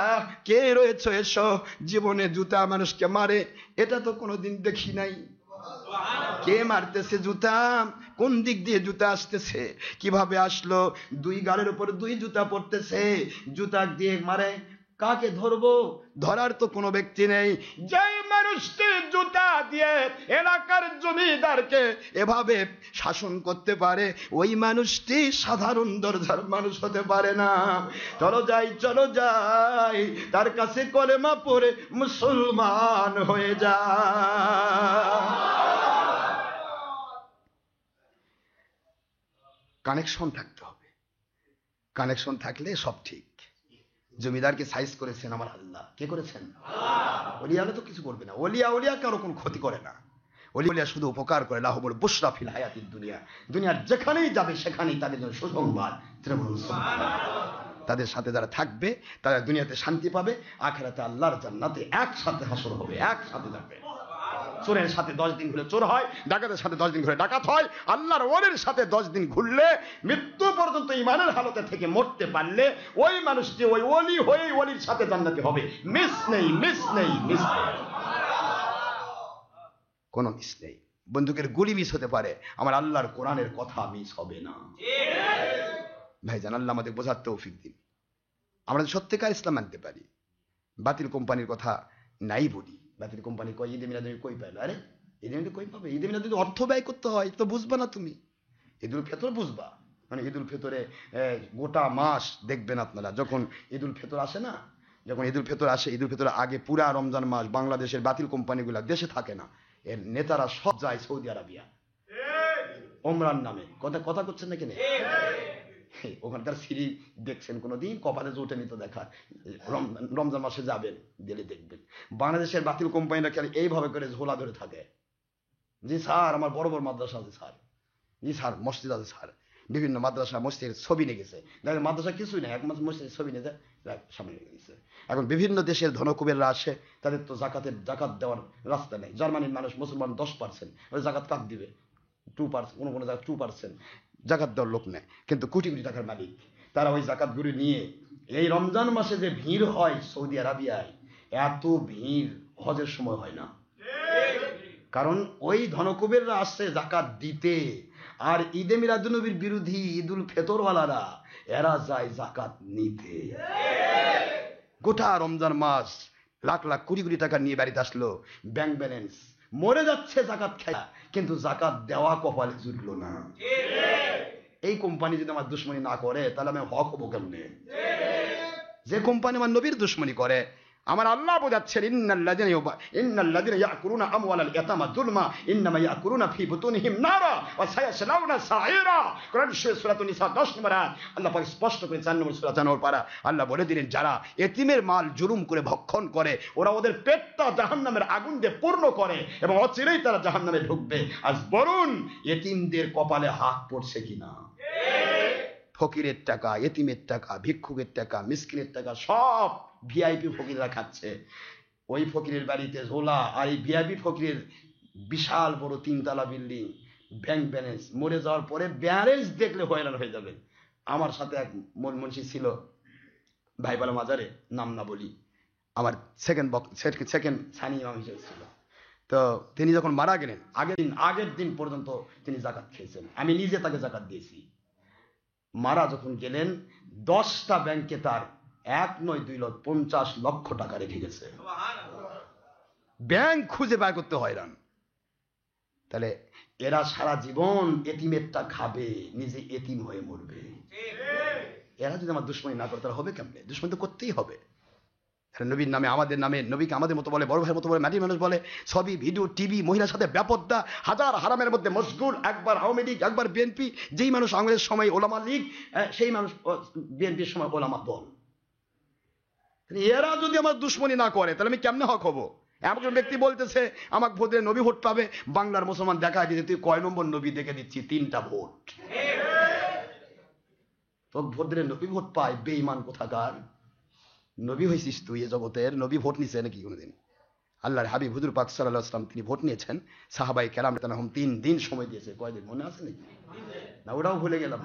কে রয়েছে এসো। জীবনে জুতা মানুষকে মারে এটা তো কোনোদিন দেখি নাই। কে মারতেছে জুতা? কোন দিক দিয়ে জুতা আসতেছে? কিভাবে আসলো? 2 গালের উপর 2 জুতা পড়তেছে, জুতা দিয়ে মারে। কাকে ধরবো? ধরার তো কোনো ব্যক্তি নেই। যে মানুষটি জুতা দিয়ে এলাকার জমিদারকে এভাবে শাসন করতে পারে, ওই মানুষটি সাধারণ দরজার মানুষ হতে পারে না। চলো যাই, চলো যাই, তার কাছে কলেমা পড়ে মুসলমান হয়ে যায়। কানেকশন থাকতে হবে, কানেকশন থাকলে সব ঠিক। জমিদারকে সাইজ করেছেন আমার আল্লাহ। কে করেছেন? ওলিয়া তো কিছু করবে না, ওলিয়া কারো কোনো ক্ষতি করে না, ওলিয়া শুধু উপকার করে। লাহুমুল বুশরা ফিল হায়াতিদ দুনিয়া, দুনিয়ার যেখানেই যাবে সেখানেই তাদের জন্য সুসংবাদ। তাদের সাথে যারা থাকবে তারা দুনিয়াতে শান্তি পাবে, আখিরাতে আল্লাহর জান্নাতে একসাথে হাসর হবে, একসাথে যাবে। চোরের সাথে 10 দিন ঘুরে চোর হয়, ডাকাতের সাথে 10 দিন ঘুরে ডাকাত হয়। আল্লাহর ওলির সাথে 10 দিন ঘুরলে, মৃত্যু পর্যন্ত ঈমানের হালতে থেকে মরতে পারলে, ওই মানুষটি ওই ওলি হয়ে ওলির সাথে জান্নাতে হবে। মিস নেই, মিস নেই, মিস নেই, কোনো মিস নেই। বন্দুকের গুলি মিস হতে পারে, আমার আল্লাহর কোরআনের কথা মিস হবে না। ভাইজান, আল্লাহ আমাদের বোঝার তৌফিক দিন। আমরা সত্যিকার ইসলাম মানতে পারি, বাতিল কোম্পানির কথা নাই বলি। বাতিল কোম্পানি কয় ঈদে মিলাদ কই পাইলো? আরে ঈদে মিলাদ কই পাবে? ঈদে মিলাদ যদি অর্থ ব্যয় করতে হয় তো বুঝবা না তুমি। ঈদুল ফিতর বুঝবা, মানে ঈদুল ফিতরে গোটা মাস দেখবেন আপনারা, যখন ঈদুল ফিতর আসে না, যখন ঈদুল ফিতর আসে, ঈদুল ফিতর আগে পুরা রমজান মাস বাংলাদেশের বাতিল কোম্পানিগুলা দেশে থাকে না, এর নেতারা সব যায় সৌদি আরবিয়া ওমরার নামে। কথা করছেন না কেন? ওখানকার সিঁড়ি দেখছেন কোনোদিন? কপালে জোটে নিতে দেখা, রমজান মাসে যাবেন, গেলে দেখবেন বাংলাদেশের বাতিল কোম্পানিরা খেলে এইভাবে করে ঝোলা ধরে থাকে। জি স্যার, আমার বড় বড় মাদ্রাসা আছে স্যার, জি স্যার মসজিদ আছে স্যার, বিভিন্ন মাদ্রাসা মসজিদের ছবি নিয়ে গেছে। দেখেন মাদ্রাসা কিছুই নেই, একমাত্র মসজিদের ছবি নিয়ে যায় সামনে নিয়ে গেছে। এখন বিভিন্ন দেশের ধনকুবেররা আসে, তাদের তো জাকাত দেওয়ার রাস্তা নেই। জার্মানির মানুষ মুসলমান 10%, ওই জাকাত কাক দিবে? 2%, কোনো জায়গায় 2% জাকাত দেওয়ার লোক নেয়, কিন্তু কোটি কোটি টাকার মালিক। তারা ওই জাকাতগুলি নিয়ে, এই রমজান মাসে যে ভিড় হয় সৌদি আরবিয়ায়, এত ভিড় হজের সময় হয় না। কারণ ওই ধনকুবেররা আসছে জাকাত দিতে, আর ঈদে মিলাদুন্নবীর বিরোধী ঈদুল ফিতরওয়ালারা এরা যায় জাকাত নিতে। গোটা রমজান মাস লাখ লাখ কোটি কোটি টাকা নিয়ে বাড়িতে আসলো, ব্যাংক ব্যালেন্স মরে যাচ্ছে জাকাত খায়, কিন্তু জাকাত দেওয়া কপালে জুটলো না। এই কোম্পানি যদি আমার দুশ্মনী না করে তাহলে আমি হক হবো কেমনে? যে কোম্পানি আমার নবীর দুশ্মনী করে, আমার আল্লাহ বোঝাচ্ছেন, ইন্নাল্লাযীনা ইয়াকুলুনা আমওয়ালাল ইয়াতামা যুলমা ইন্নামা ইয়াকুলুনা ফি বুতুনিহিম নারা ওয়া সায়াসলাউনা সাঈরা। কোরআন সূরাতুন নিসা 10 নম্বর আয়াত আল্লাহ পাক স্পষ্ট করে 4 নম্বর সূরা জানোয়ার পারা আল্লাহ বলে দিলেন, যারা এতিমের মাল জুলুম করে ভক্ষণ করে, ওরা ওদের পেটটা জাহান্নামের আগুন দিয়ে পূর্ণ করে এবং অচিরেই তারা জাহান্নামে ঢুকবে। আজ বলুন, এতিমদের কপালে হাত পড়ছে কিনা? ফকিরের টাকা, এতিমের টাকা, ভিক্ষুকের টাকা, মিসকিনের টাকা সব ভিআইপি ফকিররা খাচ্ছে। ওই ফকিরের বাড়িতে ঝোলা, আর এই ভিআইপি ফকিরের বিশাল বড় 3 তলা বিল্ডিং, ব্যাংক ব্যালেন্স, মরে যাওয়ার পরে ব্যালেন্স দেখলে হয়রান হয়ে যাবেন। আমার সাথে এক মুন্সি ছিল, ভাইপালা মাজারে, নাম না বলি, আমার সেকেন্ড সানি ইমাম হিসেবে ছিল। তো তিনি যখন মারা গেলেন, আগের দিন পর্যন্ত তিনি জাকাত খেয়েছেন, আমি নিজে তাকে জাকাত দিয়েছি। মারা যখন গেলেন, 10টা ব্যাংকে তার 1 নয় 2 লক্ষ 50 লক্ষ টাকা রেখে গেছে। ব্যাংক খুঁজে বার করতে হয়রান। তাহলে এরা সারা জীবন এতিমেরটা খাবে, নিজে এতিম হয়ে মরবে। এরা যদি আমার দুশ্মনী না করে তাহলে হবে কেমনে? দুশ্মনী তো করতেই হবে। নবীর নামে, আমাদের নামে, নবীকে আমাদের মতো বলে, বড় ভাইয়ের মতো বলে, মাটির মানুষ বলে, সবই ভিডিও, টিভি, মহিলার সাথে ব্যাপকতা, হাজার হারামের মধ্যে মশগুল, একবার আওয়ামী লীগ, একবার বিএনপি। যেই মানুষ আওয়ামী সময় ওলামা লীগ, সেই মানুষ বিএনপির সময় ওলামা দল। এরা যদি আমার দুশ্মনী না করে তাহলে আমি কেমনে হক হবো? এমন ব্যক্তি বলতেছে আমাকে ভোট দিলে নবী ভোট পাবে। বাংলার মুসলমান দেখা দিতে তুই কয় নম্বর নবী দেখে দিচ্ছি? 3টা ভোট। তো ভোট দিলে নবী ভোট পায়? বেঈমান কোথাকার। নবী হয়েছিস তুই এ জগতের? নবী ভোট নিছে নাকি কোনোদিন? আল্লাহর হাবিব হুজুর পাক সাল্লাল্লাহু আলাইহি ওয়াসাল্লাম তিনি ভোট নিয়েছেন। সাহাবায়ে কেরাম তানহুম 3 দিন সময় দিয়েছে। কয়দিন মনে আছে নাকি? না ওটাও ভুলে গেলাম।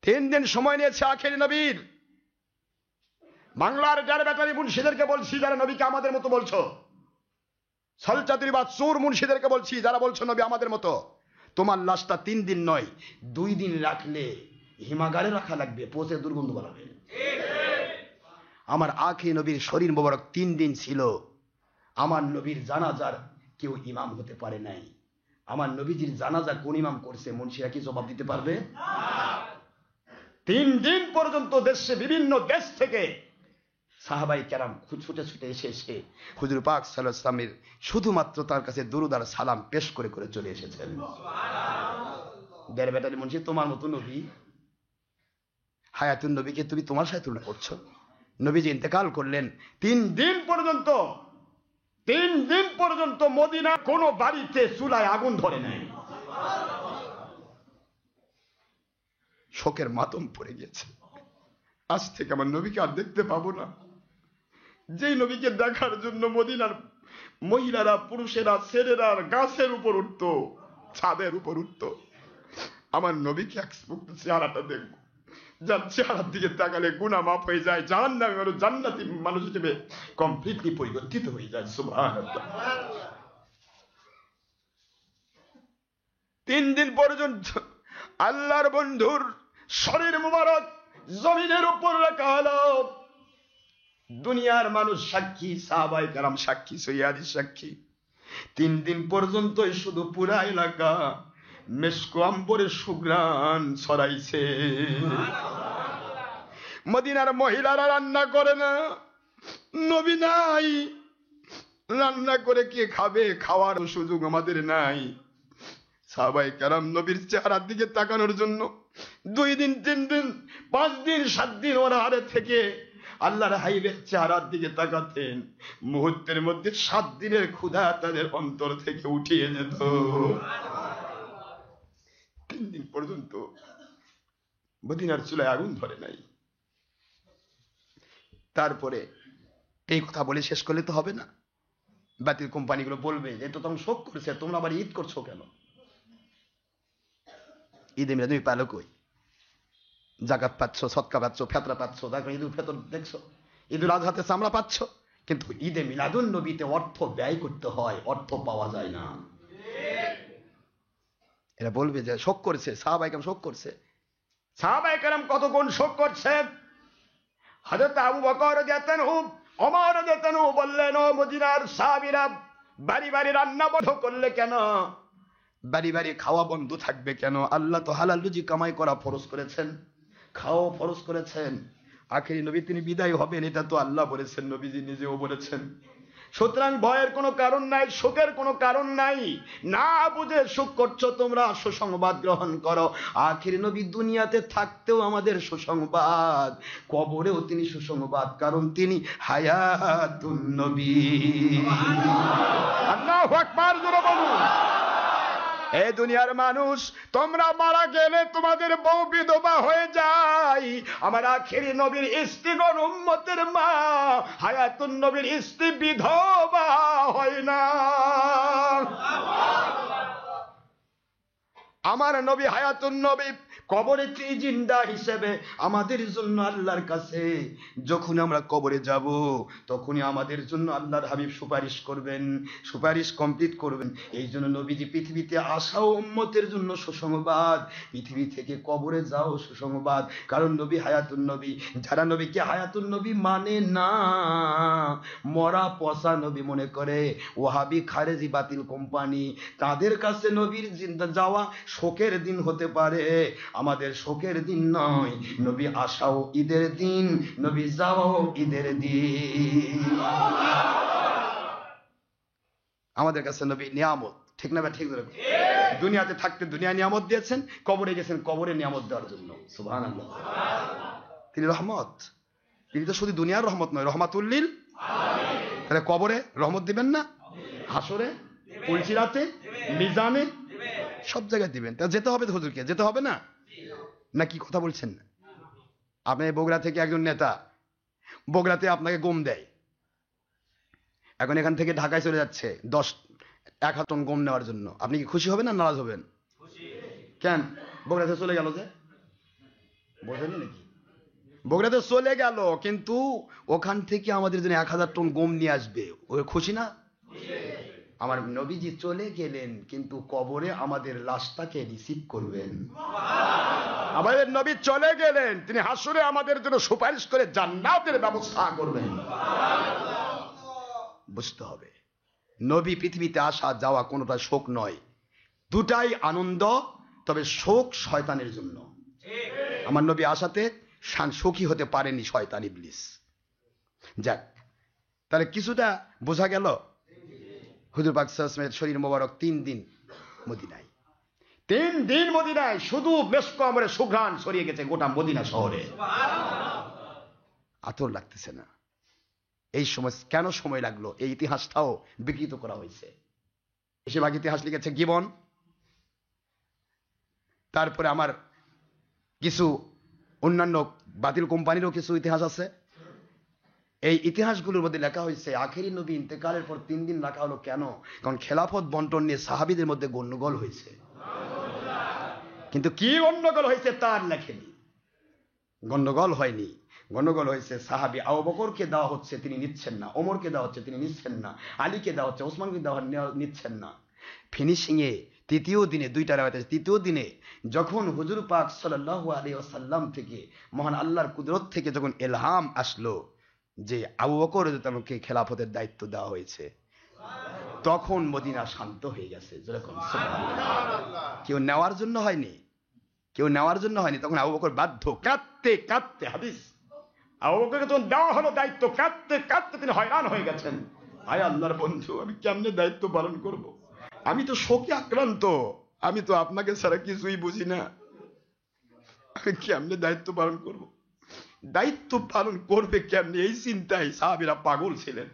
3 দিন সময় নিয়েছে আখেরি নবীর। বাংলার যারা ব্যাটারি মুন্সিদেরকে বলছি, যারা নবীকে আমাদের মতো বলছো, সলচাতুরি বা চোর মুন্সিদেরকে বলছি, যারা বলছো নবী আমাদের মতো, তোমার লাশটা 3 দিন নয় 2 দিন রাখলে হিমাগারে রাখা লাগবে, পচে দুর্গন্ধ বাড়াবে। আমার আখেরি নবীর শরীর মোবারক 3 দিন ছিল। আমার নবীর জানাজার কেউ ইমাম হতে পারে নাই। আমার নবীজির জানাজা কোন ইমাম করছে? মুন্সিরা কি জবাব দিতে পারবে? 3 দিন পর্যন্ত দেশে, বিভিন্ন দেশ থেকে সাহাবায়ে কেরাম ছুটে ছুটে এসে হুজুর পাক সাল্লাল্লাহু আলাইহি ওয়াসাল্লামের শুধুমাত্র তার কাছে দরুদ আর সালাম পেশ করে করে চলে এসেছেন। সুবহানাল্লাহ। বেটালি মুন্সি তোমার মতো নবী, হায়াতুন নবীকে তুমি তোমার সাথে তুলনা করছো? নবীজি ইন্তেকাল করলেন 3 দিন পর্যন্ত, 3 দিন পর্যন্ত মদিনা কোনো বাড়িতে চুলায় আগুন ধরে নাই। শোকের মাতম পড়ে গেছে। আজ থেকে আমার নবীকে আর দেখতে পাবো না। যেই নবীকে দেখার জন্য মদিনার মহিলারা, পুরুষেরা, ছেলেরা গাছের উপর উঠতো, ছাদের উপর উঠতো। আমার নবীকে এক চেহারাটা দেখবো, যার চেহারার দিকে তাকালে গুনাহ মাফ হয়ে যায়, জাহান্নামী মানুষ জান্নাতি মানুষ হিসেবে কমপ্লিটলি পরিবর্তিত হয়ে যায়। সুবহানাল্লাহ। 3 দিন পর্যন্ত আল্লাহর বন্ধুর শরীর মুবারক জমিনের উপর রাখা হলো। দুনিয়ার মানুষ সাক্ষী, সাহাবায়ে কেরাম সাক্ষী, সহিহ সাক্ষী। 3 দিন পর্যন্ত শুধু পুরা এলাকা মেশক আম্বরের সুঘ্রাণ ছড়াইছে। মদিনার মহিলারা রান্না করে না, নবী নাই, রান্না করে কে খাবে? খাওয়ার সুযোগ আমাদের নাই। সাহাবায়ে কেরাম নবীর চেহারার দিকে তাকানোর জন্য 2 দিন, 3 দিন, 5 দিন, 7 দিন ওরা হারে থেকে আল্লাহর হাবিবের চেহারার দিকে তাকাতেন। মুহূর্তের মধ্যে 7 দিনের ক্ষুধা তাদের অন্তর থেকে উঠিয়ে যেত। 3 দিন পর্যন্ত মদিনার চুলায় আগুন ধরে নাই। তারপরে এই কথা বলে শেষ করলে তো হবে না। বাতিল কোম্পানিগুলো বলবে যে তো তখন শোক করছে, তোমরা আবার ঈদ করছো কেন? ঈদে মিলাদ তুমি পালো কই? জাকাত পাচ্ছ, সদকা পাচ্ছ, ফেতরা পাচ্ছ, ঈদুল ফিতর দেখছো, ঈদুল আজহাতে চামড়া পাচ্ছ, কিন্তু ঈদে মিলাদুন নবীতে অর্থ ব্যয় করতে হয়, অর্থ পাওয়া যায় না। এরা বলবে যে শোক করছে, সাহাবায়ে কেরাম শোক করছে। সাহাবায়ে কেরাম কত গুণ শোক করছে। হযরত আবু বকর রাদিয়াল্লাহু আনহু, ওমর রাদিয়াল্লাহু আনহু বললেন, ও মদিনার সাহাবীরা, বাড়ি বাড়ি রান্না বন্ধ করলে কেন? বাড়ি বাড়ি খাওয়া বন্ধ থাকবে কেন? আল্লাহ তো হালাল রুজি কামাই করা ফরজ করেছেন, খাওয়া ফরজ করেছেন। আখেরি নবী তিনি বিদায় হবেন, এটা তো আল্লাহ বলেছেন, নবীজি নিজেও বলেছেন। সুতরাং ভয়ের কোনো কারণ নাই, শোকের কোনো কারণ নাই। না বুঝে শোক করছো তোমরা, সুসংবাদ গ্রহণ করো। আখেরি নবী দুনিয়াতে থাকতেও আমাদের সুসংবাদ, কবরেও তিনি সুসংবাদ, কারণ তিনি হায়াতুন নবী। আল্লাহু আকবার, জোরে বলুন। এই দুনিয়ার মানুষ, তোমরা মারা গেলে তোমাদের বউ বিধবা হয়ে যায়। আমার আখেরি নবীর স্ত্রীগণ, উম্মতের মা হায়াতুন নবীর স্ত্রী বিধবা হয় না। আমার নবী হায়াতুন নবী কবরেতে জিন্দা হিসেবে আমাদের জন্য আল্লাহর কাছে যখন আমরা কবরে যাব তখনই আমাদের জন্য আল্লাহর হাবিব সুপারিশ করবেন, সুপারিশ কমপ্লিট করবেন। এই জন্য নবীজি পৃথিবীতে আসাও উম্মতের জন্য সুসংবাদ, পৃথিবী থেকে কবরে যাও সুসংবাদ। কারণ নবী হায়াতুন নবী, যারা নবীকে হায়াতুন নবী মানে না, মরা পচা নবী মনে করে, ওয়াহাবি খারেজি বাতিল কোম্পানি, তাদের কাছে নবীর জিন্দা যাওয়া শোকের দিন হতে পারে, আমাদের শোকের দিন নয়। নবী আসাও ঈদের দিন, নবী যাওয়াও ঈদের দিন। আমাদের কাছে নবী নিয়ামত, ঠিক না? ঠিক ধরে, দুনিয়াতে থাকতে দুনিয়া নিয়ামত দিয়েছেন, কবরে গেছেন কবরে নিয়ামত দেওয়ার জন্য। সুবহানাল্লাহ। তিনি রহমত, তিনি তো শুধু দুনিয়ার রহমত নয়, রহমাতুল্লিল। তাহলে কবরে রহমত দিবেন না? হাসরে, পুলসিরাতে, মিজানে, সব জায়গায় দিবেন। তা যেতে হবে তো হুজুরকে, যেতে হবে না? না কি কথা বলছেন না? আপনি বগুড়া থেকে একজন নেতা, বগুড়াতে আপনাকে গম দেয়, এখন এখান থেকে ঢাকায় চলে যাচ্ছে 1,000 টন গম নেওয়ার জন্য, আপনি কি খুশি হবেন না নারাজ হবেন? কেন? বগুড়াতে চলে গেল যে, বোঝেন নাকি? বগুড়াতে চলে গেল, কিন্তু ওখান থেকে আমাদের জন্য 1,000 টন গম নিয়ে আসবে, ও খুশি না? আমার নবীজি চলে গেলেন, কিন্তু কবরে আমাদের লাশটাকে রিসিভ করবেন। আমাদের নবী চলে গেলেন, তিনি হাসরে আমাদের জন্য সুপারিশ করে জান্নাতের ব্যবস্থা করবেন। বুঝতে হবে, নবী পৃথিবীতে আসা যাওয়া কোনোটা শোক নয়, দুটাই আনন্দ, তবে শোক শয়তানের জন্য। আমার নবী আসাতে সুখী হতে পারেনি শয়তান ইবলিস। যাক, তাহলে কিছুটা বোঝা গেল। হুজুর পাক সাল্লাল্লাহু আলাইহি ওয়াসাল্লামের শরীর মোবারক 3 দিন মদিনায়, 3 দিন মদিনায়, শুধু মেশক আমরে সুঘ্রাণ ছড়িয়ে গেছে গোটা মদিনা শহরে, আতর লাগতেছে না। এই সময় কেন সময় লাগলো? এই ইতিহাসটাও বিকৃত করা হয়েছে। বেশিরভাগ ইতিহাস লিখেছে গিবন, তারপরে আমার কিছু অন্যান্য বাতিল কোম্পানিরও কিছু ইতিহাস আছে। এই ইতিহাসগুলোর মধ্যে লেখা হয়েছে আখেরি নবী ইন্তেকালের পর 3 দিন রাখা হলো কেন? কারণ খেলাফত বন্টন নিয়ে সাহাবীদের মধ্যে গন্ডগোল হয়েছে। কিন্তু কি গন্ডগোল হয়েছে তার লেখেনি। গন্ডগোল হয়নি, গন্ডগোল হয়েছে সাহাবী আবু বকরকে দেওয়া হচ্ছে, তিনি নিচ্ছেন না, ওমরকে দেওয়া হচ্ছে, তিনি নিচ্ছেন না, আলীকে দেওয়া হচ্ছে, ওসমানকে দেওয়া নিচ্ছেন না। ফিনিশিংয়ে তৃতীয় দিনে, 2টা রাওয়াত আছে, তৃতীয় দিনে যখন হুজুর পাক সাল্লাল্লাহু আলাইহি ওয়াসাল্লাম থেকে, মহান আল্লাহর কুদরত থেকে যখন ইলহাম আসলো যে আবু বকর রাদিয়াল্লাহু খেলাফতের দায়িত্ব দেওয়া হয়েছে, তখন মদিনা শান্ত হয়ে গেছে। যেরকম কেউ নেওয়ার জন্য হয়নি, কেউ নেওয়ার জন্য হয়নি, তখন আবু বকর বাধ্য, কাঁদতে কাঁদতে, হাদিস, আবু বকরকে যখন দেওয়া হলো দায়িত্ব, কাঁদতে কাঁদতে তিনি হয়রান হয়ে গেছেন। আয় আল্লাহর বন্ধু, আমি কেমনে দায়িত্ব পালন করব? আমি তো শোকে আক্রান্ত, আমি তো আপনাকে ছাড়া কিছুই বুঝি না, আমি কেমনে দায়িত্ব পালন করব? দায়িত্ব পালন করবে কেমনে, এই চিন্তায় সাহাবীরা পাগল ছিলেন।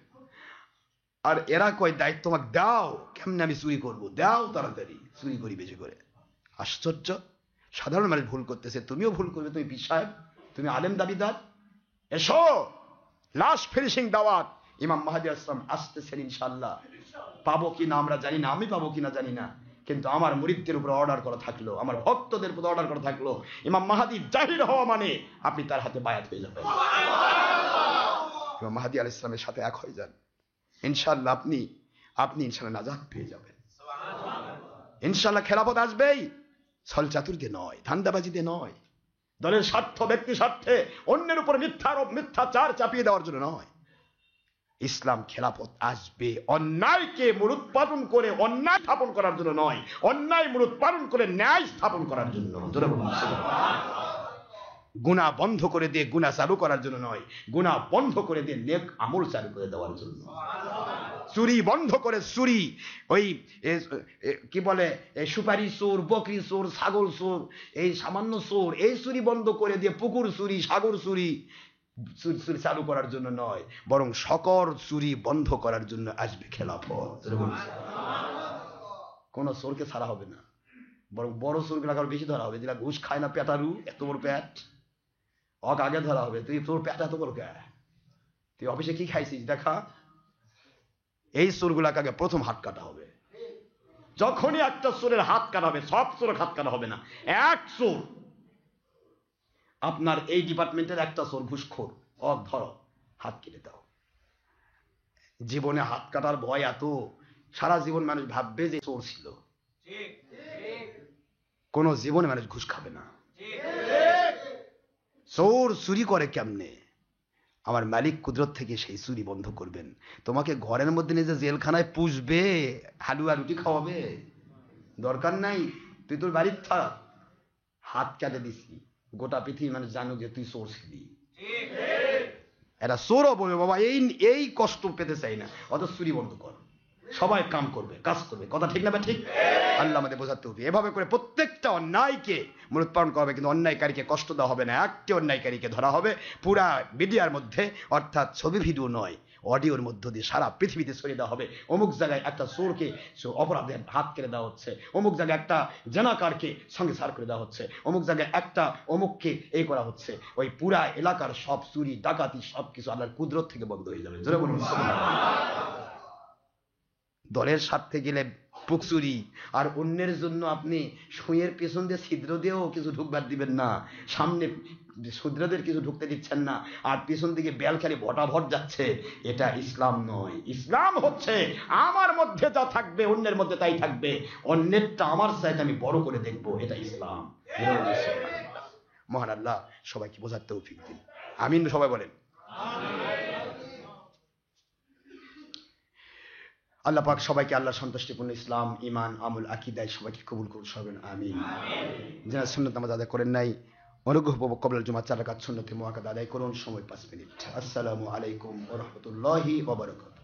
আর এরা কয় দায়িত্ব আমাকে দাও, কেমনে আমি চুরি করব? দাও তাড়াতাড়ি, চুরি করি বেশি করে। আশ্চর্য, সাধারণ মানুষ ভুল করতেছে, তুমিও ভুল করবে। তুমি পীর সাহেব, তুমি আলেম দাবিদার, এসো, লাস্ট ফিনিশিং দাওয়াত। ইমাম মাহদী আসসালাম আসতেছেন ইনশাআল্লাহ, পাবো কিনা আমরা জানি না, আমি পাবো কিনা জানি না, কিন্তু আমার মুরিদদের উপর অর্ডার করা থাকলো, আমার ভক্তদের উপর অর্ডার করা থাকলো, ইমাম মাহদী জাহির হওয়া মানে আপনি তার হাতে বায়াত হয়ে যাবেন। ইমাম মাহদী আলাইহিস সালামের সাথে এক হয়ে যান, ইনশাআল্লাহ আপনি ইনশাআল্লাহ নাজাত পেয়ে যাবেন। ইনশাআল্লাহ খেলাফত আসবেই, ছল চাতুর দিয়ে নয়, ধান্দাবাজিতে নয়, দলের স্বার্থ, ব্যক্তি স্বার্থে অন্যের উপর মিথ্যাচার চাপিয়ে দেওয়ার জন্য নয়। ইসলাম খেলাফত আসবে অন্যায়কে মূলোৎপাটন করে অন্যায় স্থাপন করার জন্য নয়, অন্যায় মূলোৎপাটন করে ন্যায় স্থাপন করার জন্য। গুনাহ বন্ধ করে দিয়ে গুনাহ চালু করার জন্য নয়, গুনাহ বন্ধ করে দিয়ে নেক আমল চালু করে দেওয়ার জন্য। চুরি বন্ধ করে, চুরি ওই কি বলে, সুপারি চোর, বকরি চোর, ছাগল চোর, এই সামান্য চোর, এই চুরি বন্ধ করে দিয়ে পুকুর চুরি, সাগর চুরি চালু করার জন্য নয়, বরং সকল চুরি বন্ধ করার জন্য আসবে খেলাফত। কোন চোরকে ছাড়া হবে না, বরং বড় চোরগুলো আরো বেশি ধরা হবে, যেটা ঘুষ খায় না, পেটারু, এত বড় প্যাট, অক আগে ধরা হবে। তুই তোর প্যাট এত বড় কে? তুই অফিসে কি খাইছিস দেখা? এই চোরগুলাকে আগে প্রথম হাত কাটা হবে। যখনই একটা চোরের হাত কাটা হবে, সব চোরের হাত কাটা হবে না, এক চোর আপনার এই ডিপার্টমেন্টের একটা চোর ঘুষখোর, ধরো হাত কেটে দাও। জীবনে হাত কাটার ভয় এত, সারা জীবন মানুষ ভাববে যে চোর ছিল, কোন জীবনে মানুষ ঘুষ খাবে না। চোর চুরি করে কেমনে? আমার মালিক কুদরত থেকে সেই চুরি বন্ধ করবেন। তোমাকে ঘরের মধ্যে নিজে জেলখানায় পুষবে, হালুয়া রুটি খাওয়াবে, দরকার নাই, তুই তোর বাড়ির থাক। হাত কেটে দিছি, গোটা পৃথিবী মানুষ জানুক যে তুই চোর ছিলি। এরা চোরও বলবে বাবা এই কষ্ট পেতে চাই না, অত চুরি বন্ধ কর, সবাই কাম করবে, কাজ করবে। কথা ঠিক না? ঠিক। আল্লাহ আমাদের বোঝাতে হবে। এভাবে করে প্রত্যেকটা অন্যায়কে মূলোৎপাদন করা হবে, কিন্তু অন্যায়কারীকে কষ্ট দেওয়া হবে না। একটি অন্যায়কারীকে ধরা হবে পুরা মিডিয়ার মধ্যে, অর্থাৎ ছবি ভিডিও নয়, অডিওর মধ্য দিয়ে সারা পৃথিবীতে ছড়িয়ে দেওয়া হবে। অমুক জায়গায় একটা চোরকে অপরাধের হাত কেটে দেওয়া হচ্ছে, অমুক জায়গায় একটা জেনাকারকে সঙ্গে সার করে দেওয়া হচ্ছে, অমুক জায়গায় একটা অমুককে এই করা হচ্ছে। ওই পুরা এলাকার সব চুরি ডাকাতি সবকিছু আল্লাহর কুদরত থেকে বন্ধ হয়ে যাবে। জোরে বলুন সুবহানাল্লাহ। দলের স্বার্থে গেলে পুকচুরি, আর অন্যের জন্য আপনি সুঁয়ের পেছন দিয়ে ছিদ্র দিয়েও কিছু ঢুকবার দিবেন না, সামনে শূদ্রদের কিছু ঢুকতে দিচ্ছেন না, আর পেছন দিকে বেলখালি ভটাভট যাচ্ছে। এটা ইসলাম নয়। ইসলাম হচ্ছে আমার মধ্যে যা থাকবে অন্যের মধ্যে তাই থাকবে, অন্যেরটা আমার চাইতে আমি বড় করে দেখবো, এটা ইসলাম। মহান আল্লাহ সবাইকে বোঝার তৌফিক দিন। আমিন। সবাই বলেন আল্লাহ পাক সবাইকে আল্লাহ সন্তুষ্টিপূর্ণ ইসলাম, ইমান, আমল, আকীদায় সবাইকে কবুল করুন। সবেন আমিন। যারা সুন্নাত নামাজ আদায় করেন নাই, অনুগ্রহপূর্বক কবলার জুমা 4 রাকাত সুন্নতে মুআক্কাদা আদায় করুন। সময় 5 মিনিট। আসসালামু আলাইকুম ওয়া রাহমাতুল্লাহি ওয়া বারাকাতুহু।